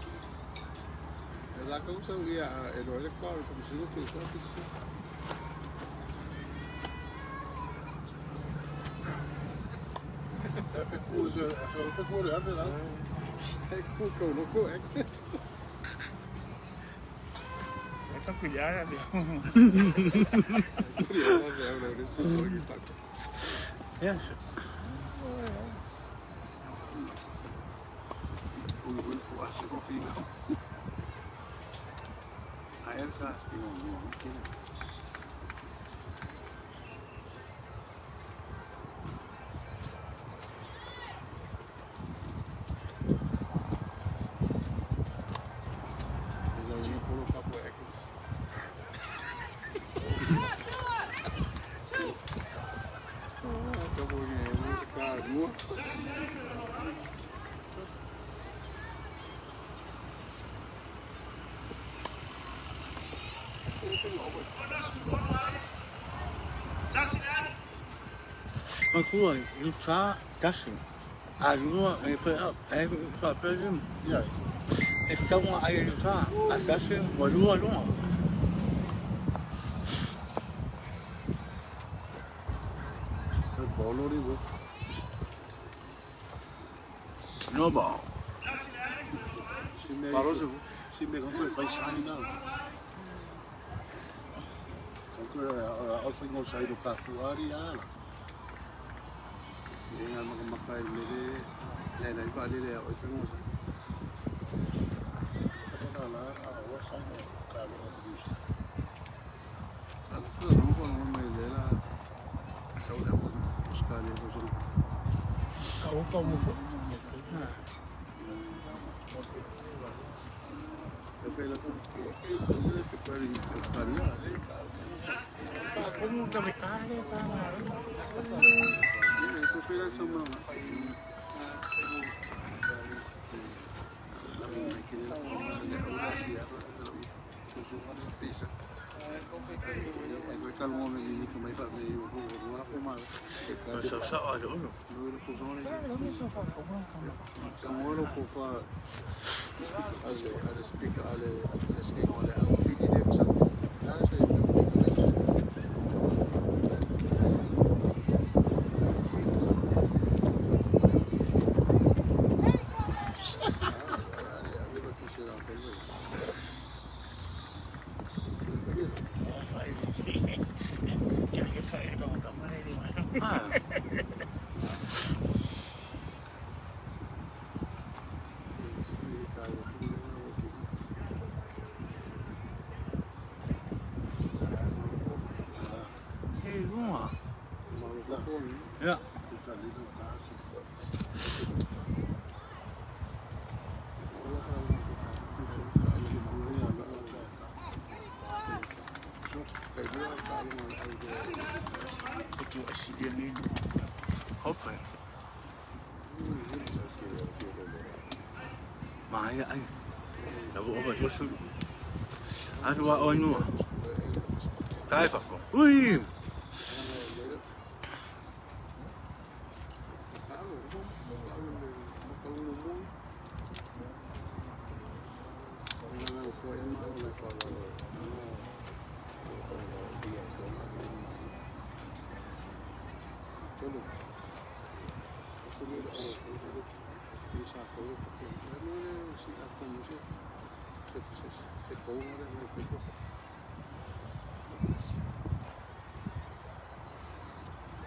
La causa había el ole cuadro como si lo que estaba diciendo. que corre, é verdade. É que eu não corre. Tem que cuidar, né, meu? Yes. O fuaça com figa. Aí ele traz que não aqui, né? Mas alguém colocar cuecas. Acabou ganhando, cagou. Mà cô ơi, you try dashing. You want to put it up, every start building. Yeah. If you don't want to, you try. Dashing, what do I want? El polo digo. No ball. Si me compro fai sai não. Compro ao fim não sai do cafuari ala. E nga makai le le vai le o fim não. Agora lá o sai no calo do justo. Agora não vou não me lá. Saúde os caras os Como foi? Eu falei lá que para ir Como que me cae, cara? eu fui lá semana. Agora calma o menino que vai fazer o jogo lá fumar. Mas eu só olho. Então olha o far alle speaker alle skæg alle er jo fint i dem så der er så Ja. Hopefully. Maar ja, dat wordt wel zo. Hij doet wel nu. Kijk even. Oei.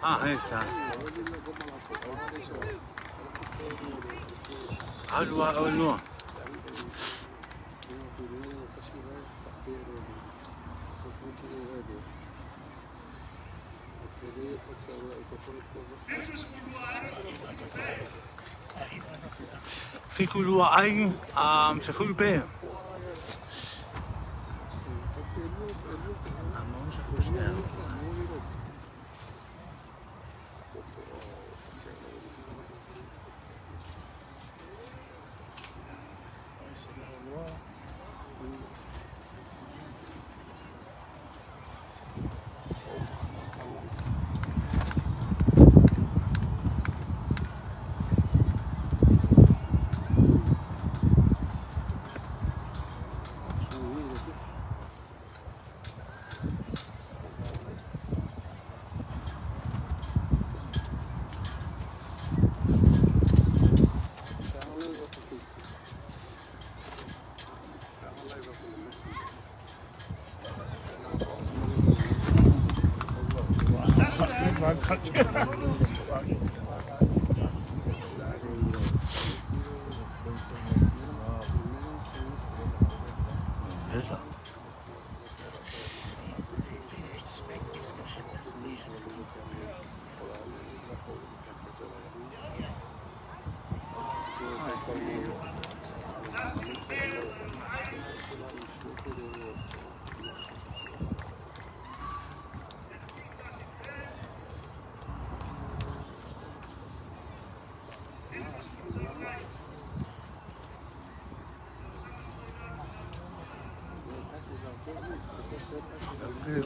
Ah, está. How do I know? Fico do ai se foi bem. Det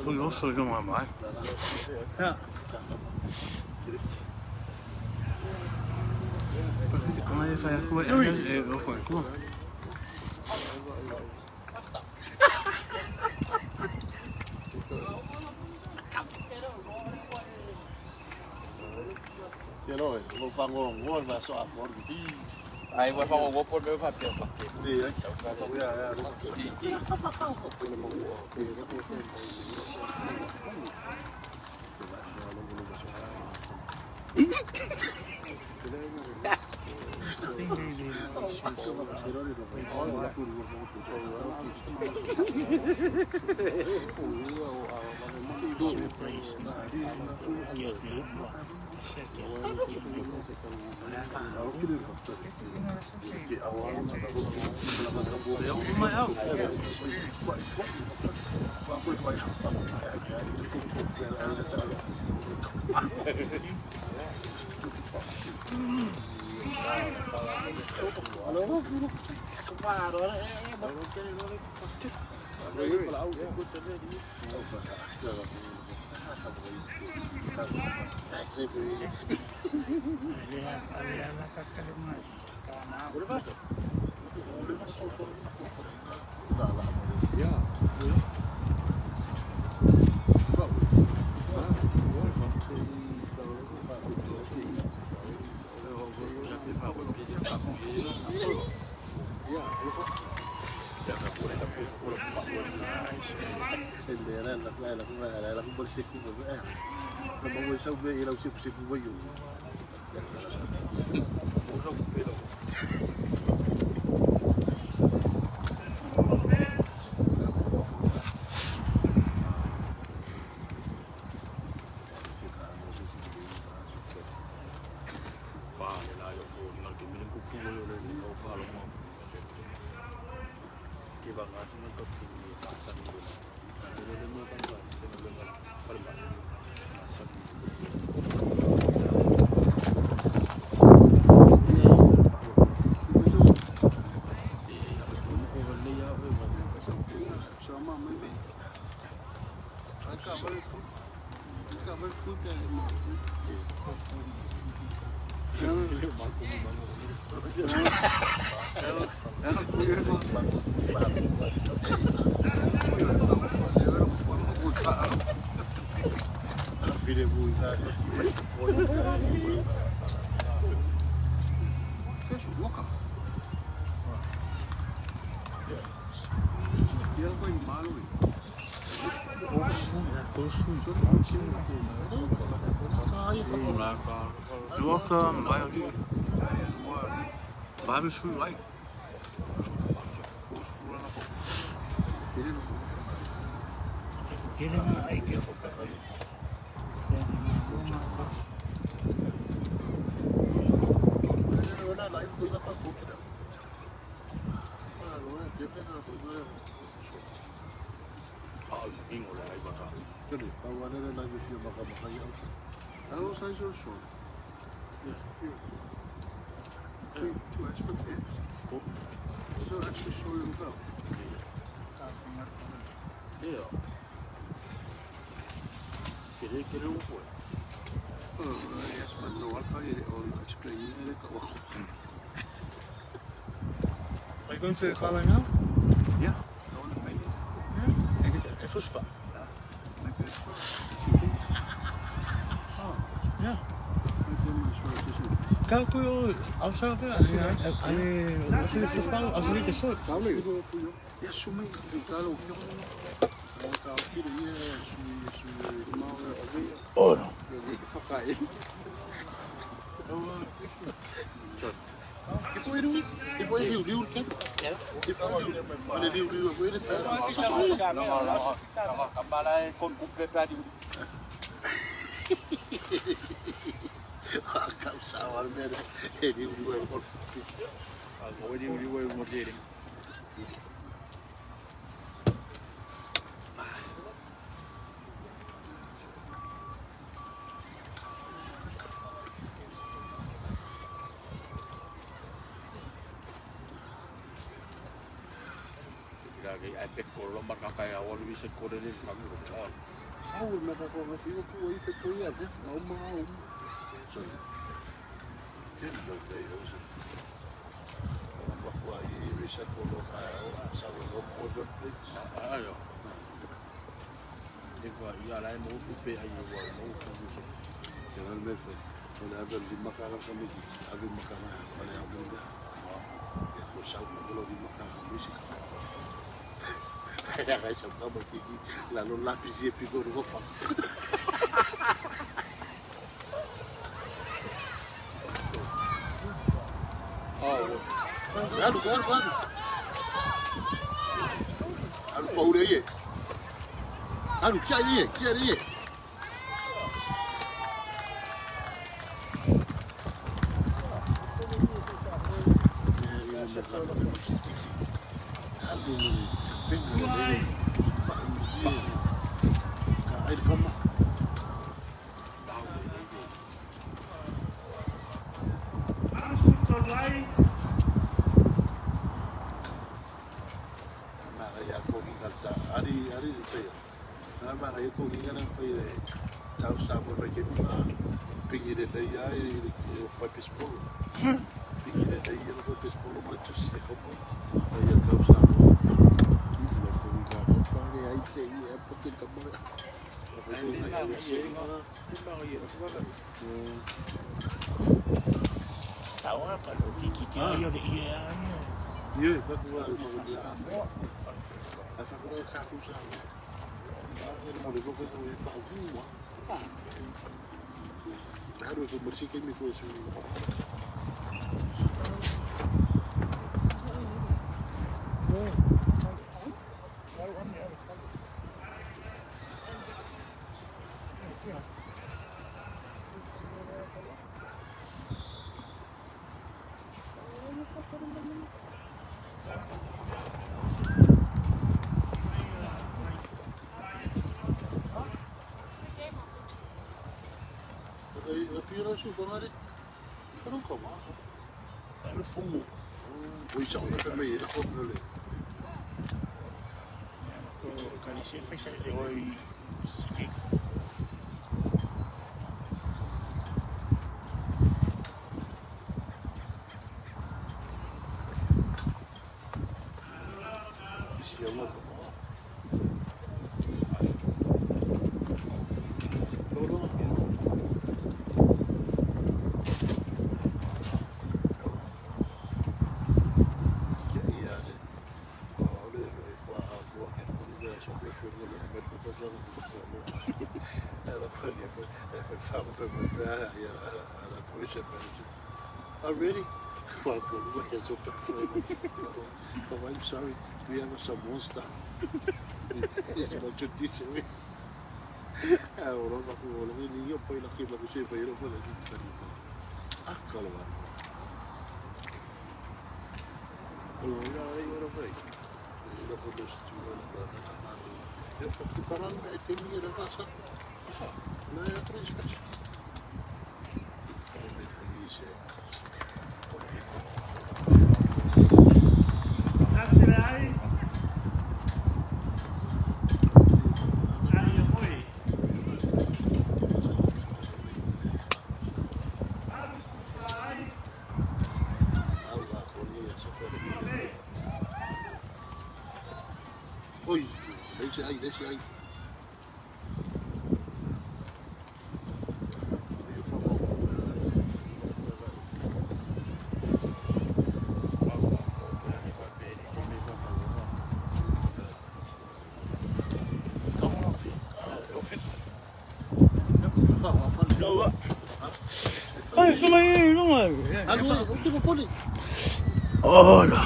får jag också göra med mig. Ja. Kommer jag säga att jag är sjuk? Thế rồi, một phần ngồi ngon và xóa ngon đi. Ai voi fa ngô pon meu fa pe pa. Đi đấy. Không ya đúng. Là không bớt xịt cũng vậy. Nó mong người sau về đâu xịt cũng vậy. Du også mig og lige. Bare med syg vej. What size your short? Yes, few. 2 extra pairs. Is there extra short in the belt? Yeah. Get it over. Yes, but no, I'll tell you all explain it. Are you going to the car right now? Yeah. Even spa. Ja. Kako je als je verspannen als niet is soort. Ja, zo mee. Ik ga over. Oh. Kai. Que foi ele? Que foi ele? Liu kan? Que foi ele? Olha Liu foi ele. Não, acabar com o preparado. Kau sawar mere. Liu foi por. Agora Liu foi morrer. Ai pekolo makakaya awal bisa kore ni kami ko. Saul nakako nga fiyo ko ay fekko ya de. Mau. So. Hello dayo. Bakwa i bisa ko lo kaya ora sabe lo podo pits. Ayo. Eva ya la mo upe ayo wa mo ko. Jangan mefe. Ona ada di makanan kami. Ada makanan wala ya bunda. Ya ko Saul mo di makanan musik. Ya guys, apa begini lalu lapis dia pikir gofak. Oh, Aduh. Aduh bau dia ye. Aduh kia dia. Sawa kalau kiki ayo de iya. Iya, aku ada masalah. Aku ada kartu sama. Aku mau dibawa ke rumah Pak Gua. Harus bersihkan mikro semua. Su domare non come è il fumo poi c'è una per me la come le Kalau si fai sai de hoy siki. sia una already? Well, good. So oh, I'm sorry. We have some monster. This is my tradition. Ahora bajo el niño pues la que se fue yo fue la calma. Pero yo fue. Yo fue estuvo yo fue tu canal que tenía la casa. No hay otra especie. Oi, deixa aí. Ủa. Ai, sao mày đúng rồi. Aku tu apa ni? Ồ là.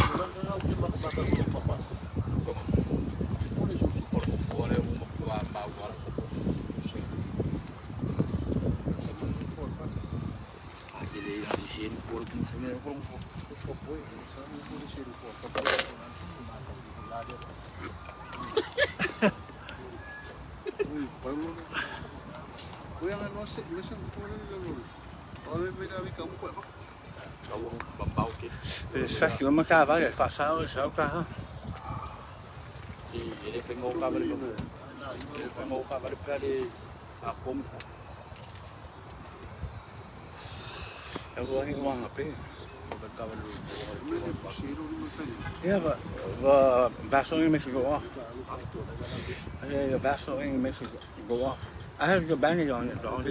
Yang ano si mesang ko ni lo. Ora me da mi kamu ko ba? Zeg je, maar elkaar wel even vasthouden, is ook aan. Ele foi ngô cá balik ko. Foi ngô cá balik ka di akom. Dat wil niet lang op in. Ka balik. Ja, we best wel een beetje go af. Ja, best wel een beetje go af. Eigenlijk er bijna dan niet dan.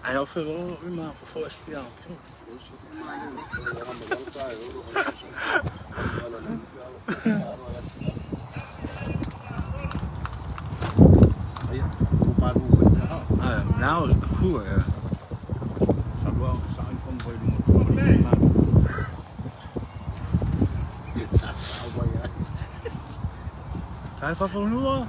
En dat veel wel maar voor het spel. Nou is het goed. Hij van voor nu al.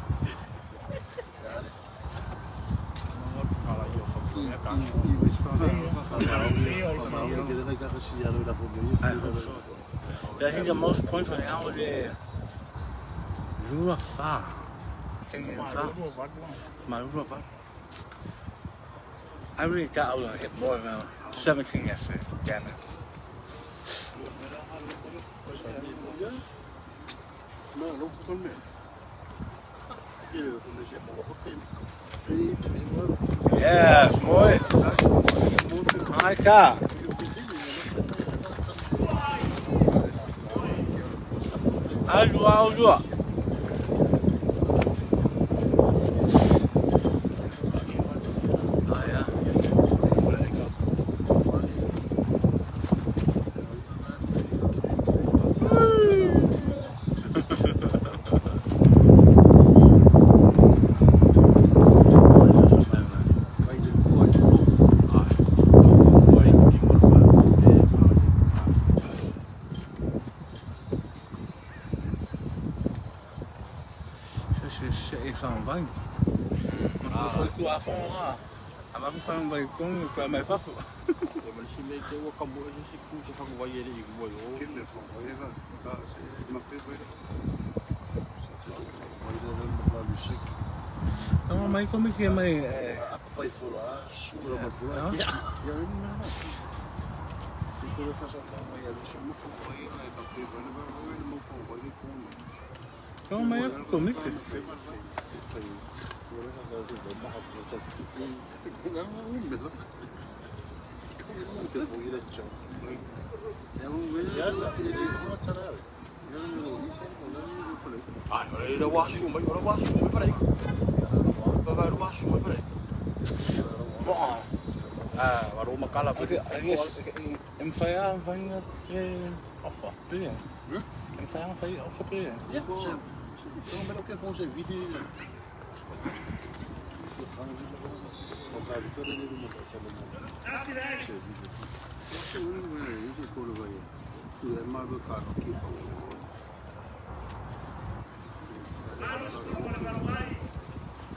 I think the most points right now is Lua Fa. I really got out and hit more than 17 yesterday. Damn it. Yes, mooi. Maika. Hou van wijn. Maar voor ik doe van la. Maar ik van bij kom ik mijn vast. Maar si me te wa kambo si ku sa fa wa yele i wo yo. Kille fa wa yele ka se ma pe wa. Nou, maar kom ik hier mee. Pai fora, sura ma pura. Ja. Ja, não. E quando eu faço a calma aí, eu chamo o fogo aí, né? Tá pegando, vai ver no fogo aí com. Kom maar kom ik. Ah, ora wa su mai farei. Va wa su mai farei. Ah, wa ro makala pe. En vijf van of weer. En vijf van je opgepregen. Ja, zo. Dan ben ik ook gewoon zijn video.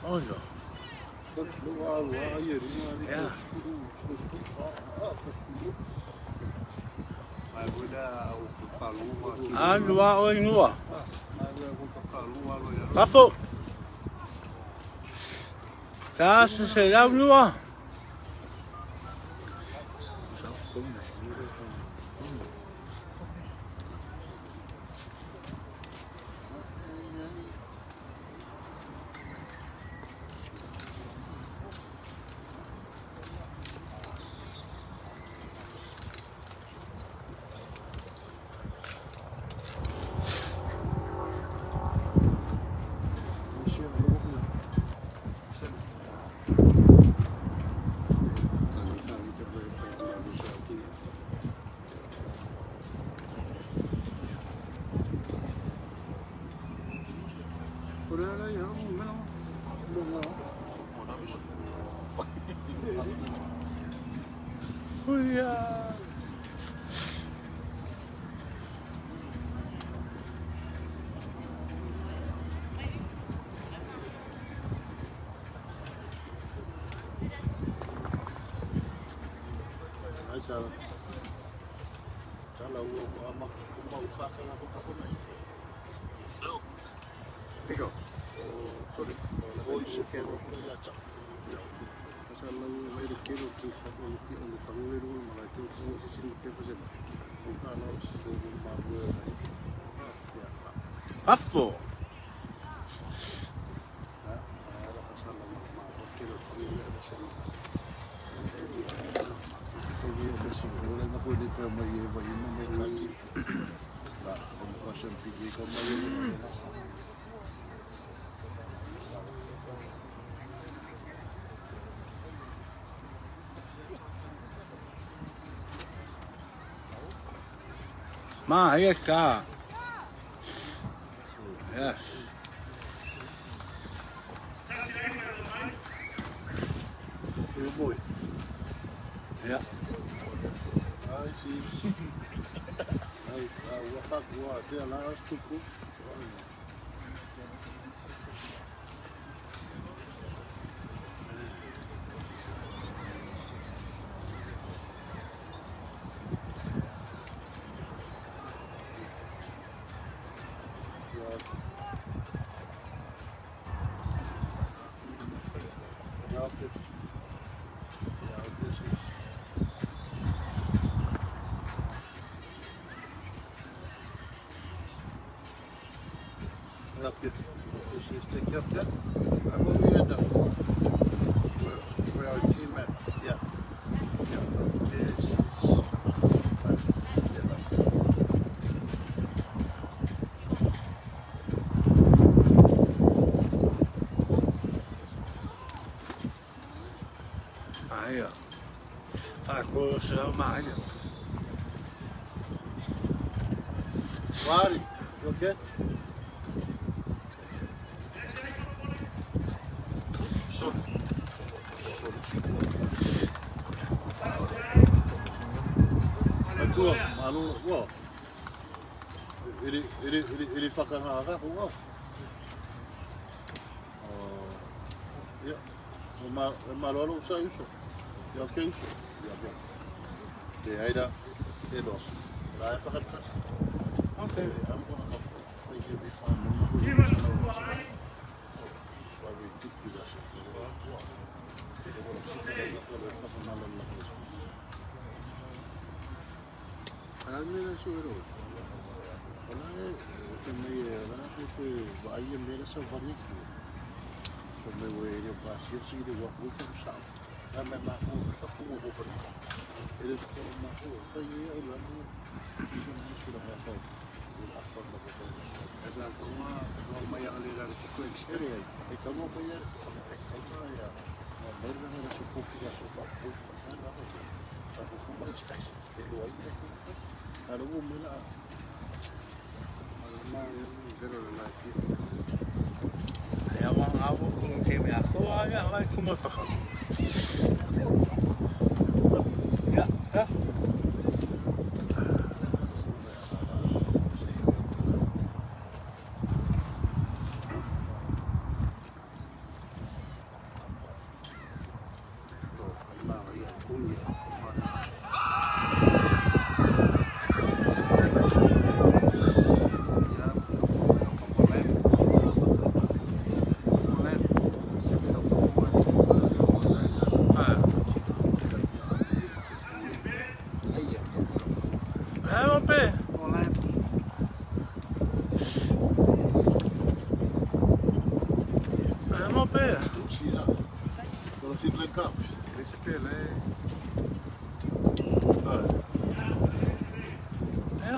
Oh zo. Ja. Ah, Lua oi Lua. Rafa. Casa se dá Lua. Huia. Ai chala o ama fuma o faka na boca kona ife. Pico. Sorry. Hoy se quedó por allá cha. Asa lau mai de kero tu faka o ki o family ru mala tu se sin te fazer. O kana o se ma bua mai. Afo. Era fasa la ma o kero family da se. Não pode ter uma erva aí no mercado. Lá, vamos passar um pique com uma erva. Ma, aí está. Yes. Eu vou. Yeah. Ai, sim. Ai, o facu até lá eu estou. Up here. Stick up there. I'm over here now. Where our team at? Yeah. Aí, ó. Facou o céu, mais. Wari, you okay? Tua, malu, wah. Ini fakar apa? Wah. Ya, malu saya usah. Ya, okay usah. Ya, ya. Dia ada, dia dos. Dah fakar kas. Okay. I'm gonna go. Thank you, be fine. Why we keep possession? Almeno solo. Olha, também era porque vai a mera só varia. Também o ele passou se ele vai por fechar. A mesma coisa só como vou fazer. Ele só uma coisa, foi eu lá no isso não é só a foto. A forma que eu essa forma yang lihat itu experience. Itu mau punya kalau ya. Baru ada sukufiasi fokus. Aku pun expect. Itu aja. Ada umum lah. Memang zero life. Ya, orang awak mungkin aku agak baik kumar pakam. Ya, ya.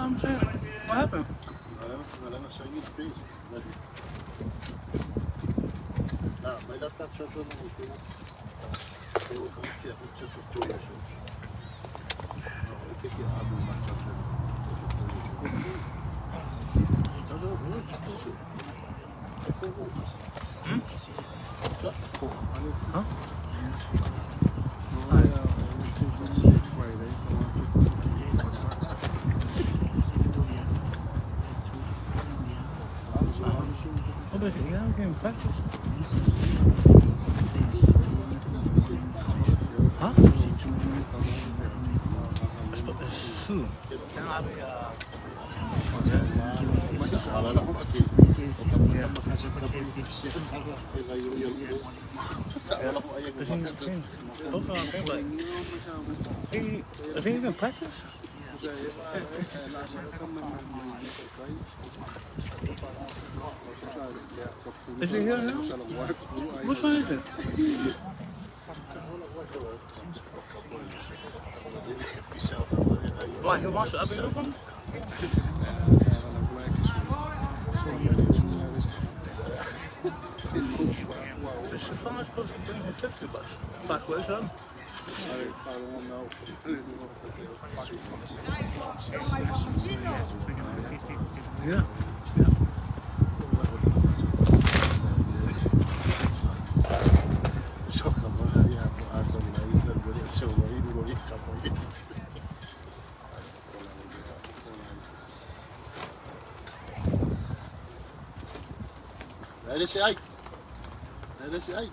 I'm saying, what happened? Mas ela está chorando muito. Eu vou ter que ir Eu tenho que abrir uma in practice? Huh? Who? Is he even practice? Is he here now? Which one is it? Why, he wants to up and open? Is Stefan supposed to bring the 50 bucks? Back where's that? Yeah. Đây xe anh. Đây xe anh.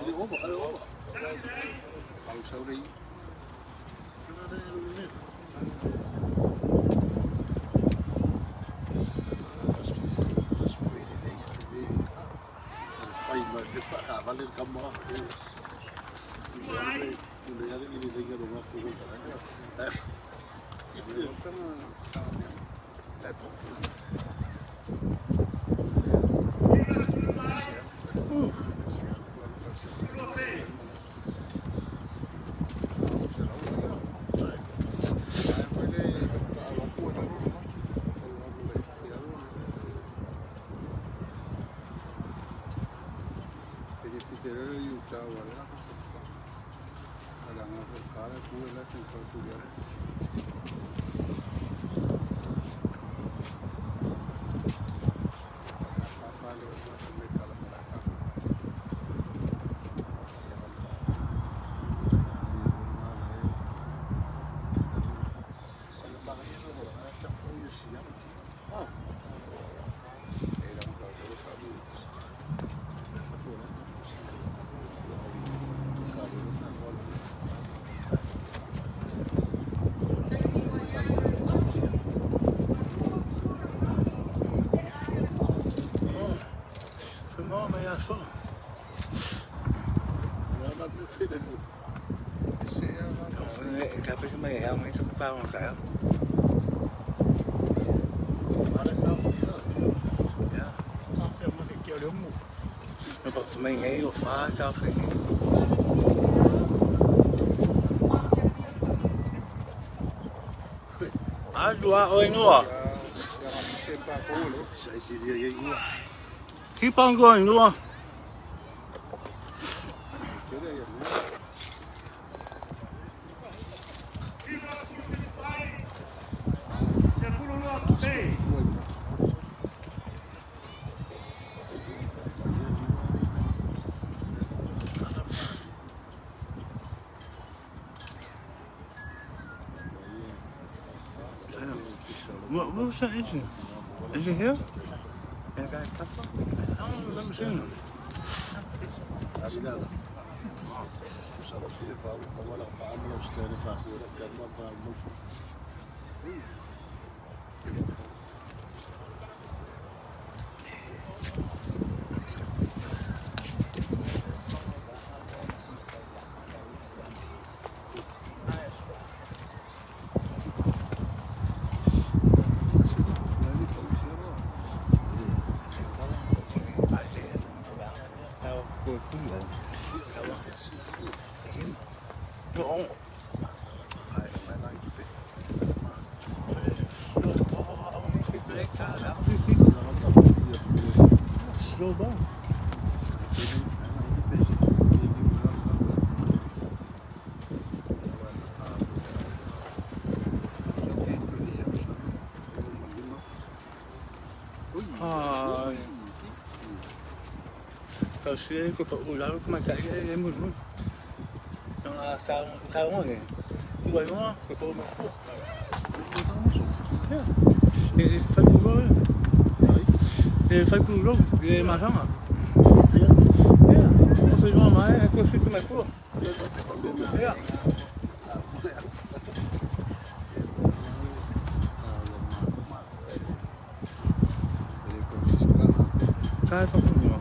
Đi ốp vào, ốp vào. Bằng sâu đi. Phải mà cái phát hạ vào lên cầm mỏ. Udah ada ini tinggal rumah turun. Cà phê cái mày không, mấy cái bao mà cả. Nó bảo mày nghĩ một phá cà phê. À, đùa ơi nữa. Keep on going, nữa. What was that engine? Is it here? Yeah, guy, I don't remember seeing him. Slow down. Kasi ko pa ulan ko magkaya mo mo. Ang tao mo eh. Igual mo, ko po mo. Yeah. Fai culo. Fai culo, que más ama. no mai, è così come tu. Kai fa kuno.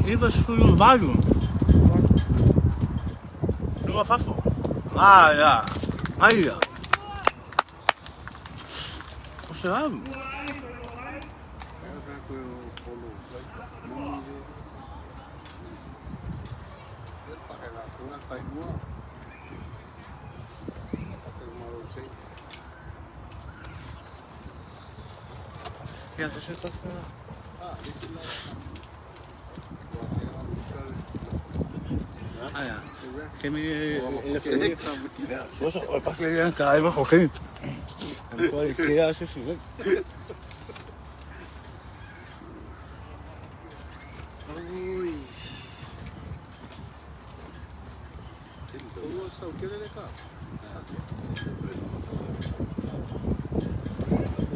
Iba sulu valu. Lua fafo. Ah, ya. Ai ya. O se valu. Ya, se está. Ah ja, ken je in de film? Ja, zo zo. Pak je een kamer, oké. En dan kan je als je ziet. Oi. Como são que ele cá?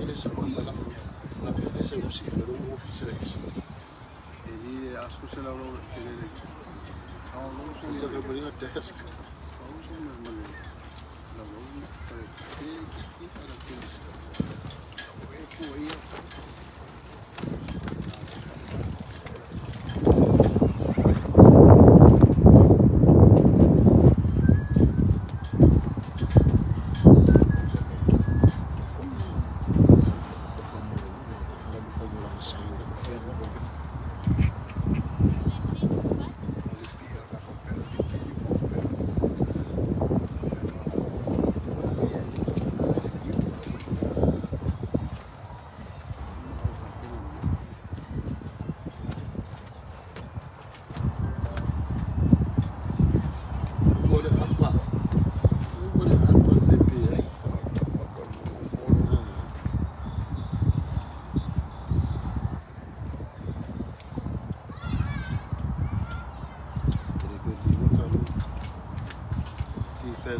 Ele só vai lá. Ele só vai ser um oficial. Ele acho que será ele Isso é bem a desk. Vamos ver, mano. Não vamos fazer que para aqueles. Foi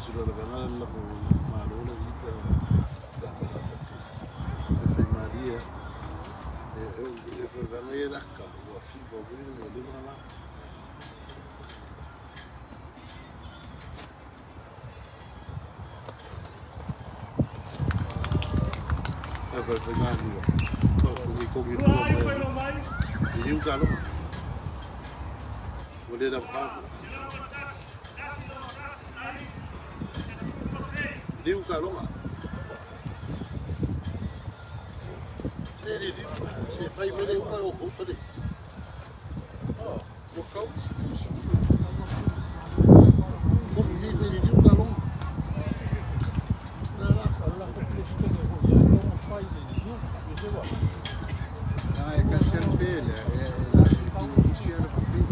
sudah ada kanal lah malu lagi ke Maria eu ganhei da cá o FIFA o vídeo do livro lá foi na rua com e um calo vou ler a palavra Liu Kalonga. Se fai bene uma o curso ali. O cão. Como vive Liu Kalonga? Ah, é caçar pele, é iniciar a pele.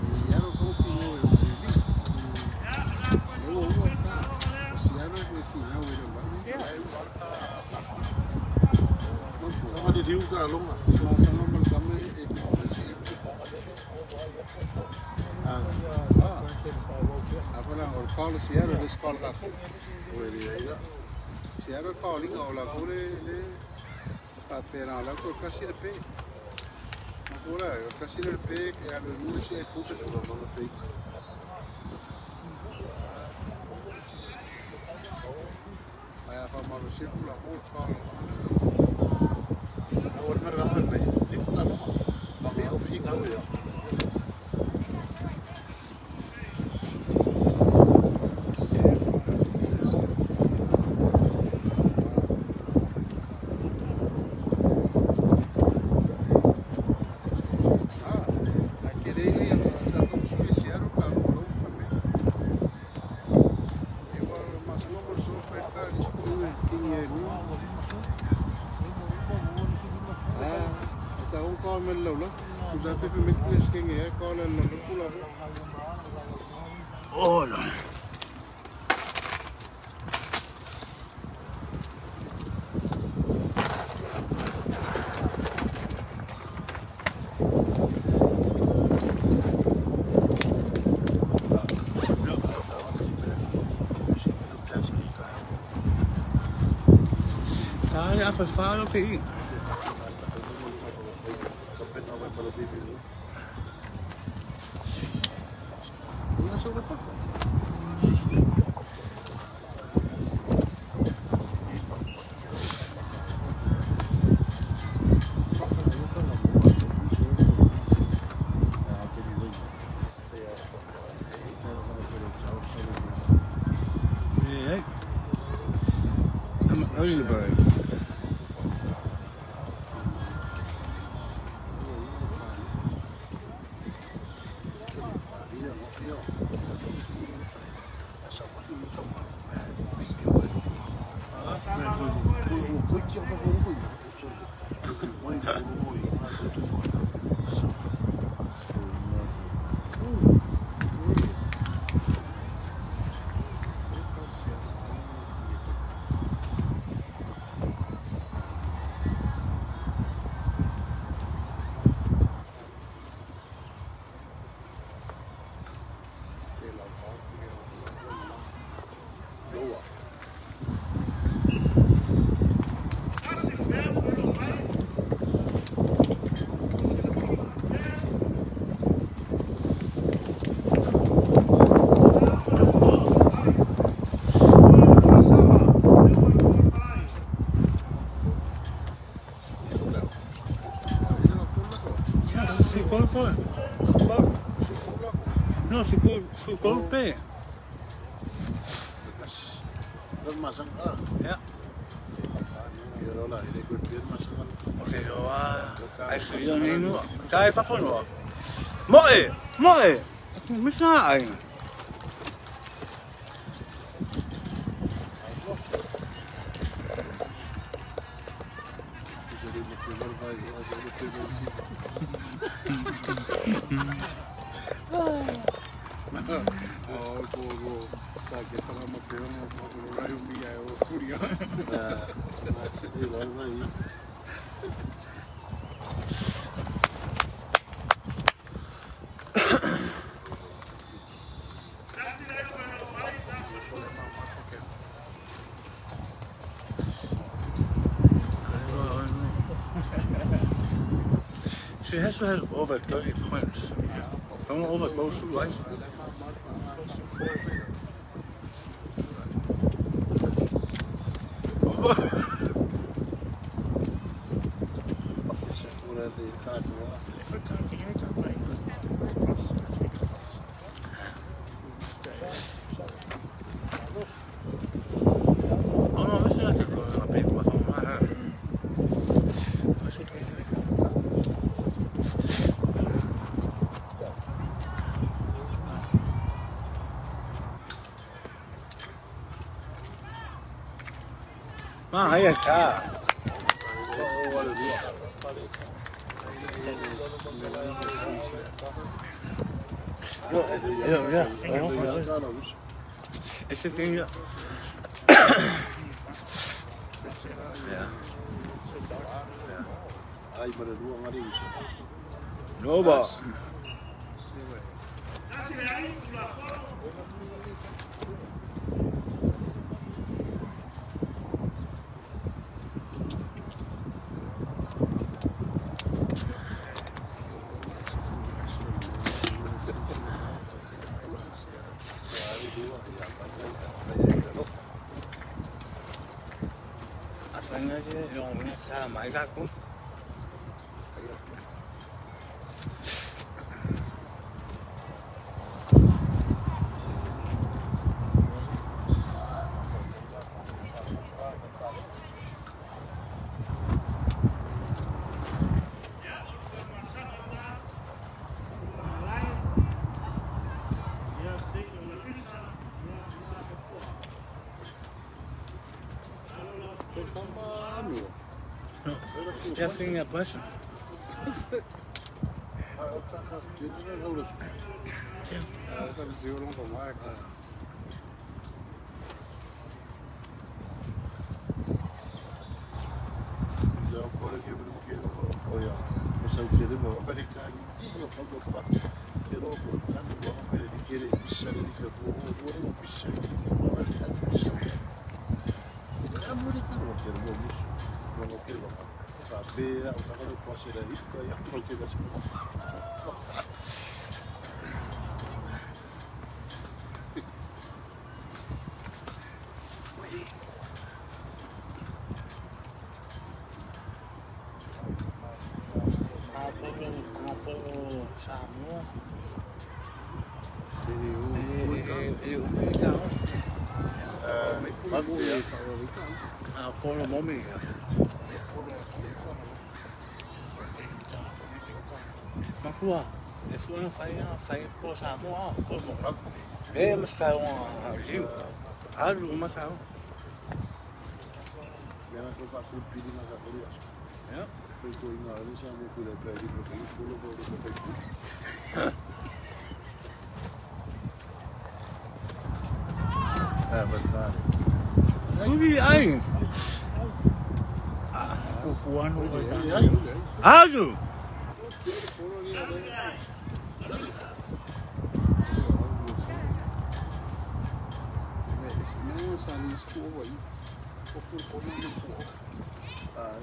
Iniciar o confio. Liu Kalonga. Apana or call Sierra this call ka. Sierra calling ola pure le papera la ko kasir pe. Pura kasir pe que a no se puso de no fake. Aya fama lo circula por call. أول مرة أعمل بيت لفنا ما بيعوا فيه قوي Hola. Ai, a fai fare che io. Una sola cosa. Ei. Olha, pai. No, su golpe. Dan masang ah. Ja. Kira lah ini gue biar masang. Oké, hij is hier niet nu. Ga even van hoor. Mooi, mooi. Misschien eigenlijk. Jadi nak berbaik, aja nak berbaik. Oh, go. Tak kita lama kerana mau rayu dia, kuria. Masih lagi. She has to have over 30 points. Don't overgo too much. Oh no, listen to the people on my head. Ah, aí é cá. Esse aqui já. Ai, pada dua hari bisa. Nova. Asalnya sih yang ini sama aku. Já tem a baixa? quero vamos. Não quero. Saber o que eu posso ir aí, que eu vou ter das coisas. Apolo Samoa. Apolo Mommy. Makua, e fu na fai po Samoa, po mo. Mas ka liu. Alu makau. Ela foi para o pedi na cadeira. Ja. Foi com uma ali já muito le pedi porque o pulo do feito. É verdade. Ui ai. O cubano Alu. Não sabe escova aí. O fui com uma ah,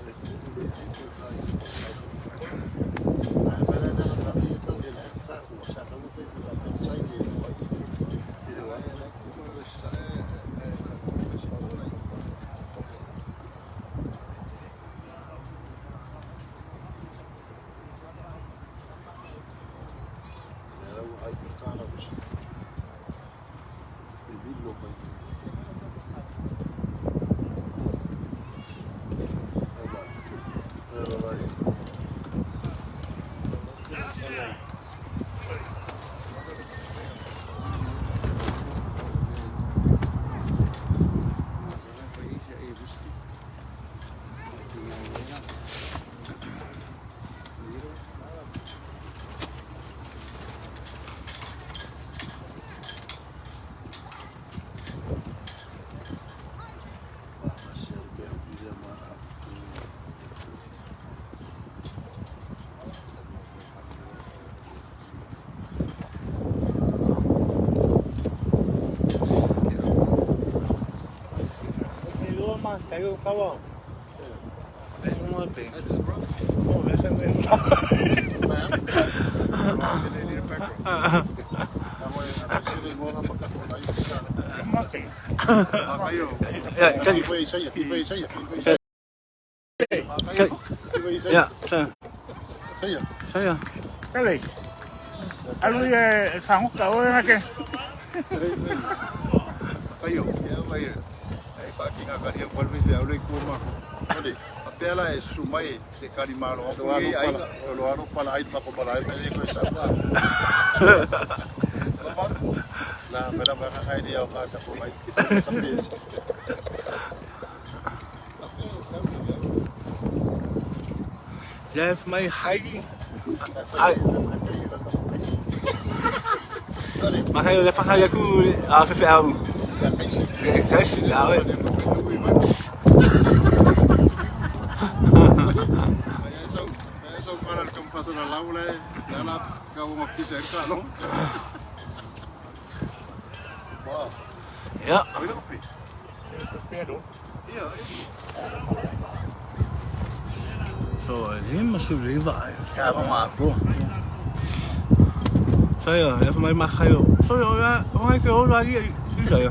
Caiu o cavalo. Tem um outro. That's his brother. Oh, esse é mesmo. Ja, saya. Kali. Alu ya fangu kau nak. Ayo, ayo. Ai fakinga kali ko visi au le kuma. Ode, apela e sumai se kali malo ko ai lo aro pala ai pa ko pala ai le ko sa. Na mera mera ai dia ka ta ko mai. Jy heeft my hy. Maar hy het van hy ku af vir ou. Kys ja. Eso para el compás de la laula, ya la acabo de pisar ¿no? Wow. Ja. So, die moet zo leven. Ja, maar bro. Saya, even my mag kayo. So, ja, hoe ik hoor daar hier. Die saya.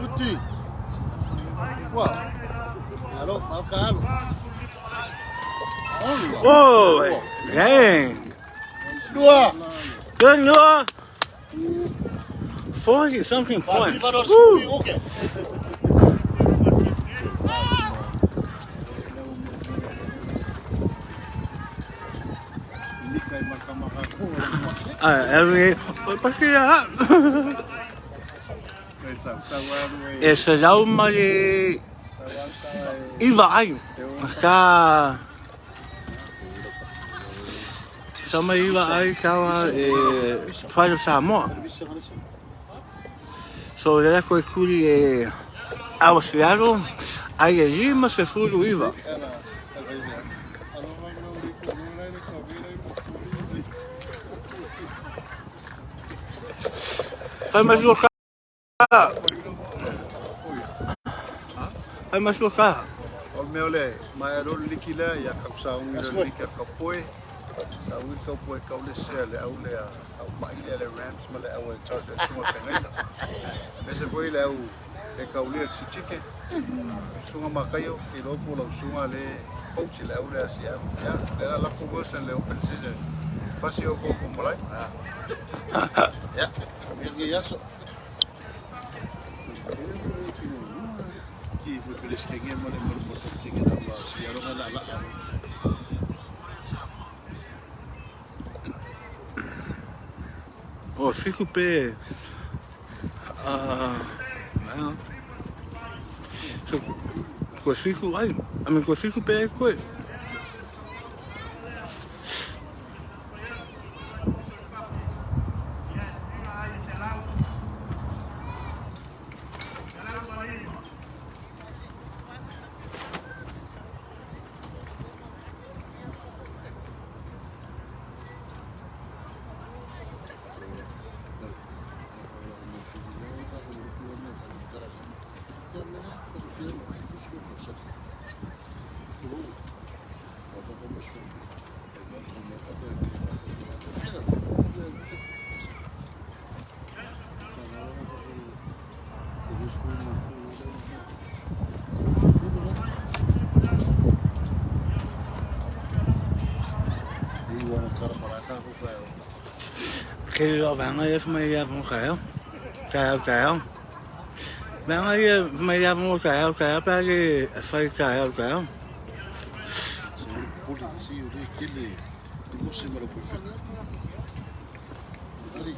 Uti. Wow. Halo, makan. Oh, dang. Dua. Good, Noah. 40 something points. Woo. Okay. Porque ya. Ese lauma de iba aí. Acá. Sama iba aí kawa faz o Samoa. So de la coicuri auxiliado aí ali mas se furu iba. Fai mais local. Fai mais local. O meu le, mai ro liki le ia ka sa un le liki ka poe. Sa un ka poe ka le se le au le au mai le Rams ma le au charge suma pengaina. Mese foi le au e ka ule si chike. Sunga makayo i ro po lo sunga le coach le au le asia. Ya, le la ko version le open season. Fasi o ko ko molai. Ya, ya so. Ki fu peles ke ngem mo le mo ke ngem la si aro la la. O fico pe so ko fico ai a me ko fico pe ko Khi lo bạn ơi mấy ra phong khảo cào bạn ơi mấy ra phong cào ba cái phải cào Polisi o de kele tu mo se mara perfect. Ari.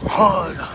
Hola.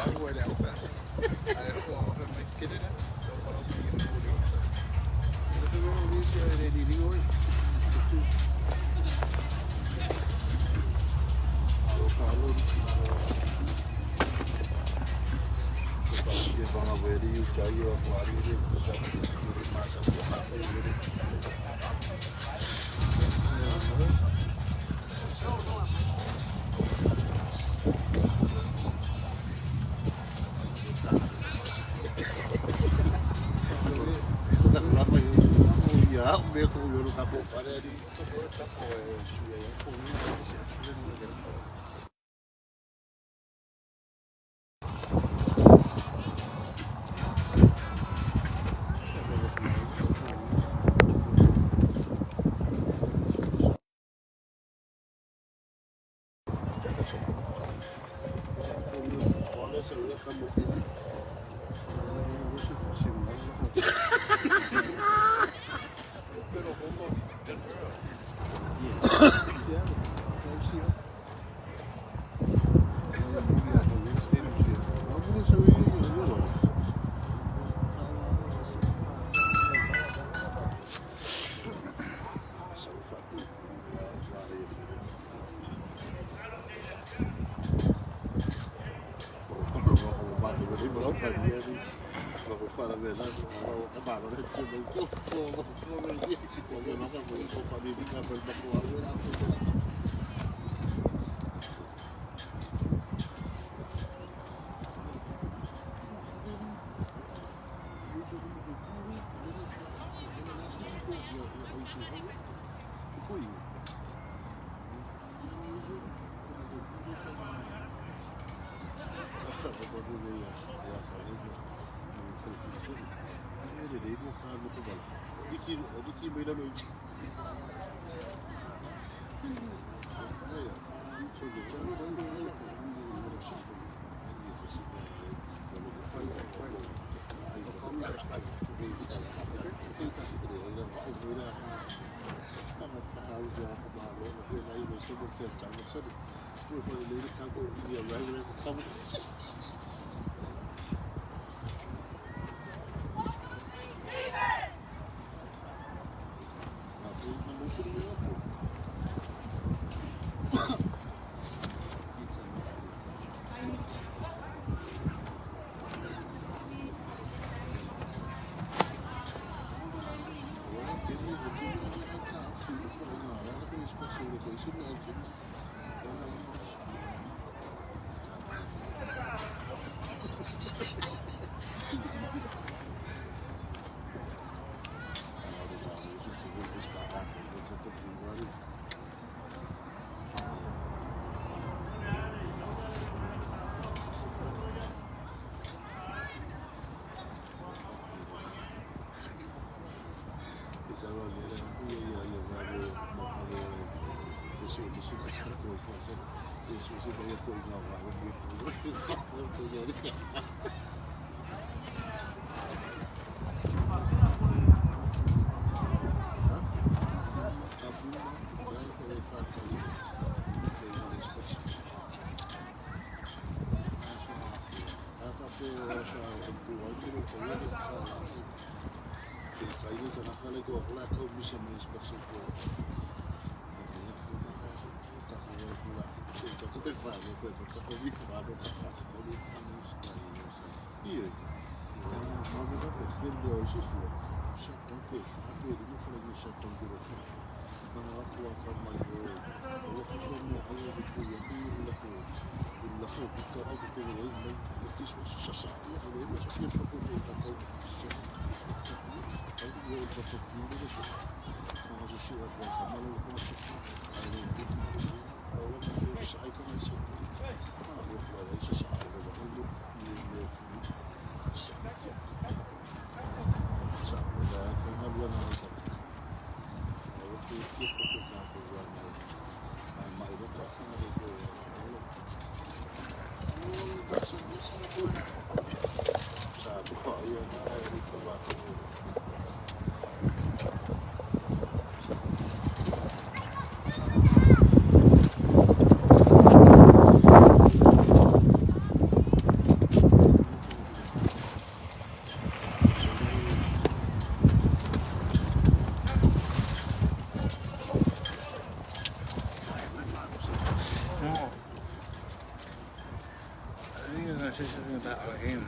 Say something about our game.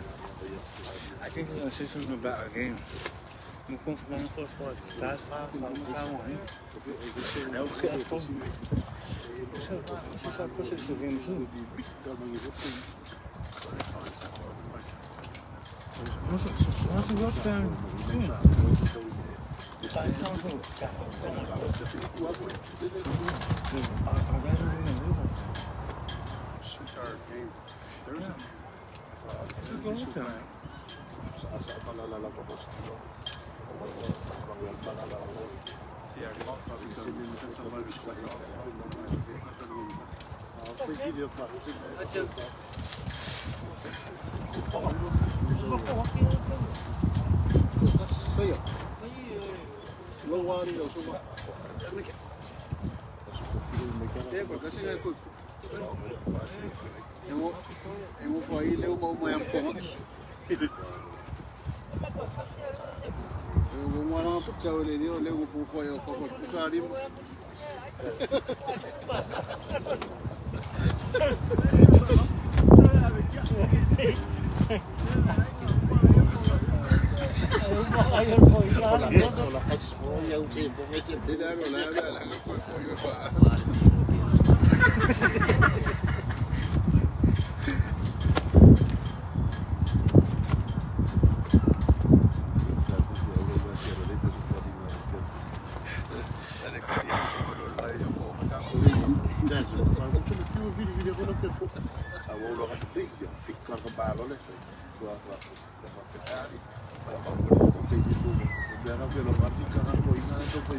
I think we're gonna say something about our game. We're going for last five. Now we get a problem. She's our push it to game too. What's the work down? Sweetheart game. Eu vou fazer leu mau mai am pong. Eu vou morar para tchau ele deu leu vou fazer o coco kusari.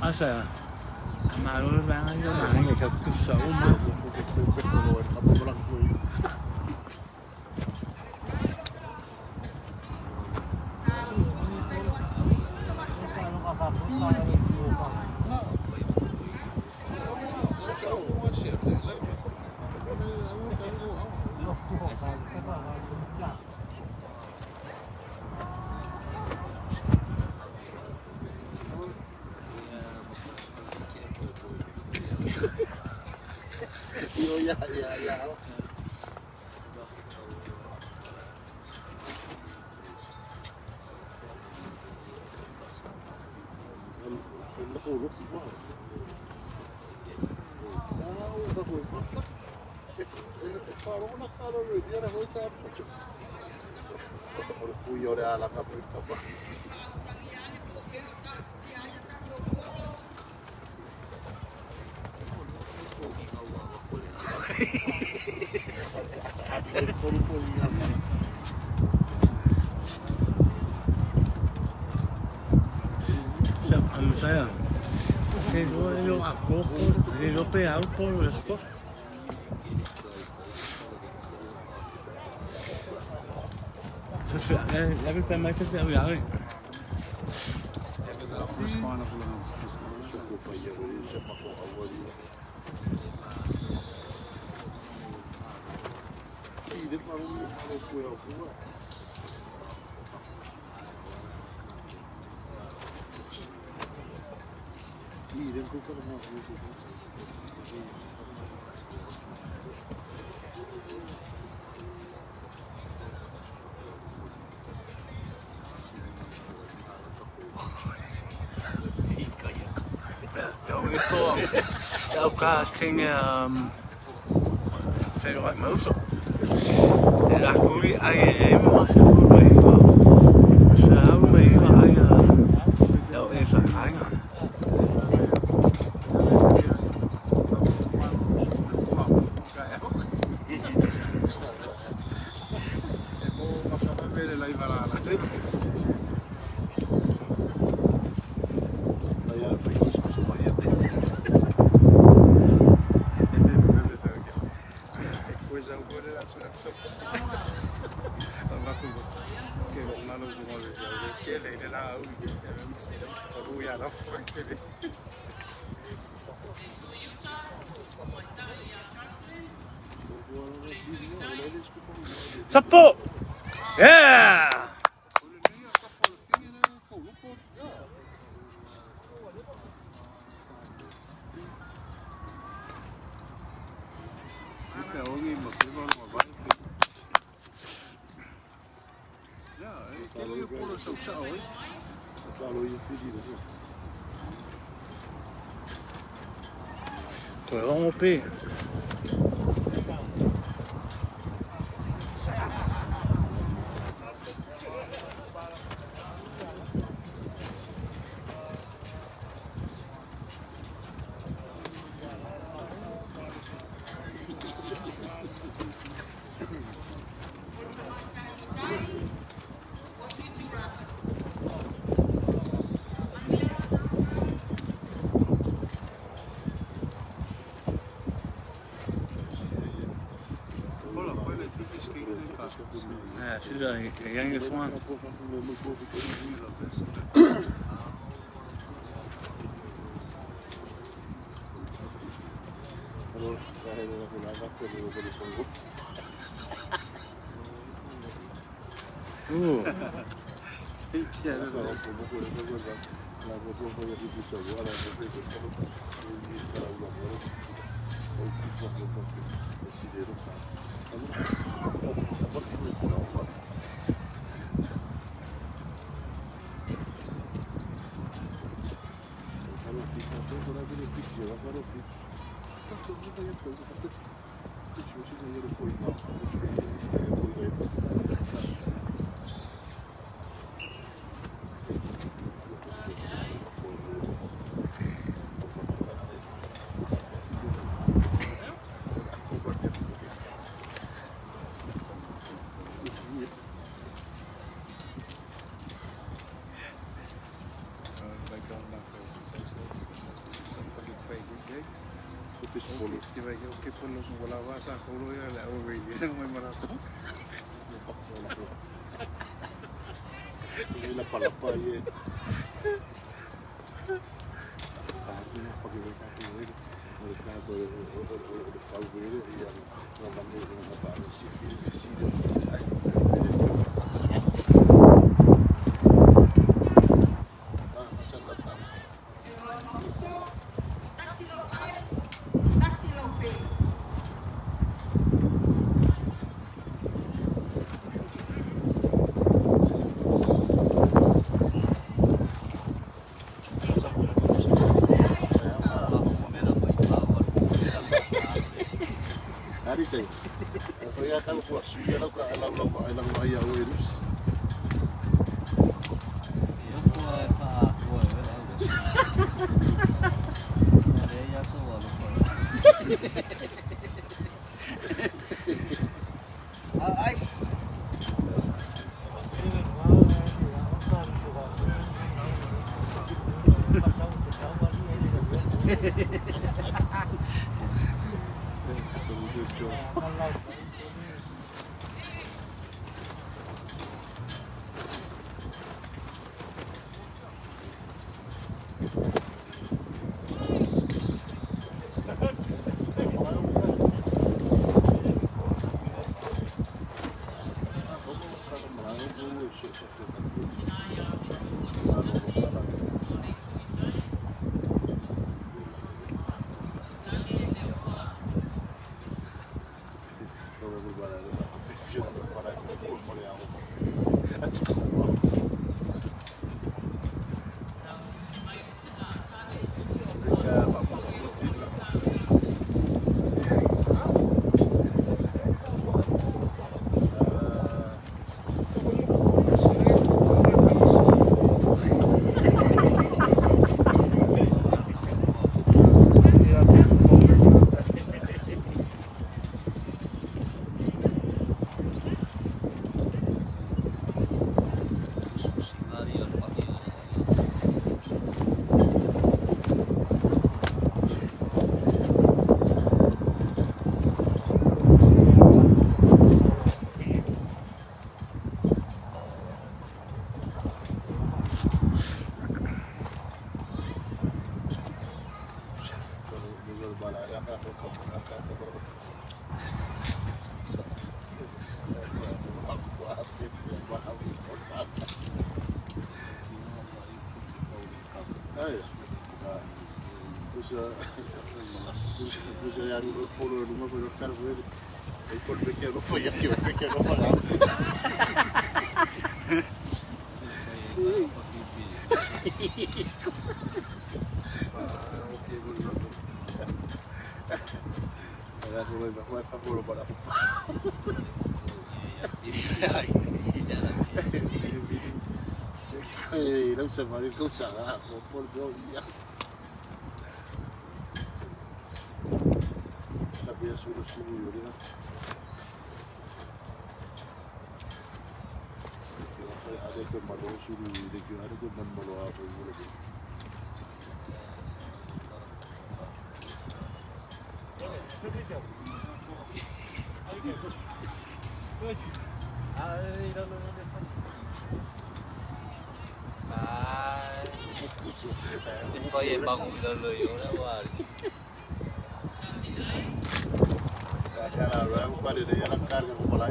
Asa, malo lang ang yung mga nagkakusa uma. Saya, yo aku, yo pegado por esto. Jeg vil bare mig for at være elk casting Federal Motor. La curi hay más seguro se abre y hay lo esa caña. Coisa boa, era só Sapo! Yeah! Toi, vraiment paix. Yeah, she's the youngest one. Ooh. Você já não pôr numa coisa, o cara foi. Aí quando vê que eu não fui aqui, eu vi que eu não falava. Era como me fue favor para. Não se vai que usar, por Deus. La via sullo studio, no? Adesso il malo sul regionale con il malo a poi Poi è bagulho lo cara, eu parei daí ela carga com lá.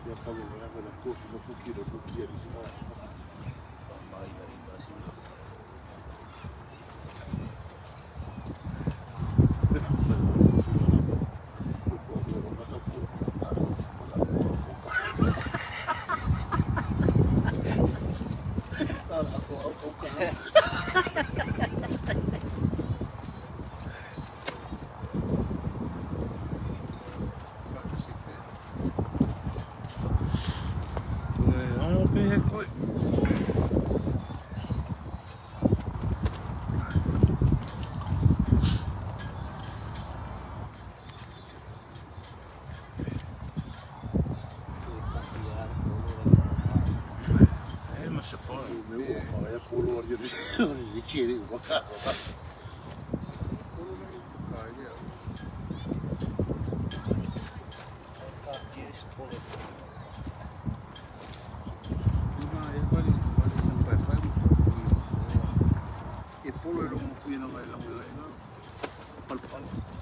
E acabou agora a cor no fuquiro, no que eles Chiedi, guarda. E polo era un pochino bella quella, no? Pal palo.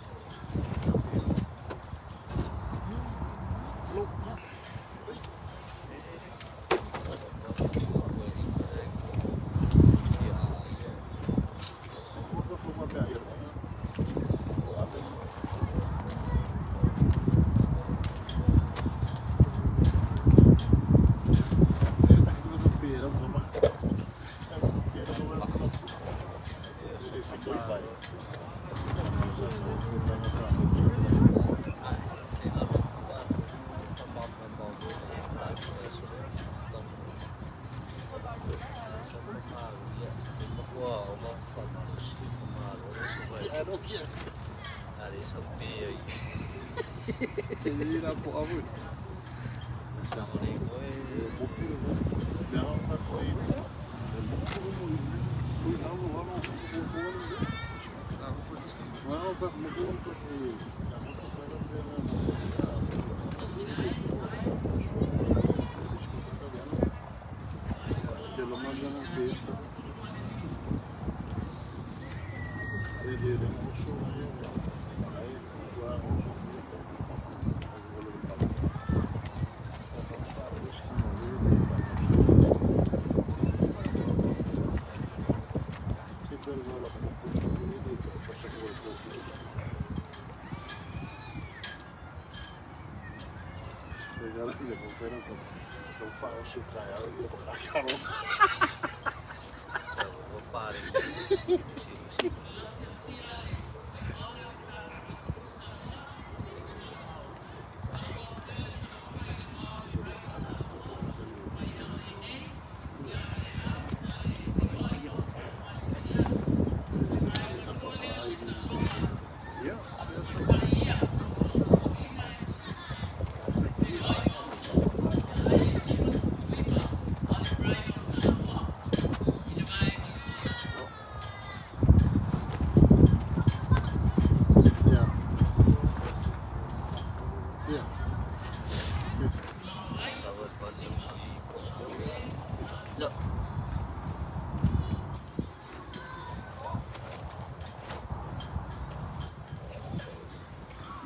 Non fa su cara, io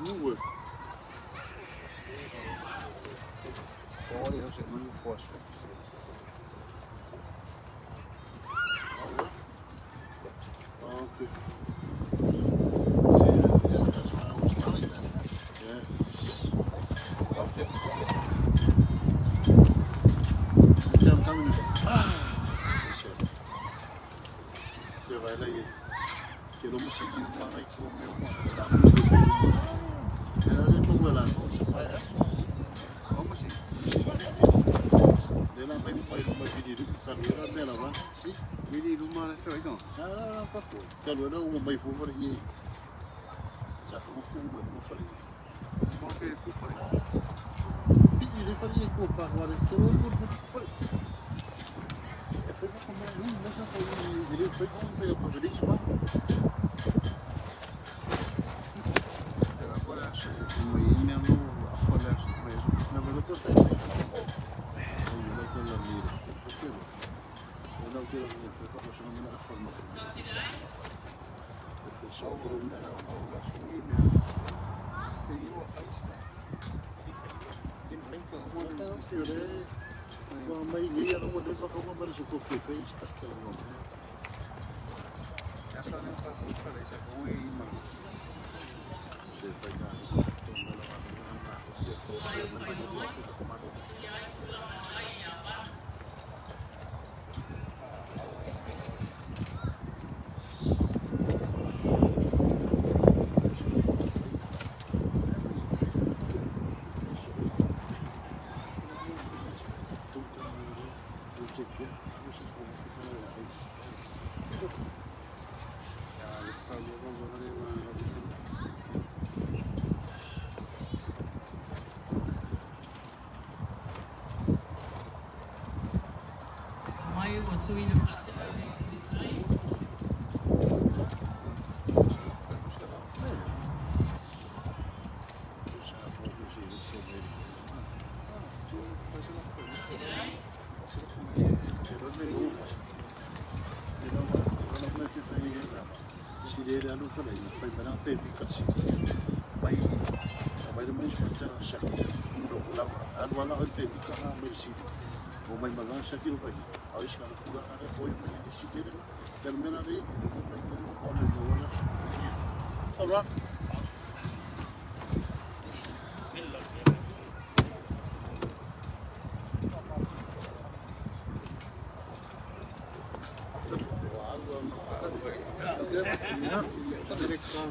nu. Olha, você não fósforo. Okay. Yeah, that's what I was telling them. Yeah. Okay. Yeah, I'm coming. Você vai lá e quero me seguir para aí com o meu mano. Ela não vai lá, você faz isso. Vamos assim. Ela vai pedir para ela dela, vai? Sim. Miri rumah lah saya kan. Apa tu? Kalau ada orang bayi fufur ini, satu buku fufur ini. Okey, kufur. Ini dia fari aku bahwa itu pun fufur. Efek apa macam ni? Macam apa ini? Jadi efek apa yang kau jadi semua? Agora acho que uma email a falar sobre isso. Na verdade, eu sei. Eu não quero lá mira. Eu não quero ver efek apa macam ni nak forma. Efek sokor ni. Mas ele era uma vez para comprar o café fez aquela não. Essa não está muito diferente, é com email. Você vai dar. Ele não falei, foi para não ter picado. Vai mais para a saque. Não, lá não tem picado, mas sim. O mais malão saque não vai. A isso cara pura cara foi para decidir. Terminar aí, olha.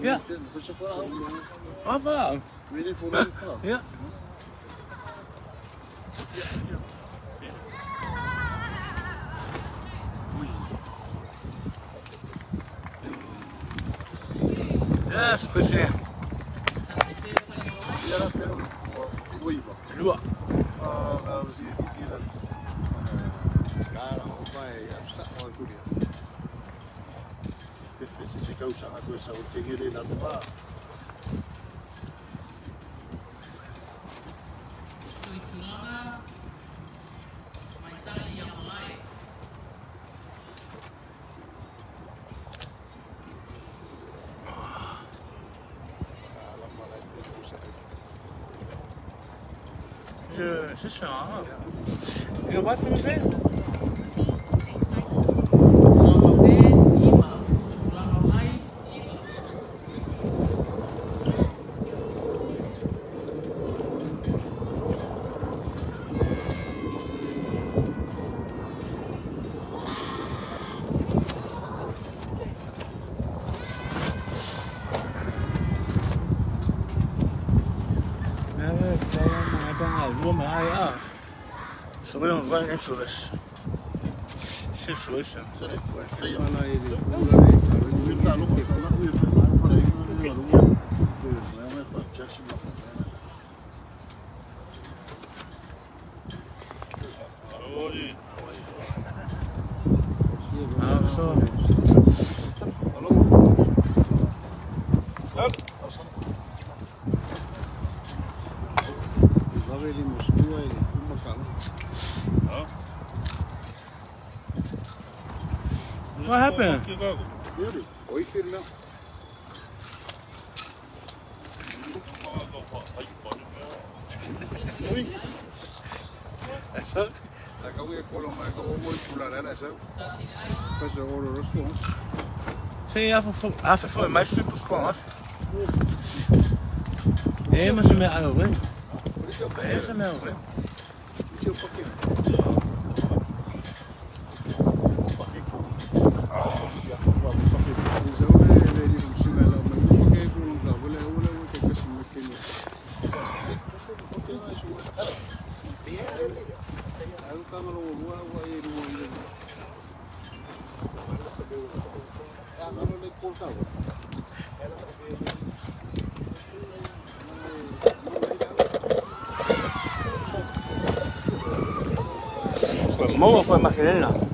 Ja. Afval. Ja. Ja, speciaal. Dua. Se causa a coisa o tingere la tua. C'est ça. Et on va faire le faire. Subimos van en su vez. Sí, su vez. What happened? Oi, filho. Esa, saca voy a Colomar, como voy a pular a esa. Pues de oro los puntos. Sim, foi mais simples com nós. É, mas é meu, velho. É meu, velho. Deixa eu um pouquinho. Moa foi maquinena.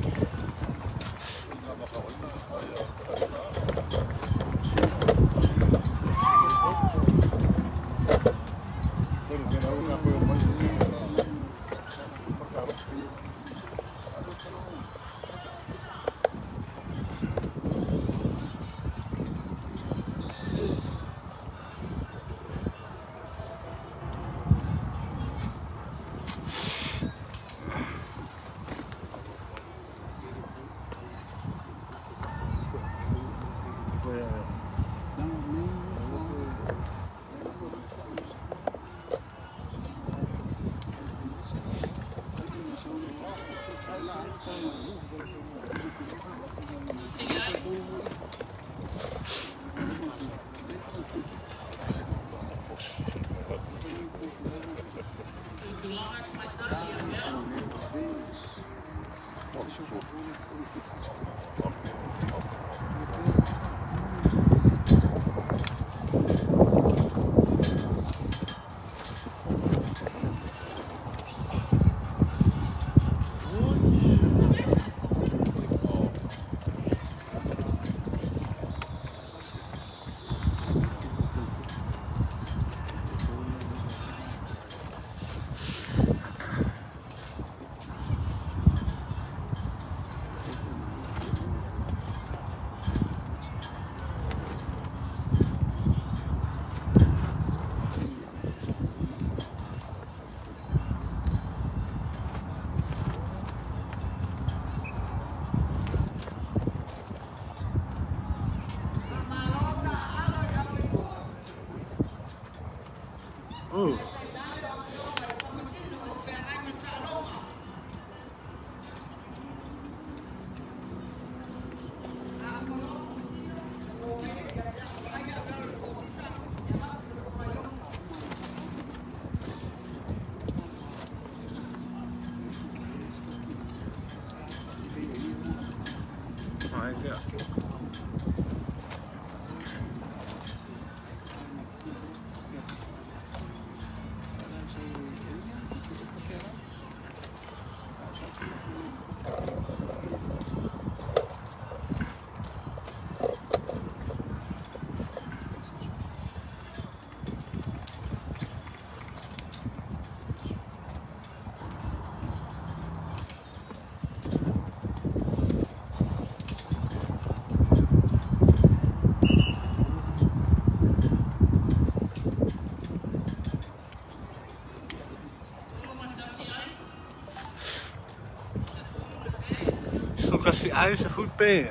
Kasi ayos sa food pa eh.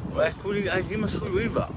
Wala kuling ay di masuloy ba?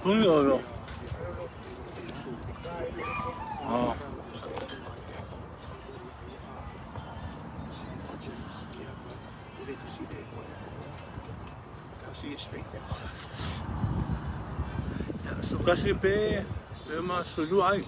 Đúng rồi. Suka si pe ma sulu ai.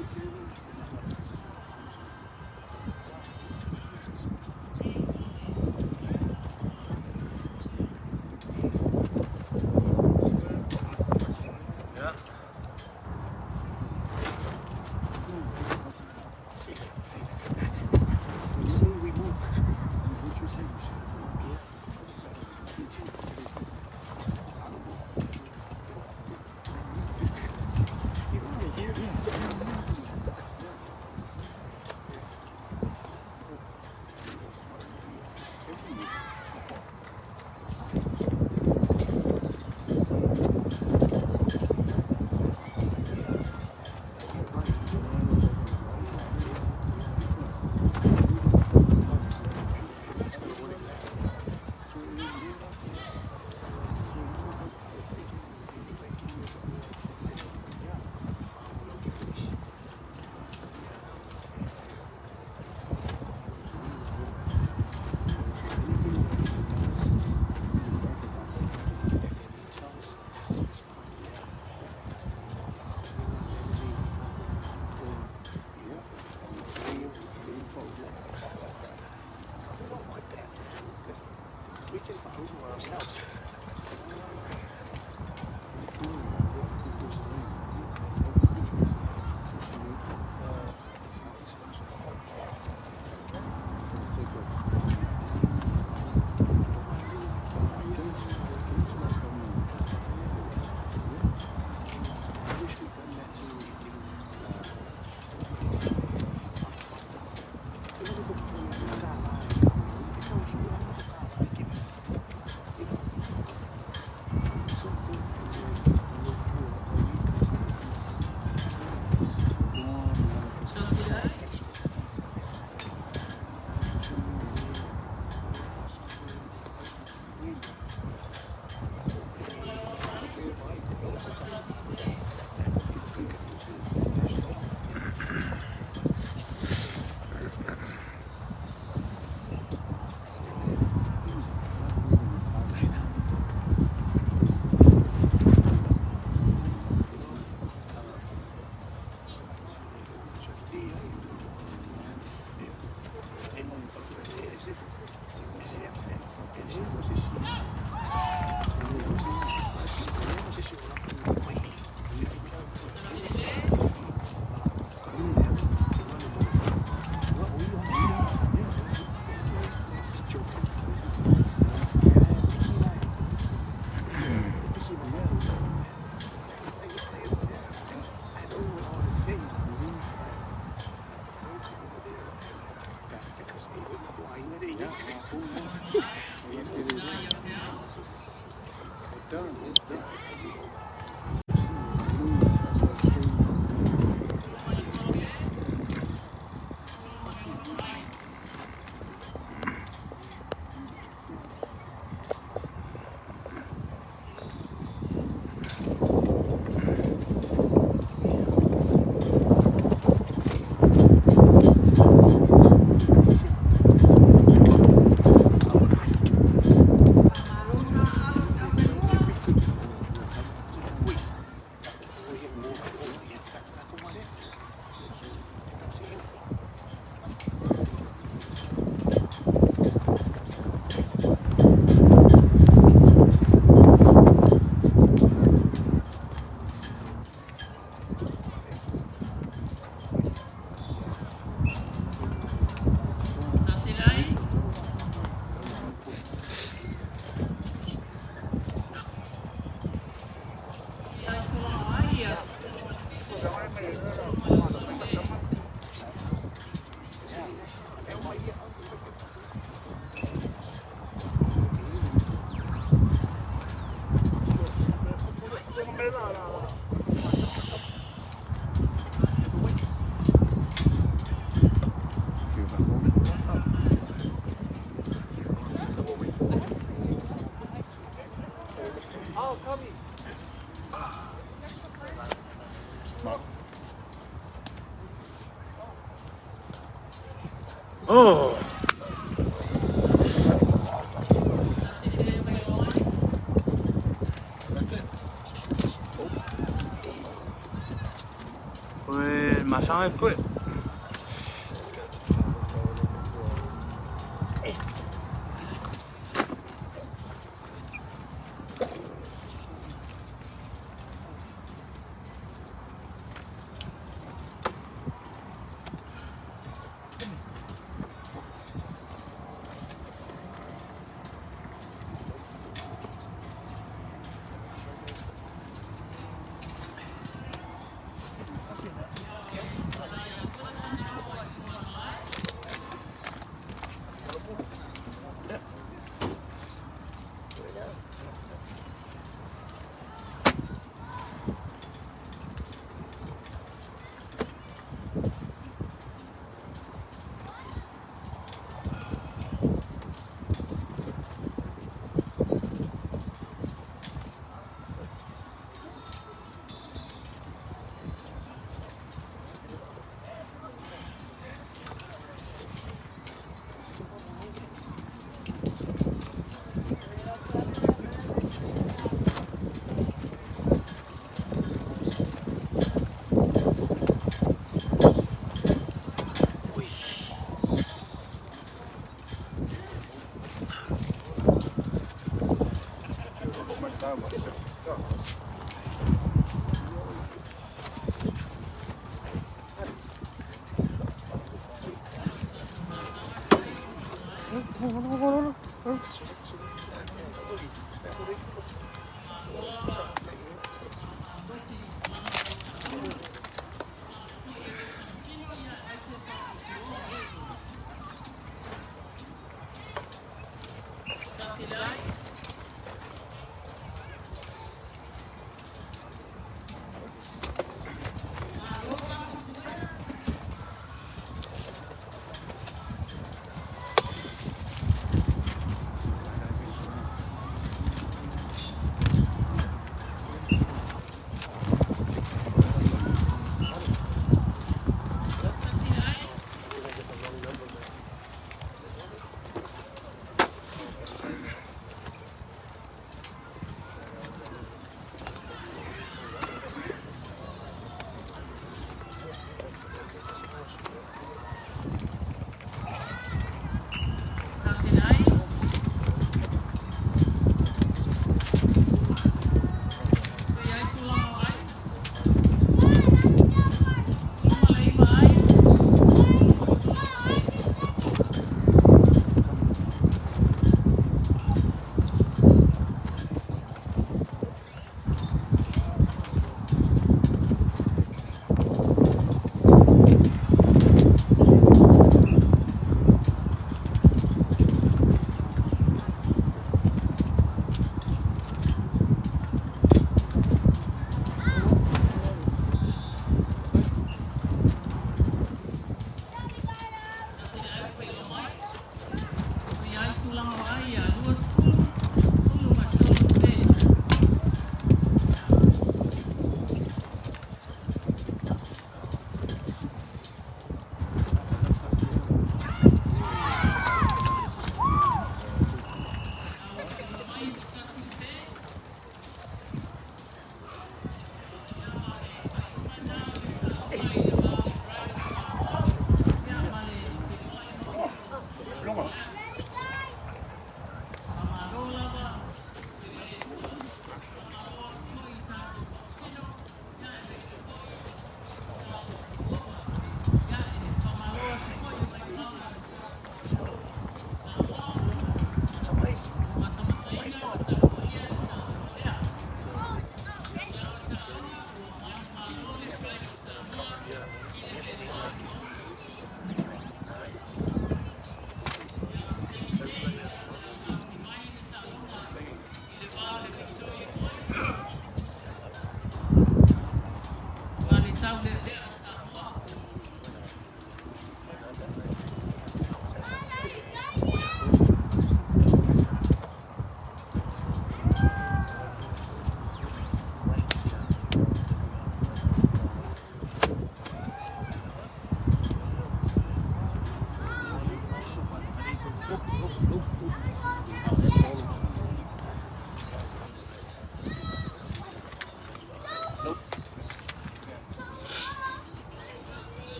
Oh. Pues masang es pues.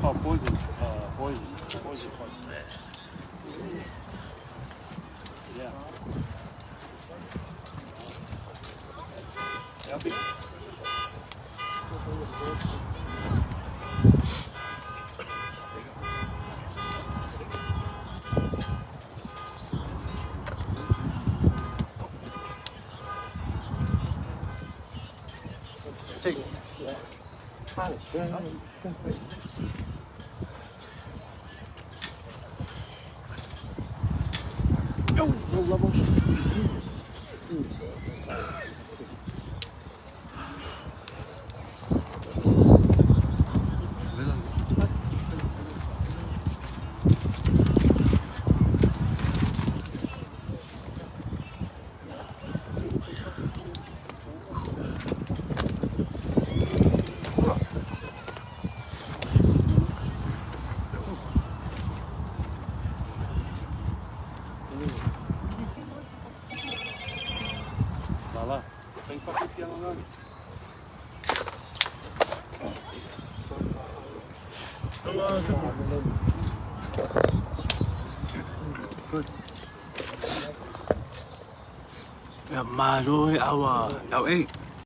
Oh, poison. Poison. Poison. Yeah. Yeah. Take. Vai lá. Tem que fazer piano agora. Yeah, my lord, our 8.